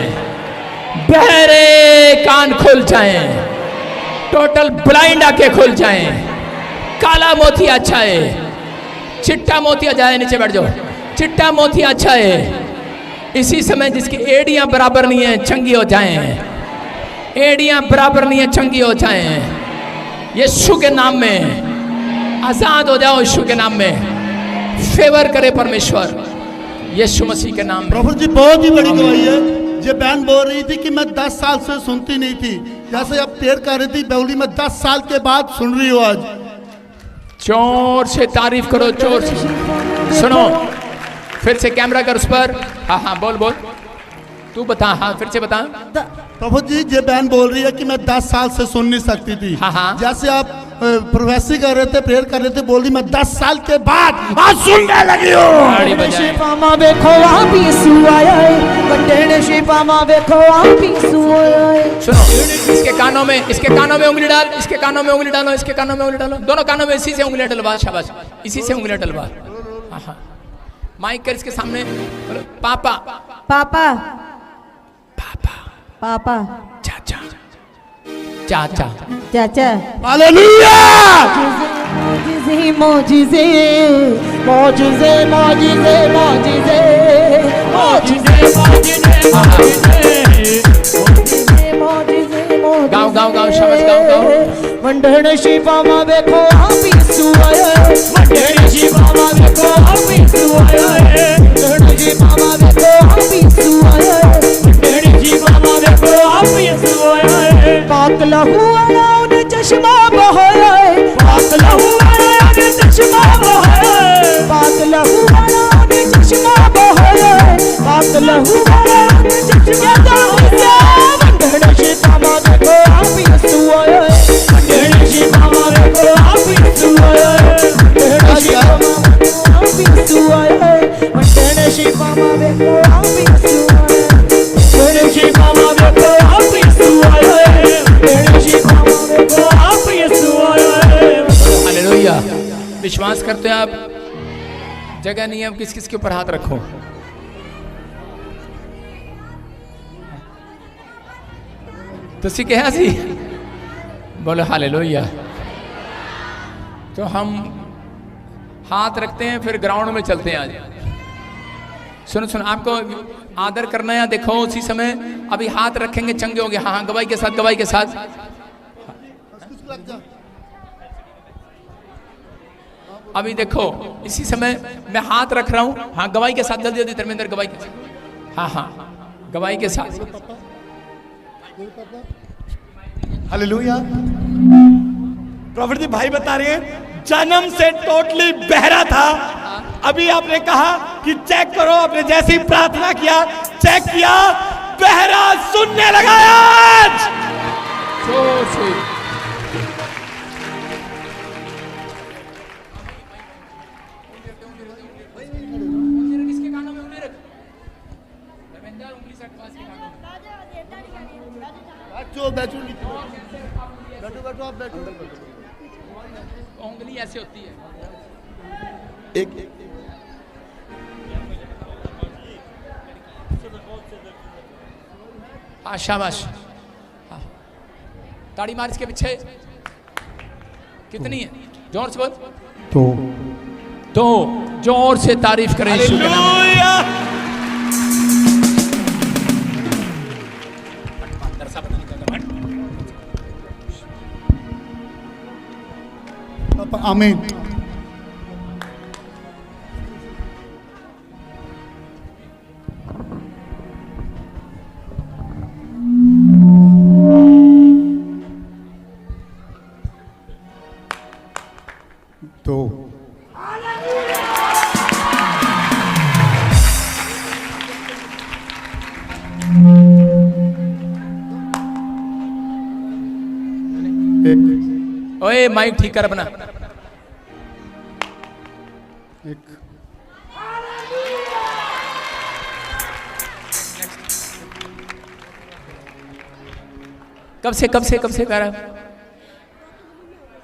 बहरे कान खुल जाएं, टोटल ब्लाइंड आके खुल जाएं। काला मोतिया छाए, चिट्टा मोतिया जाए। नीचे बैठ जाओ। चिट्टा मोतिया छाए। इसी समय जिसकी एड़ियां बराबर नहीं है, चंगी हो जाएं। एड़ियां बराबर नहीं है, चंगी हो जाएं। यीशु के नाम में आजाद हो जाओ। यीशु के नाम में फेवर करे परमेश्वर, यीशु मसीह के नाम में। प्रभु जी बहुत ही बड़ी गवाही है। ये बहन बोल रही थी कि मैं 10 साल से सुनती नहीं थी, जैसे अब प्रेयर कर रही थी बेवली, मैं 10 साल के बाद सुन रही हूँ आज। जोर से तारीफ करो, जोर से सुनो। फिर से कैमरा कर उस पर। हाँ हाँ बोल बोल, तू बता। हाँ फिर से बता। प्रभु जी ये बहन बोल रही है कि मैं 10 साल से सुन नहीं सकती थी। हाँ हाँ। जैसे आप प्रोफेसी कर रहे थे, प्रेयर कर रहे थे, बोल रही मैं 10 साल के बाद आज सुनने लगी हूँ। सुनो, इसके कानों में उंगली डाल, इसके कानों में उंगली डालो, इसके कानों में उंगली डालो, दोनों कानों में इसी से उंगलियां डलवा। शाबाश, इसी से उंगलियां डलवा। हाँ हाँ, माइक कर इसके सामने। पापा पापा पापा पापा चाचा चाचा चाचा। हालेलुया। मोजिज़े मोजिज़े मोजिज़े मोजिज़े मोजिज़े गाओ गाओ गाओ, शाबाश गाओ गाओ। मंडण शिवा मा देखो आपी सुआया, मंडण शिवा मा देखो आपी सुआया, मंडण शिवा मा देखो आपी सुआया, मंडण शिवा मा देखो आपी सुआया। पाक लहू वाला ने चश्मा बहाया, पाक लहू वाला ने चश्मा बहाया, पाक लहू वाला ने चश्मा बहाया, पाक लहू वाला ने चश्मा बहाया। मंडण शिवा मा देखो आपी सुआया, मंडण शिवा मा देखो आपी सुआया, मंडण शिवा मा देखो आपी सुआया, मंडण शिवा मा देखो आपी सुआया, मंडण शिवा मा देखो आपी सुआया, मंडण शिवा मा देखो आपी सुआया। हालेलुया। विश्वास करते हैं आप? जगह नहीं है, अब किस किस के ऊपर हाथ रखो। तुसी कहा सी बोलो हालेलुया। तो हम हाथ रखते हैं फिर ग्राउंड में चलते हैं। आज सुनो सुनो, आपको आदर करना है। देखो उसी समय अभी हाथ रखेंगे, चंगे होंगे। हाँ हाँ, गवाही के साथ, गवाही के साथ। अभी देखो इसी समय मैं हाथ रख रहा हूं। हाँ, गवाही के साथ, जल्दी जल्दी धर्मेंद्र, गवाही के साथ। हाँ हाँ, गवाही के साथ। हालेलुया। प्रॉफिट जी भाई बता रहे हैं जन्म से टोटली बहरा था। अभी आपने कहा कि चेक करो, आपने जैसे ही प्रार्थना किया, चेक किया, बहरा सुनने लगा आज। So sweet. किसके कानों में उंगली रख? धर्मेंद्र, उंगली से पास के कानों में। बैठो बैठो बैठो बैठो, आप बैठो। उंगली ऐसे होती है। एक हाँ, शाबाश। हाँ, ताड़ी मार इसके पीछे। कितनी है? जोर से बोल। तो जोर से तारीफ करें यीशु के नाम में। हालेलुया। आमीन। तो ओए माइक ठीक कर अपना। एक कब से कह रहा है?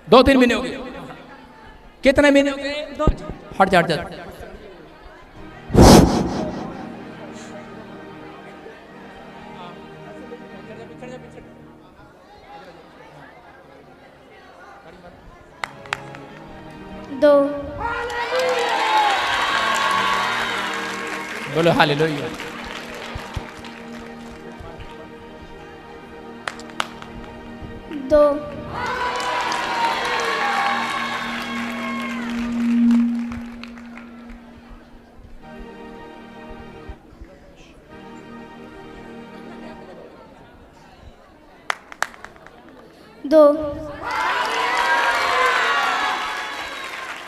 2-3 महीने हो गए। कितने महीने हो गए? हट जा, हट जा। दो। बोलो हालेलुया। दो। दो।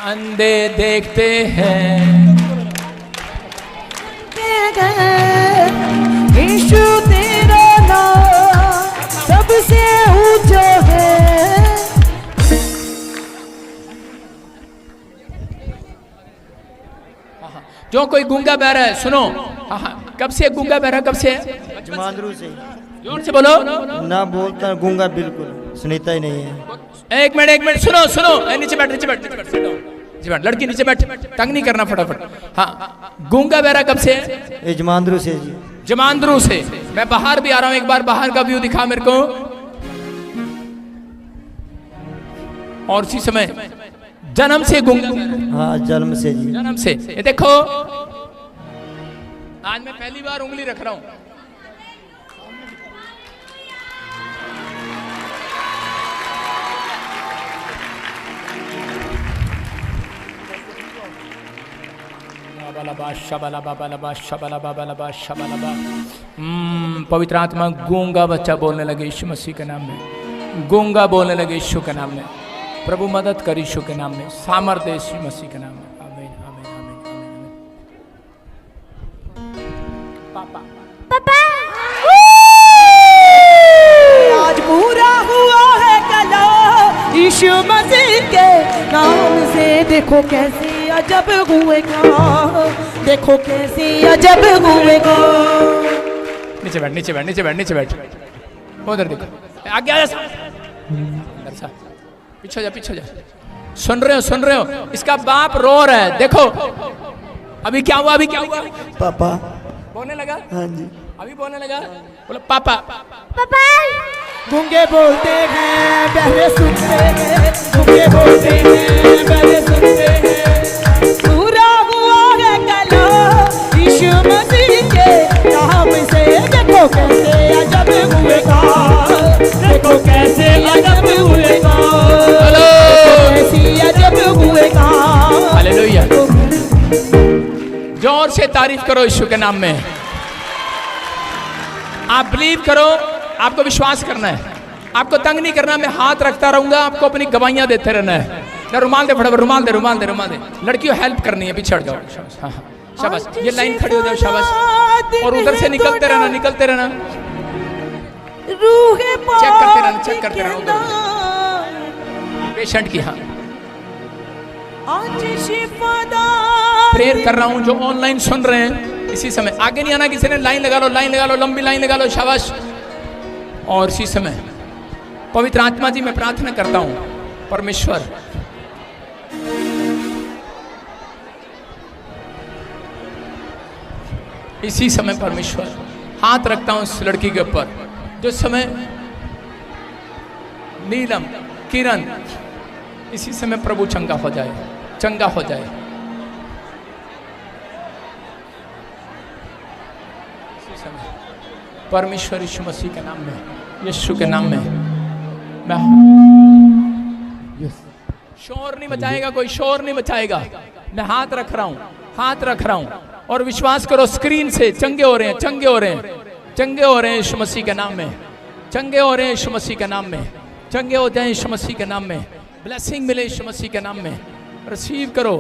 अंधे देखते हैं, यीशु तेरा नाम सबसे ऊंचा है। जो कोई गूंगा बहरा है, सुनो। हाँ हाँ, कब से गूंगा बहरा? कब से? जमांदरू से। जोर से बोलो। ना बोलता गूंगा, बिल्कुल सुनता ही नहीं है। एक मिनट, सुनो सुनो। नीचे बैठ, नीचे बैठ, लड़की नीचे बैठ, तंग नहीं करना, फटाफट। हाँ, गूंगा बहरा कब से? ये जमांदरू से जी। जमांदरू से। मैं बाहर भी आ रहा हूं, एक बार बाहर का व्यू दिखा मेरे को। और इसी समय जन्म से गूंगा। हाँ, जन्म से जी। जन्म से। ये देखो, आज मैं पहली बार उंगली रख रहा हूं। पवित्र आत्मा गूंगा बच्चा बोलने लगे यीशु मसीह के नाम में। गूंगा बोलने लगे यीशु के नाम में। प्रभु मदद कर यीशु के नाम में। सामर्थ्य यीशु मसीह के नाम में। आमीन, आमीन, आमीन, आमीन। पापा आज पूरा हुआ है कलाम यीशु मसीह के नाम से। देखो कैसी अजब हुए काम, देखो कैसी अजब हुए काम। नीचे बैठ, नीचे बैठ, नीचे बैठ, नीचे बैठ। उधर देखो, आगे आ जा। अंदर सा, पीछे जा, पीछे जा। सुन रहे हो? इसका बाप रो रहा है। देखो अभी क्या हुआ, अभी क्या हुआ? पापा। बोलने लगा। हाँ जी। अभी बोलने लगा। बोलो पापा। पापा। गूंगे बोलते हैं, बहरे सुनते हैं। गूंगे बोलते हैं, बहरे सुनते हैं। जोर से तारीफ करो यीशु के नाम में। आप बिलीव करो, आपको विश्वास करना है, आपको तंग नहीं करना। मैं हाथ रखता रहूंगा, आपको अपनी गवाहियां देते रहना है। रुमाल दे, फटाफट रुमाल दे, रुमाल दे, रुमाल दे। लड़कियों हेल्प करनी है, पीछे हट जाओ। हाँ हाँ शाबाश, ये लाइन खड़ी हो जाओ, शाबाश। और उधर से निकलते रहना, निकलते रहना, चेक करते रहना, चेक करते रहना पेशेंट की। हाँ प्रेयर कर रहा हूं, जो ऑनलाइन सुन रहे हैं इसी समय आगे नहीं आना, किसी ने लाइन लगा लो, लाइन लगा लो, लंबी लाइन लगा लो, शाबाश। और इसी समय पवित्र आत्मा जी मैं प्रार्थना करता हूं, परमेश्वर इसी समय परमेश्वर हाथ रखता हूं इस लड़की के ऊपर, जो समय नीलम किरण, इसी समय प्रभु चंगा हो जाए, चंगा हो जाए। इसी समय परमेश्वर यीशु मसीह के नाम में, यीशु के नाम में मैं शोर नहीं मचाएगा, कोई शोर नहीं मचाएगा। मैं हाथ रख रहा हूं, हाथ रख रहा हूं, और विश्वास करो स्क्रीन से चंगे हो रहे हैं, चंगे हो रहे हैं, चंगे हो रहे हैं यीशु मसीह के नाम में, चंगे हो रहे हैं यीशु मसीह के नाम में, चंगे हो जाए यीशु मसीह के नाम में। ब्लेसिंग मिले यीशु मसीह के नाम में, रिसीव करो,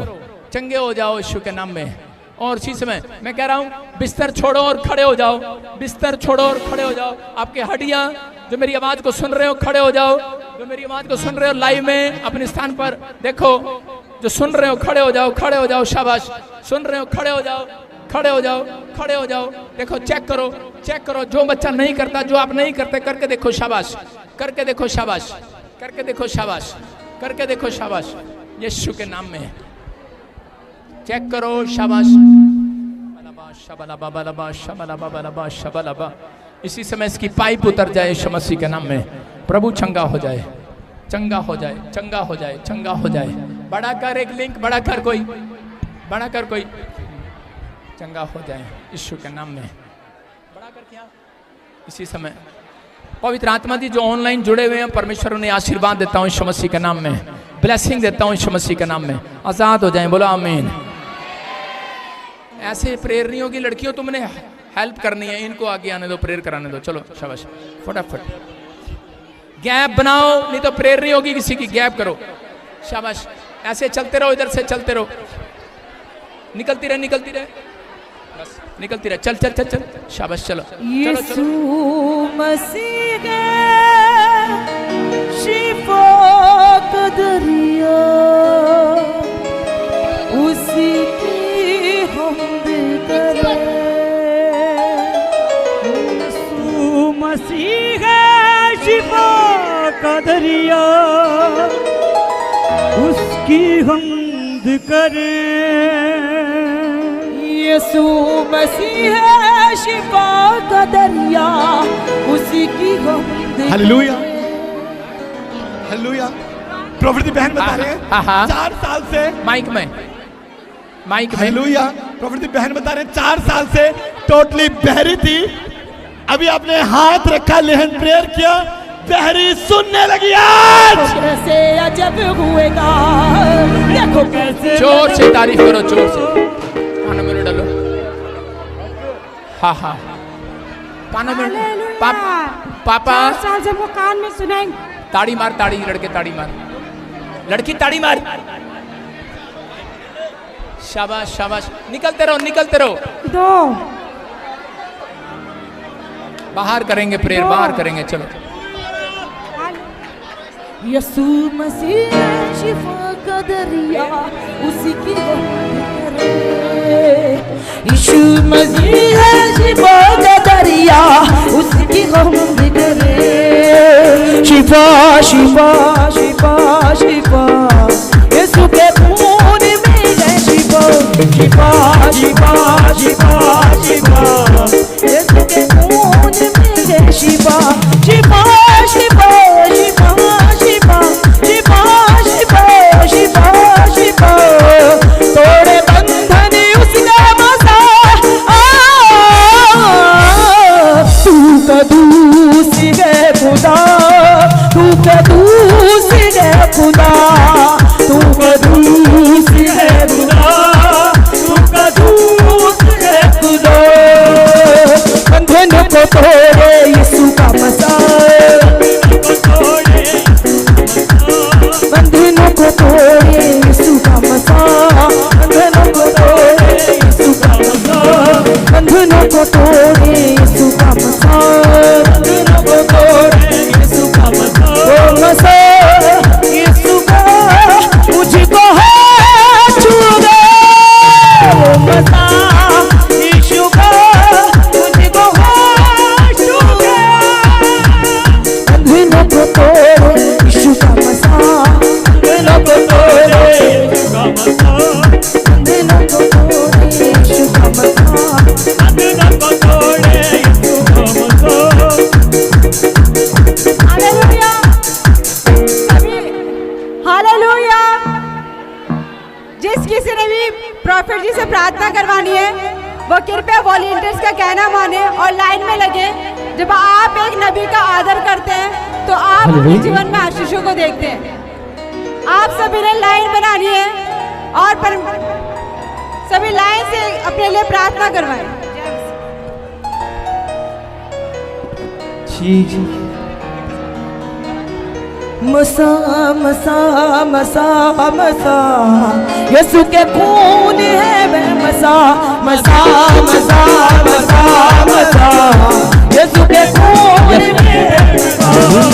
चंगे हो जाओ यीशु के नाम में। और इसी समय मैं कह रहा हूं, बिस्तर छोड़ो और खड़े हो जाओ, बिस्तर छोड़ो और खड़े हो जाओ। आपके हड्डियां जो मेरी आवाज को सुन रहे हो खड़े हो जाओ, जो मेरी आवाज को सुन रहे हो लाइव में अपने स्थान पर देखो, जो सुन रहे हो खड़े हो जाओ, खड़े हो जाओ, शाबाश। सुन रहे हो खड़े हो जाओ, खड़े हो जाओ, खड़े हो जाओ। देखो चेक करो, चेक करो, जो बच्चा नहीं करता, जो आप नहीं करते करके देखो, शाबाश, करके देखो, शाबाश, करके देखो, शाबाश, करके देखो, शाबाश। यीशु के नाम में चेक करो, शाबाश। इसी समय इसकी पाइप उतर जाए यीशु मसीह के नाम में, प्रभु चंगा हो जाए, चंगा हो जाए, चंगा हो जाए, चंगा हो जाए। बड़ा कर, एक लिंक बड़ा कर, कोई बड़ा कर, कोई चंगा हो जाए यीशु के नाम में, बड़ा कर क्या। इसी समय पवित्र आत्मा जी जो ऑनलाइन जुड़े हुए हैं, परमेश्वर उन्हें आशीर्वाद देता हूँ यीशु मसीह के नाम में, ब्लेसिंग देता हूँ यीशु मसीह के नाम में, आजाद हो जाएं, बोलो आमीन। ऐसे प्रेयर नहीं होगी लड़कियों, तुमने हेल्प करनी है, इनको आगे आने दो, प्रेयर कराने दो, चलो शाबाश, फटाफट गैप बनाओ, नहीं तो प्रेयर नहीं होगी किसी की, गैप करो, शाबाश। ऐसे चलते रहो, इधर से चलते रहो, निकलती रहे, निकलती रहे, बस निकलती रहे, चल चल चल चल, शाबाश, चलो यीशु मसीह शिफा का दरिया, उसी की हमद करें। यीशु मसीह शिफा का दरिया, उसकी हमद करें। यीशु मसीह है शिफा का दरिया, उसी की हमद। Hallelujah, hallelujah. प्रॉफिट बहन बता रहे हैं 4 साल से माइक में, माइक में, हालेलुया। प्रॉफिट बहन बता रहे हैं 4 साल से टोटली बहरी थी, अभी आपने हाथ रखा, लेहन प्रेयर किया, बहरी सुनने लगी। आज कैसे अजब हुएगा, देखो कैसे। जोर से तारीफ करो, जोर से, कानों में डालो, हाँ हाँ कानों में, पापा 4 साल से वो कान में सुनाएंगे। ताड़ी मार, ताड़ी, लड़के ताड़ी मार, लड़की ताड़ी मार, शाबाश शाबाश, निकलते रहो, निकलते रहो। 2 बाहर करेंगे प्रेयर, बाहर करेंगे, चलो। यीशु मसीह शिफा का दरिया, उसी की हमद करें। यीशु मसीह शिफा का दरिया, उसकी हमद करें। शिफा शिफा शिफा शिफा, यीशु के खून में है शिफा। शिफा शिफा शिफा शिफा, यीशु के खून में है शिफा। शिफा शिफा शिफा शिफा शिफा शिफा शिफा शिफा, तोड़े बंधन उसका मसा। तू कदूस है खुदा, तू कदूस है खुदा, तू कदूस है खुदा, तू कदूस तोड़े यीशु का मसाल, बंधनों को तोड़े यीशु का मसाल, बंधनों को तोड़े यीशु का मसाल, बंधनों को तोड़े यीशु का मसाल, बंधनों को तोड़े यीशु का मसाल, वो मसाल यीशु का मुझको है छू गया, वो मसाल यीशु का मुझको है छू गया, बंधनों को तोड़े यीशु का मसाल, बंधनों को तोड़े यीशु का मसाल, बंधनों को तोड़े यीशु का मसाल, बंधनों को तोड़े यीशु का मसाल। हालेलुया, अभी हालेलुया। जिस किसी ने भी प्रॉफिट जी से प्रार्थना करवानी है वो कृपया वॉलंटियर्स का कहना माने और लाइन में लगे। जब आप एक नबी का आदर करते हैं तो आप अपने जीवन में आशीषों को देखते हैं। आप सभी ने लाइन बनानी है और सभी लाइन से अपने लिए प्रार्थना करवाएं। मसा मसा मसा मसा यीशु के खून है वह मसा मसा मसा मसा मसा यीशु के खून में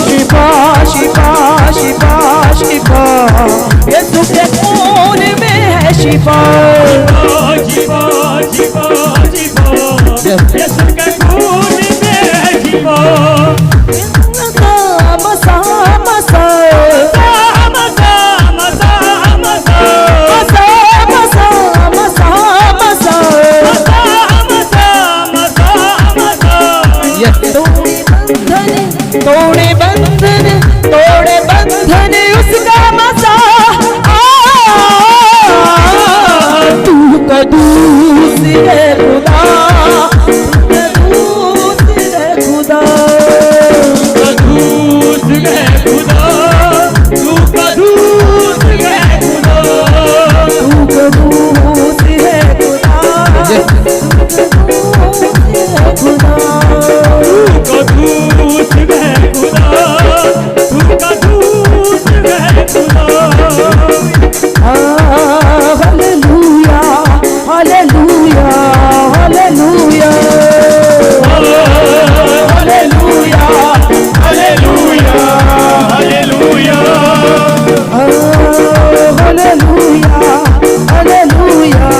शिफा शिफा शिफा शिफा यीशु के खून में है शिफा शिफा शिफा शिफा यीशु के खून में है शिफा मसा मसा तोड़े बंधन तोड़े बंधन उसका मसा तू कदूस है खुदा, कदूस है खुदा, कदूस है खुदा, तू कदूस है खुदा, तू कदूस है खुदा, खुदा कदूस है खुदा, तू कदूस है खुदा। Hallelujah hallelujah hallelujah hallelujah hallelujah hallelujah hallelujah hallelujah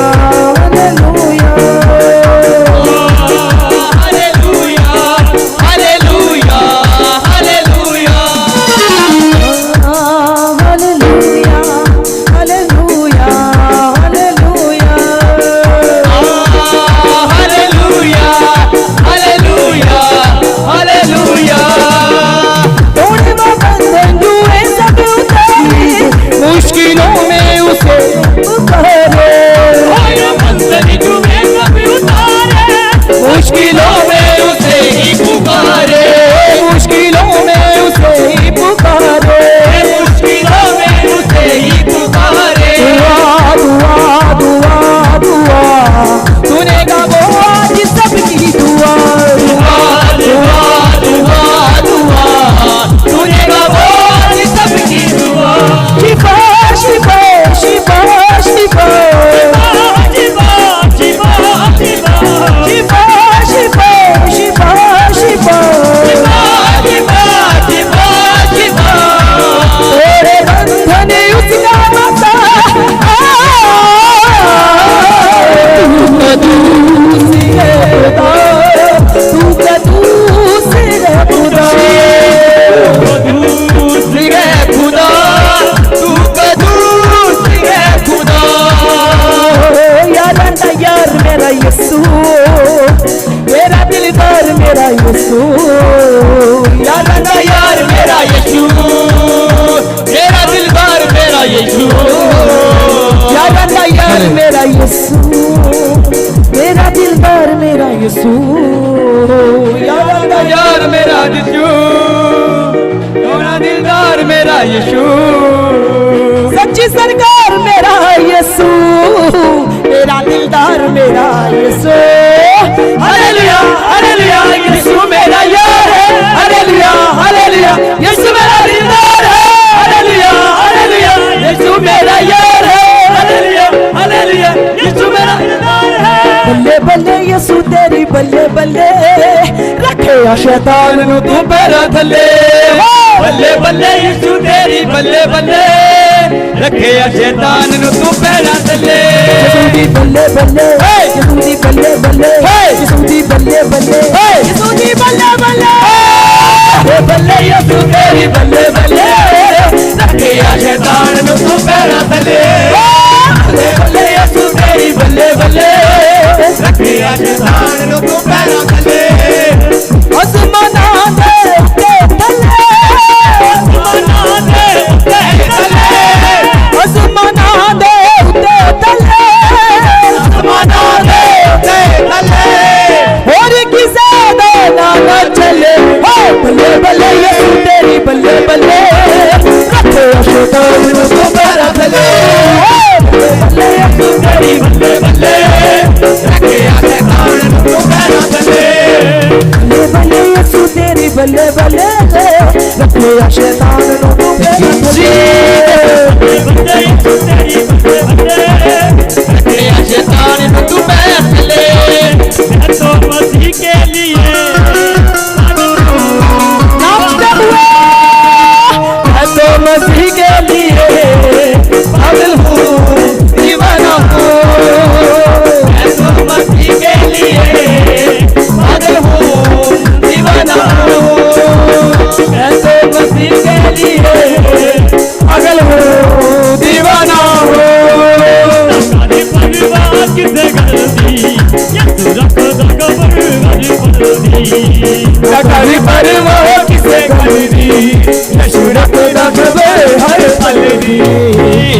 यीशु यार मेरा यीशु मेरा दिलदार मेरा यीशु यार मेरा यीशु मेरा दिलदार मेरा यीशु यार मेरा यीशु मेरा दिलदार मेरा यीशु सच्ची सरकार मेरा यीशु मेरा दिलदार मेरा यीशु हालेलुया हालेलुया यीशु यसू तेरी बल्ले बल्ले रखे आ शैतान नु तू पैरा थले बल्ले बल्ले यीशु तेरी बल्ले बल्ले रखे आ शैतान नु तू पैरा थले यसू दी बल्ले बल्ले यसू दी बल्ले बल्ले यसू दी बल्ले बल्ले यसू दी बल्ले बल्ले बल्ले यीशु तेरी बल्ले बल्ले रखे आ शैतान नु तू पैरा थले बल्ले बल्ले यीशु तेरी बल्ले बल्ले रखे आ शैतान नु तू पैरा थले आसमाना दे थले आसमाना दे थले और किसे दाना न चले बल्ले बल्ले यसू तेरी बल्ले बल्ले रखे शैतान नु तू पैरा थले बल्ले यीशु तेरी बल्ले बल्ले रखे आ शैतान नु तू पैरा थले बल्ले यसू तेरी बल्ले बल्ले रखे शैतान नु तू पैरा थले बल्ले यीशु तेरी बल्ले बल्ले रखे आ शैतान नु तू पैरा थले मैं तो मसीह के लिए नाचते हुए मैं तो मसीह के लिए पागल हूँ दीवाना हूँ मैं तो मसीह के लिए पागल हूँ दीवाना हूँ मैं तो मसीह के लिए पागल हूँ दीवाना हूँ सारे परिवार किसे गलती यीशु रख दो कबर वाली पलदी कभी परवाह किसे गलती यीशु रख दो कबर हर पलदी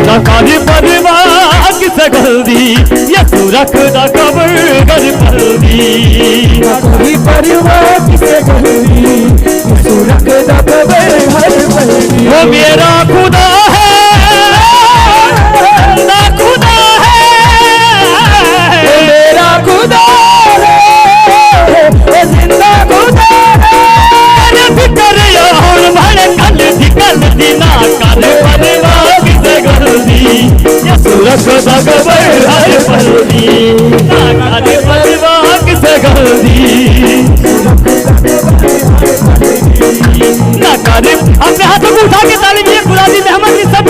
सारे परिवार किसे गलती यीशु रख दो कबर घर पलदी कभी परवाह किसे गलती यीशु रख दो कबर हर पलदी वो मेरा खुदा है ना खुदा है मेरा खुदा है वो जिंदा खुदा है फिकर और भड़ कल दिकल दिना कल परिवार किसे गलती यीशु रख दो कबर हर पलदी ना कल परिवार किसे गलती ना करे अपने हाथों को उठा के ताली दिए खुदा दी रहमत की सब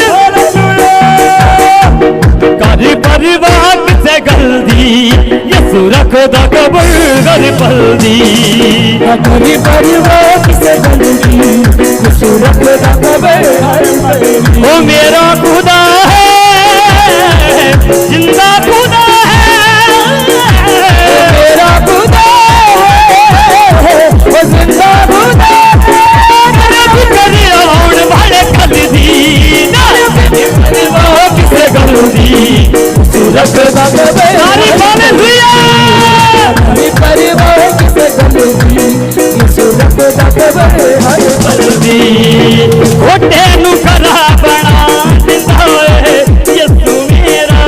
कारी परिवार किसे गलती यीशु रख दो कबर घर पलदी कभी परवाह किसे गलती यीशु रख दो कबर हर पलदी वो मेरा खुदा है जिंदा खुदा है मेरा खुदा है वो जिंदा खुदा है फिकर और भड़ कल दीना किसे गलती रख दो कबर सारी माने हुआ कभी परवाह किसे गलती यीशु रख दो कबर हर पलदी खोटे नु करा बना दिंदा होए यीशु मेरा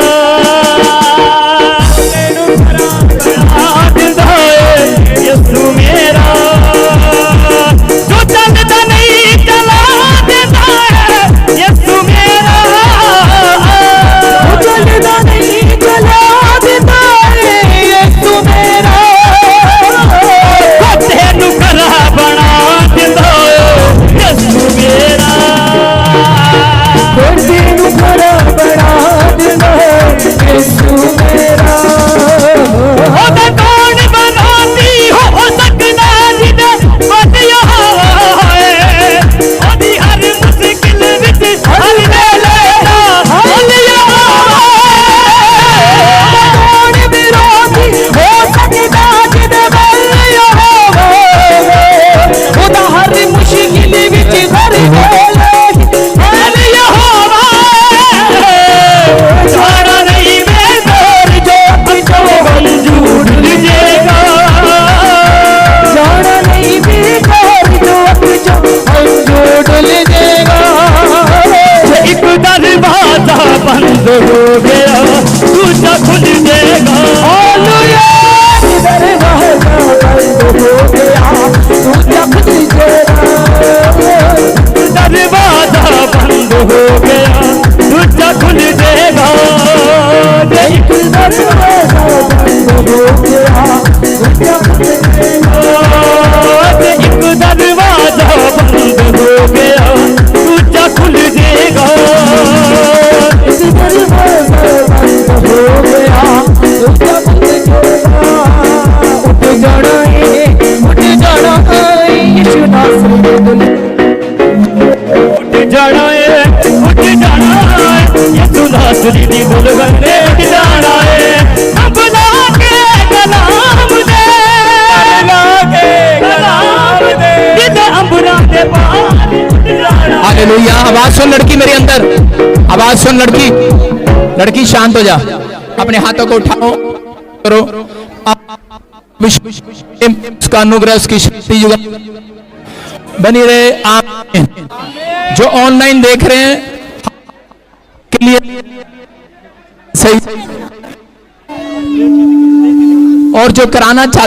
हालेलुया। आवाज सुन लड़की मेरे अंदर, आवाज सुन लड़की, लड़की शांत हो जा, अपने हाथों को उठाओ करो, उसका अनुग्रह उसकी शक्ति युग बनी रहे। आमीन। जो ऑनलाइन देख रहे हैं के लिए सही, और जो कराना चाहते